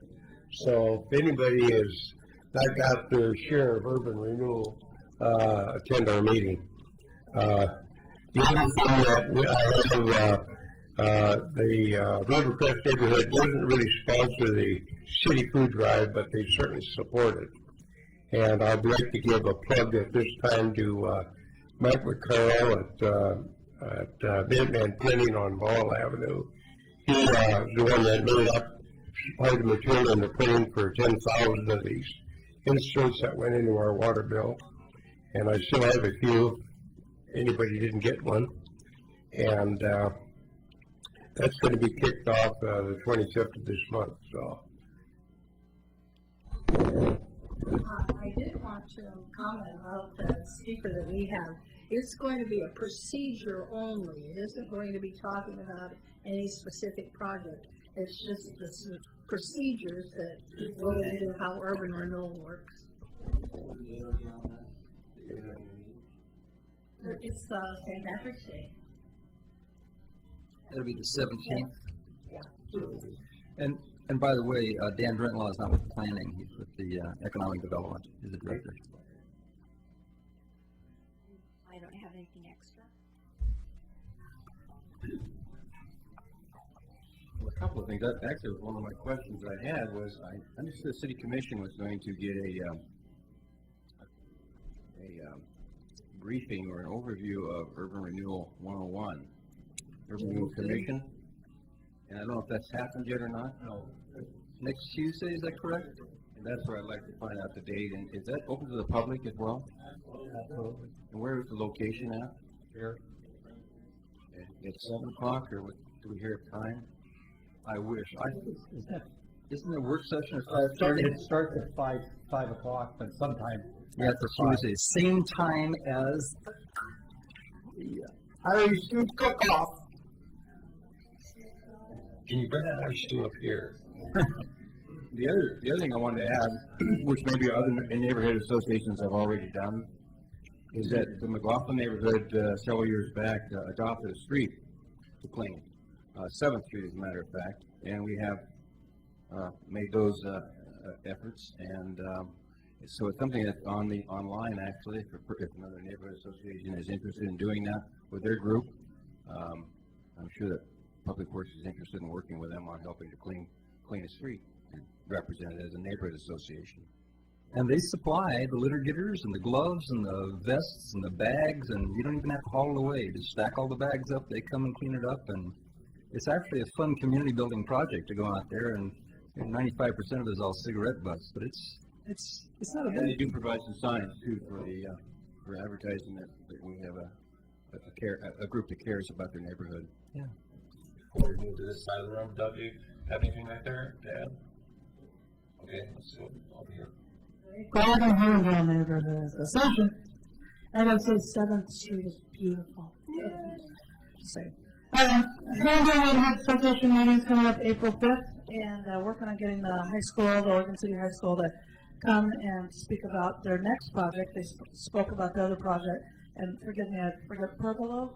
So if anybody is not got their share of urban renewal, attend our meeting. The other thing that the Rivercrest neighborhood doesn't really sponsor the city food drive, but they certainly support it. And I'd like to give a plug at this time to met with Carl at Minuteman Printing on Ball Avenue. He was the one that made up part of the material in the printing for 10,000 of these instruments that went into our water bill. And I still have a few. Anybody didn't get one. And that's going to be kicked off the 25th of this month. So. I did want to comment about the speaker that we have. It's going to be a procedure only. It isn't going to be talking about any specific project. It's just the procedures that go into how urban renewal works. It's St. Patrick's Day. It'll be the 17th. Yeah. And by the way, Dan Drenlaw is not with planning. He's with the economic development. He's the director. I don't have anything extra. Well, a couple of things. That actually was one of my questions I had was I understood the city commission was going to get a briefing or an overview of Urban Renewal 101, Urban Renewal Commission. And I don't know if that's happened yet or not. No. Next Tuesday, is that correct? And that's where I'd like to find out the date. And is that open to the public as well? Absolutely. And where is the location at? Here. At 7 o'clock, or what, do we hear a time? I wish. Isn't the work session It starts at 5 o'clock, but sometime. Yeah, it's a Tuesday. Same time as the Irish Stew Cook-Off. Can you bring that Irish stew up here? The other thing I wanted to add, which maybe other neighborhood associations have already done, is that the McLaughlin neighborhood several years back adopted a street to clean, 7th Street as a matter of fact, and we have made those efforts, and so it's something that's online actually. If another neighborhood association is interested in doing that with their group, I'm sure that Public Works is interested in working with them on helping to clean a street and represent it as a neighborhood association. And they supply the litter getters and the gloves and the vests and the bags, and you don't even have to haul it away. Just stack all the bags up, they come and clean it up, and it's actually a fun community building project to go out there, and 95% of it is all cigarette butts, but it's not a bad. And they do provide some signs too for advertising that we have a group that cares about their neighborhood. Yeah. Before we move to this side of the room, Doug, do you have anything right there to add? Okay, let's go over here. Gordon Herndon Neighborhood Association. And I say 7th Street is beautiful. Herndon Neighborhood Association meeting's coming up April 5th, and working on getting the Oregon City High School to come and speak about their next project. They spoke about the other project, and forget Pergola?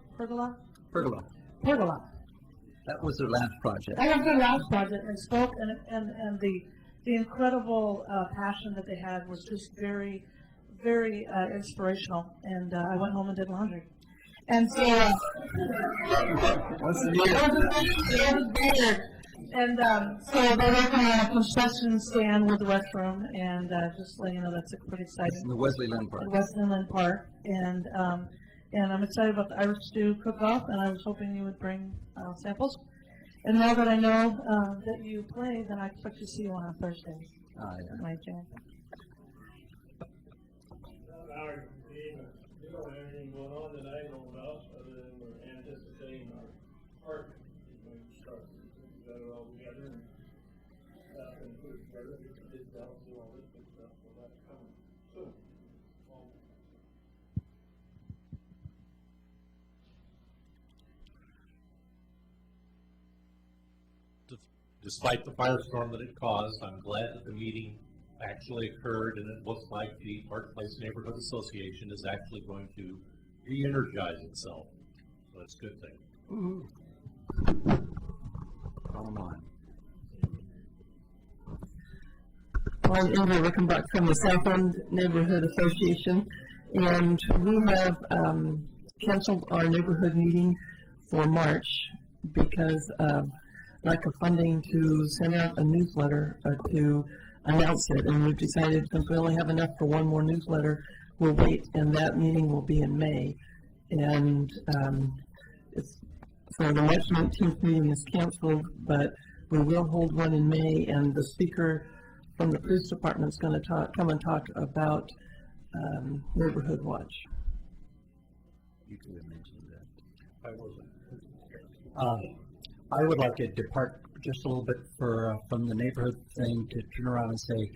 That was their last project. That was their last project, and spoke, and the incredible passion that they had was just very, very inspirational. And I went home and did laundry. And so, once a year. And so they're working on a concession stand with the restroom, and just letting you know that's pretty exciting. In the Wesley Lynn Park. Wesley Lynn Park, and I'm excited about the Irish Stew Cook-Off, and I was hoping you would bring samples. And now that I know that you play, then I expect to see you on Thursday. Yeah. My jam. We don't have anything going on that I know about, other than we're anticipating our park is going to start. We got it all together and put it together. We can get down to all this good stuff, so that's coming soon. Despite the firestorm that it caused, I'm glad that the meeting actually occurred, and it looks like the Park Place Neighborhood Association is actually going to re-energize itself. So that's a good thing. Bottom line. I'm Andrea Rickenbach from the South End Neighborhood Association, and we have canceled our neighborhood meeting for March because of lack of funding to send out a newsletter to announce it, and we've decided since we only have enough for one more newsletter, we'll wait, and that meeting will be in May. and it's for the March 19th meeting is canceled, but we will hold one in May, and the speaker from the police department is going to come and talk about Neighborhood Watch. You could have mentioned that. I wasn't. I would like to depart just a little bit from the neighborhood thing to turn around and say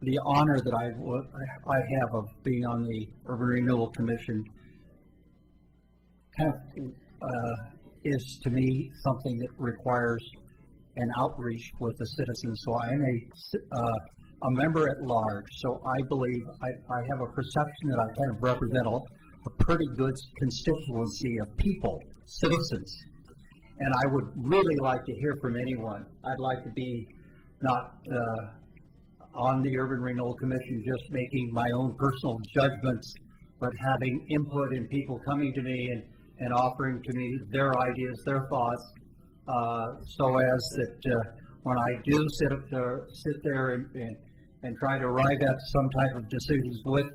the honor that I have of being on the Urban Renewal Commission kind of is to me something that requires an outreach with the citizens. So I am a member at large. So I believe I have a perception that I kind of represent a pretty good constituency of people, citizens. And I would really like to hear from anyone. I'd like to be not on the Urban Renewal Commission just making my own personal judgments, but having input and people coming to me and offering to me their ideas, their thoughts, so as that when I do sit there and try to arrive at some type of decisions with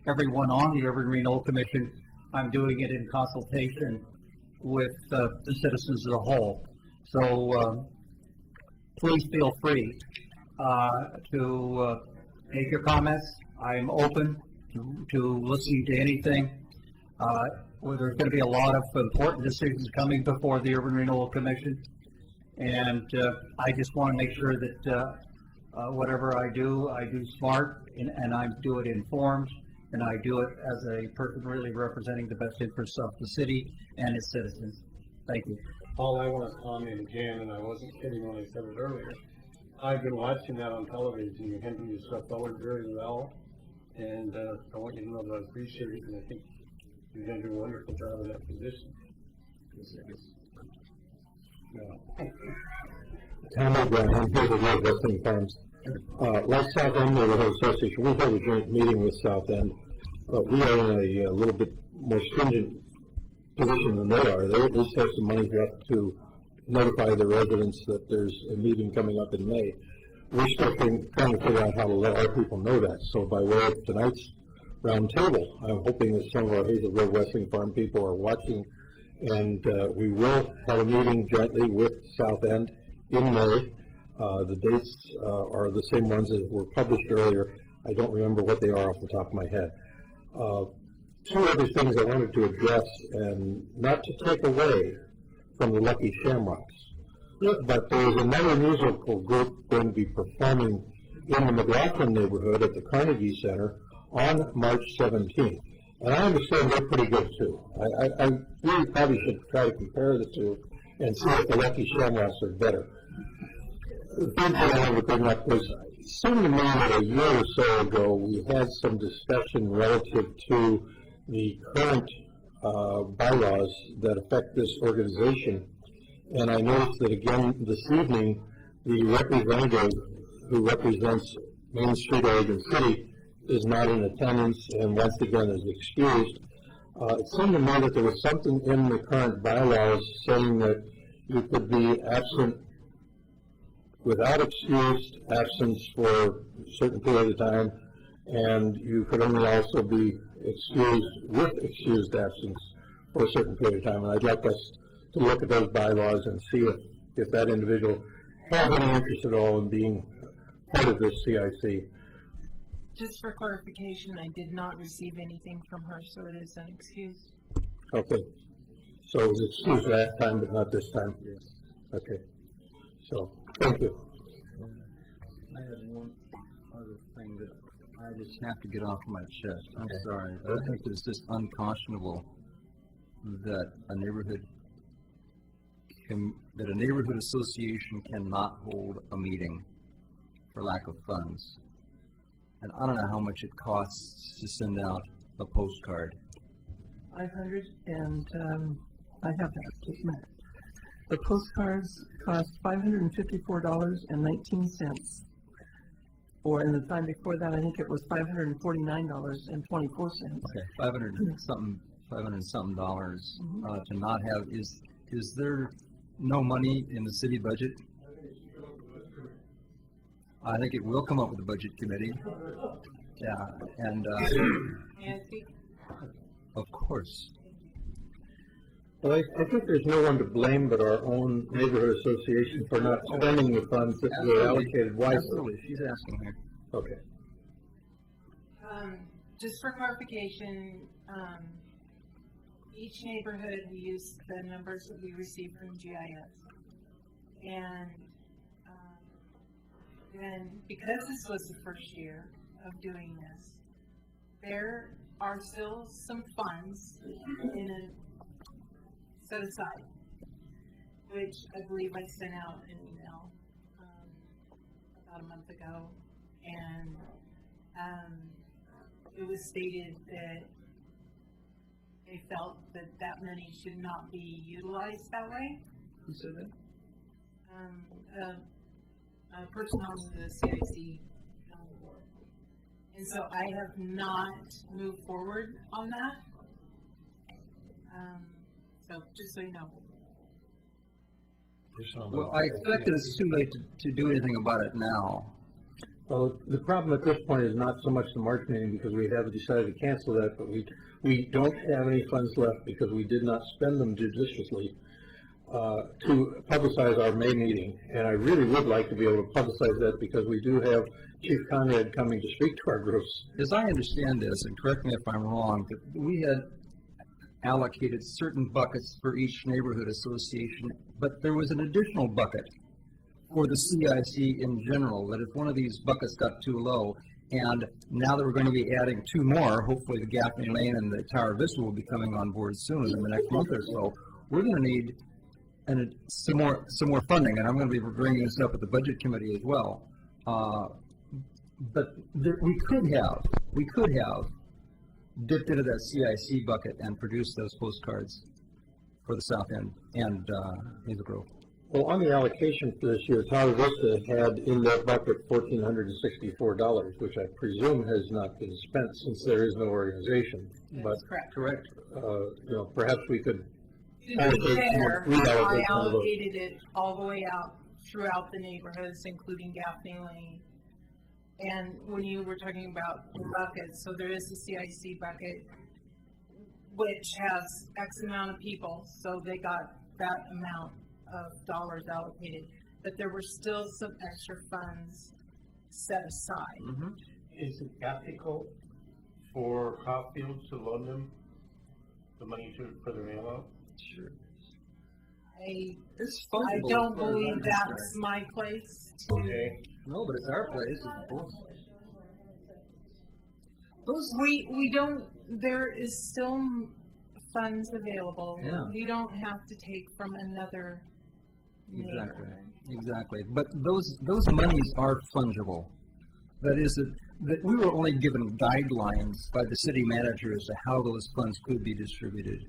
everyone on the Urban Renewal Commission, I'm doing it in consultation with the citizens as a whole. So please feel free to make your comments. I'm open to listening to anything. There's going to be a lot of important decisions coming before the Urban Renewal Commission, and I just want to make sure that whatever I do smart, and I do it informed, and I do it as a person really representing the best interests of the city and its citizens. Thank you. All I want to comment again, and I wasn't kidding when I said it earlier, I've been watching that on television. You handle yourself forward very well, and I want you to know that I appreciate it, and I think you're going to do a wonderful job in that position. Tom O'Brien, I'm here with Red Western Farms. Like South End Neighborhood Association, we have a joint meeting with South End, but we are in a little bit more stringent position than they are. They at least have some money left to notify the residents that there's a meeting coming up in May. We're still trying to figure out how to let our people know that. So by way of tonight's round table, I'm hoping that some of our Hazel Grove Wrestling Farm people are watching, and we will have a meeting jointly with South End in May. The dates are the same ones as were published earlier. I don't remember what they are off the top of my head. Two other things I wanted to address, and not to take away from the Lucky Shamrocks, but there's another musical group going to be performing in the McLaughlin neighborhood at the Carnegie Center on March 17th. And I understand they're pretty good too. I really probably should try to compare the two and see if the Lucky Shamrocks are better. The thing I wanted to bring up was, it seemed to me that a year or so ago we had some discussion relative to the current bylaws that affect this organization. And I noticed that again this evening, the representative who represents Main Street, Oregon City, is not in attendance and once again is excused. It seemed to me that there was something in the current bylaws saying that you could be absent without excused absence for a certain period of time, and you could only also be excused with excused absence for a certain period of time. And I'd like us to look at those bylaws and see if that individual has any interest at all in being part of this CIC. Just for clarification, I did not receive anything from her, so it is unexcused. Okay. So it was excused last time, but not this time? Yes. Okay. So, thank you. I had one other thing that I just have to get off my chest. I'm sorry, but I think it's just unconscionable that a neighborhood association cannot hold a meeting for lack of funds. And I don't know how much it costs to send out a postcard. 500, and I have that. Just a minute. The postcards cost $554.19. Or in the time before that, I think it was $549.24. Okay, $500 something dollars to not have. Is there no money in the city budget? I think it will come up with the budget committee. Yeah, and of course. Well, I think there's no one to blame but our own neighborhood association for not spending the funds that were allocated wisely. Absolutely, she's asking here. Okay. Just for clarification, each neighborhood, we use the numbers that we receive from GIS. And because this was the first year of doing this, there are still some funds set aside, which I believe I sent out an email about a month ago, and it was stated that they felt that that money should not be utilized that way. Who said that? A person on the CIC board. And so I have not moved forward on that. So just so you know. Well, I expect that it's too late to do anything about it now. Well, the problem at this point is not so much the March meeting because we haven't decided to cancel that, but we don't have any funds left because we did not spend them judiciously to publicize our May meeting. And I really would like to be able to publicize that because we do have Chief Conrad coming to speak to our groups. As I understand this, and correct me if I'm wrong, but we had allocated certain buckets for each neighborhood association, but there was an additional bucket for the CIC in general, that if one of these buckets got too low, and now that we're going to be adding two more, hopefully the Gaffney Lane and the Tower Vista will be coming on board soon in the next month or so, we're going to need some more funding, and I'm going to be bringing this up at the Budget Committee as well. But we could have dipped into that CIC bucket and produced those postcards for the South End and Hazel Grove. Well, on the allocation for this year, Tower Vista had in that bucket $1,464, which I presume has not been spent since there is no organization. That's but, correct. Perhaps we could I allocated it all the way out throughout the neighborhoods, including Gaffney Lane. And when you were talking about the buckets, so there is the CIC bucket, which has X amount of people, so they got that amount of dollars allocated, but there were still some extra funds set aside. Mm-hmm. Is it ethical for Caulfield to loan them the money for the mail out? Sure. I don't believe that's my place. Okay. No, but it's our place. We don't. There is still funds available. Yeah. We don't have to take from another. Exactly. But those monies are fungible. That is, that we were only given guidelines by the city manager as to how those funds could be distributed.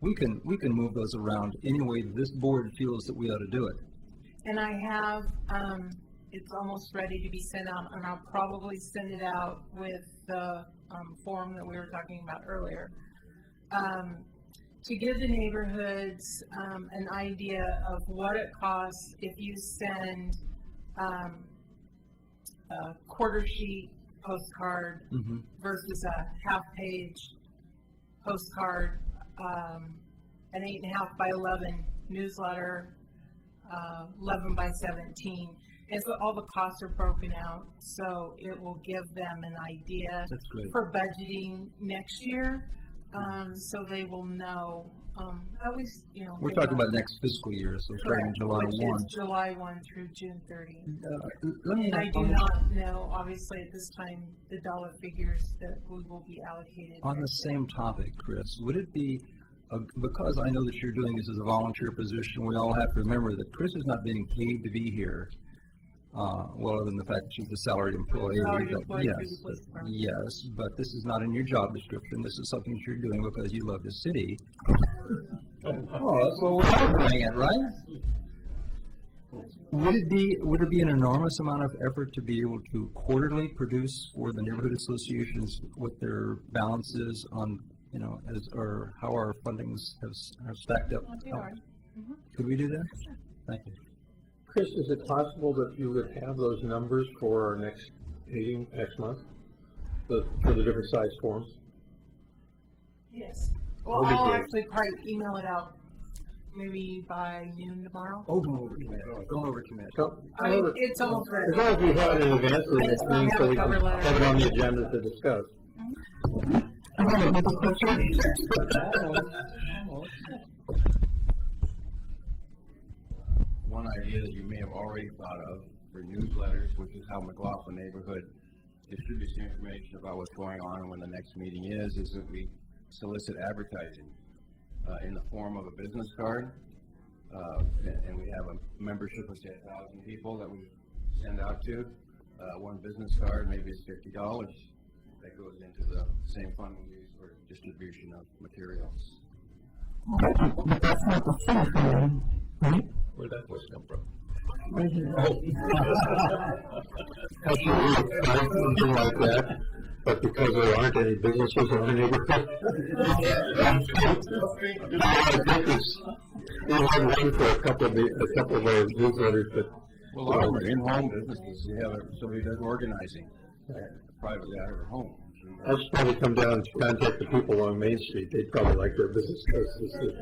We can move those around any way this board feels that we ought to do it. And I have, it's almost ready to be sent out, and I'll probably send it out with the form that we were talking about earlier. To give the neighborhoods an idea of what it costs if you send a quarter sheet postcard versus a half-page postcard, an 8.5 by 11 newsletter, 11 by 17. And so all the costs are broken out, so it will give them an idea for budgeting next year. So they will know, always, we're talking about next fiscal year, so starting July 1. July 1 through June 30. I do not know, obviously, at this time, the dollar figures that we will be allocated. On the same topic, Chris, would it be, because I know that you're doing this as a volunteer position, we all have to remember that Chris is not being paid to be here. Well, other than the fact that she's a salaried employee. Yes, but this is not in your job description. This is something that you're doing because you love the city. Well, we're all doing it, right? Would it be an enormous amount of effort to be able to quarterly produce for the neighborhood associations what their balances on, or how our fundings have stacked up? Could we do that? Thank you. Chris, is it possible that you would have those numbers for our next meeting next month, for the different size forms? Yes. Well, That'd be I'll great. actually probably email it out maybe by noon tomorrow. Oh, go over commit, go over commit. I mean, it's almost ready. As long as we have it in advance of I the just don't meeting, have so a we can cover letter. have it on the agenda to discuss. One idea that you may have already thought of for newsletters, which is how McLaughlin Neighborhood distributes information about what's going on and when the next meeting is that we solicit advertising in the form of a business card. And we have a membership of, say, 1,000 people that we send out to. One business card, maybe it's $50 that goes into the same fund we use for distribution of materials. But that's not the city card, right? Where'd that voice come from? Right here. Something like that, but because there aren't any businesses in the neighborhood. We had one for a couple of our newsletters, but. Well, a lot of them are in-home businesses. You have somebody that's organizing privately out of their home. I'll just probably come down and contact the people on Main Street. They'd probably like their business cards to see.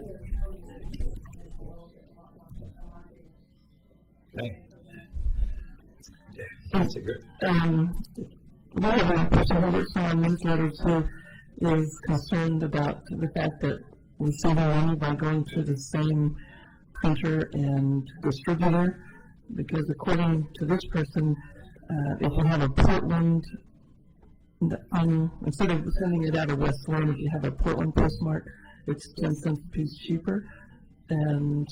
Okay. That's a good. One of the person who works on newsletters who is concerned about the fact that we save money by going through the same printer and distributor, because according to this person, if you have a Portland, instead of sending it out of West Lynn, if you have a Portland postmark, it's 10 cents a piece cheaper. And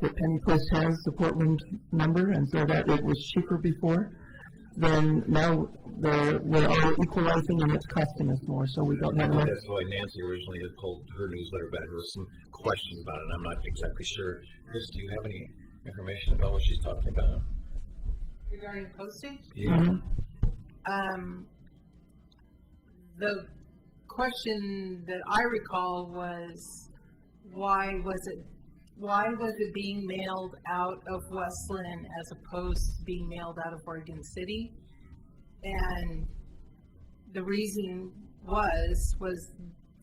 the Penny Post has the Portland number, and so that it was cheaper before. Then now we're all equalizing, and it's costing us more, so we don't have enough. That's why Nancy originally had pulled her newsletter back. There was some questions about it, and I'm not exactly sure. Chris, do you have any information about what she's talking about? Regarding postage? Yeah. The question that I recall was, why was it being mailed out of West Lynn as opposed to being mailed out of Oregon City? And the reason was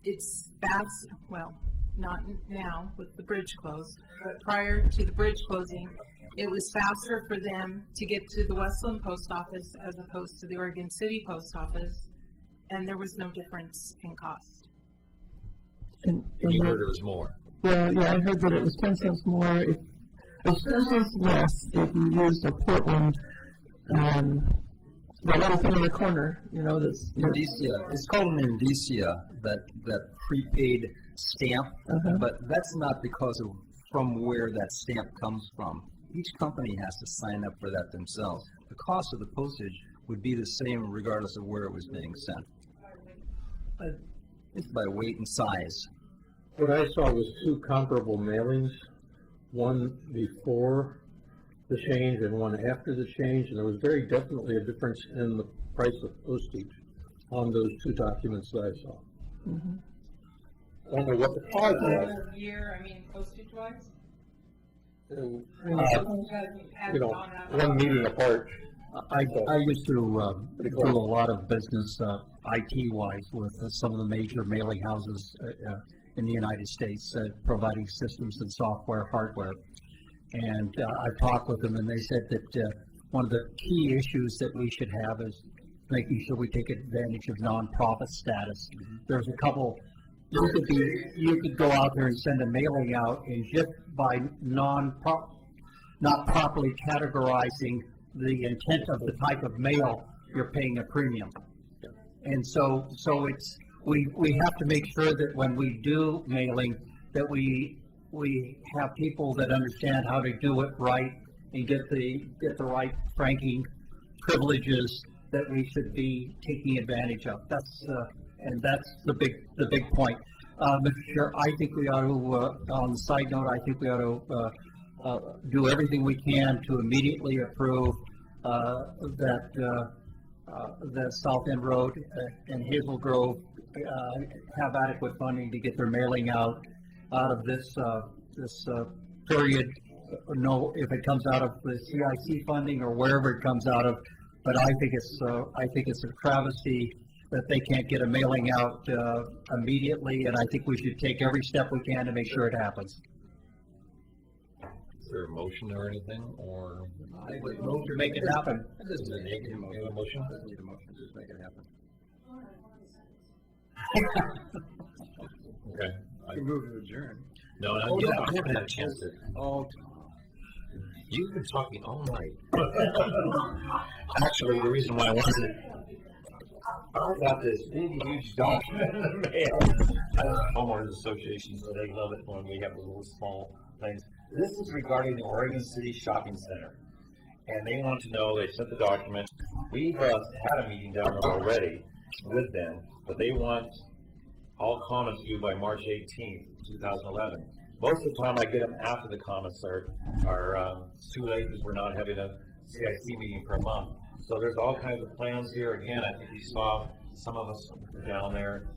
it's fast, well, not now with the bridge closed, but prior to the bridge closing, it was faster for them to get to the West Lynn post office as opposed to the Oregon City post office, and there was no difference in cost. And You heard it was more. Well, yeah, I heard that it was 10 cents more. It was 10 cents less if you used a Portland, the little thing in the corner, you know, that's. Indicia, it's called an indicia, that prepaid stamp, but that's not because of from where that stamp comes from. Each company has to sign up for that themselves. The cost of the postage would be the same regardless of where it was being sent. It's by weight and size. What I saw was two comparable mailings, one before the change and one after the change, and there was very definitely a difference in the price of postage on those two documents that I saw. I don't know what the cause was. Year, I mean, postage wise? You know, one meeting apart. I used to do a lot of business IT-wise with some of the major mailing houses in the United States, providing systems and software, hardware. And I've talked with them, and they said that one of the key issues that we should have is making sure we take advantage of nonprofit status. There's a couple. You could go out there and send a mailing out, and just by not properly categorizing the intent of the type of mail, you're paying a premium. And so it's we have to make sure that when we do mailing, that we have people that understand how to do it right and get the right franking privileges that we should be taking advantage of. That's the big point. Mr. Chair, I think we ought to, on the side note, I think we ought to do everything we can to immediately approve that South End Road and Hazel Grove have adequate funding to get their mailing out of this period. No, if it comes out of the CIC funding or wherever it comes out of, but I think it's a travesty that they can't get a mailing out immediately, and I think we should take every step we can to make sure it happens. Is there a motion or anything, or? I would move to make it happen. Is there a motion? Need a motion, just make it happen. Okay. You move to adjourn. No, I haven't had a chance to. Oh. You've been talking all night. Actually, the reason why I wanted, I got this big, huge document in the mail. Homeowners Association, so they love it when we have the little small things. This is regarding the Oregon City Shopping Center. And they want to know, they sent the document. We've had a meeting down there already with them, but they want all comments due by March 18th, 2011. Most of the time I get them after the comments are too late because we're not having a CIC meeting for a month. So there's all kinds of plans here. Again, I think you saw some of us down there.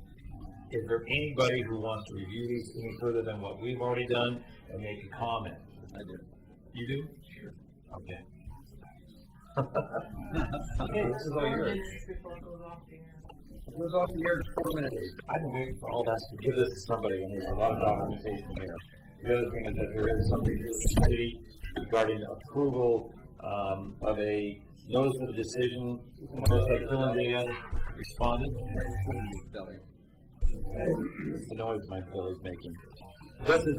Is there anybody who wants to review these any further than what we've already done and make a comment? I do. You do? Sure. Okay. Okay, this is all yours. Before it goes off the air. It goes off the air in 4 minutes. I've been waiting for all that to give this to somebody, and there's a lot of documentation here. The other thing is that there is something to the city regarding approval of a notice of decision. Notice that Philadelphia responded. It's the noise my Philly's making. This is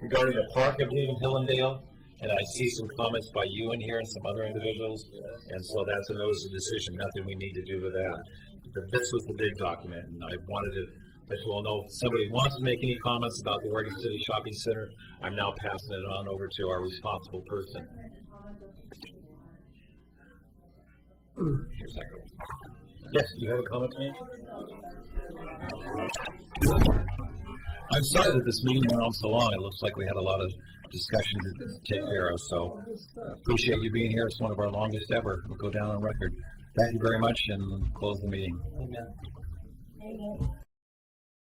regarding the park of Hillendale, and I see some comments by you in here and some other individuals, and so that's a notice of decision. Nothing we need to do with that. This was the big document, and I wanted to let you all know if somebody wants to make any comments about the Oregon City Shopping Center, I'm now passing it on over to our responsible person. Here's that. Yes, you have a comment to make? I'm sorry that this meeting went on so long. It looks like we had a lot of discussion to take care of, so appreciate you being here. It's one of our longest ever. We'll go down on record. Thank you very much, and close the meeting. Amen. Amen.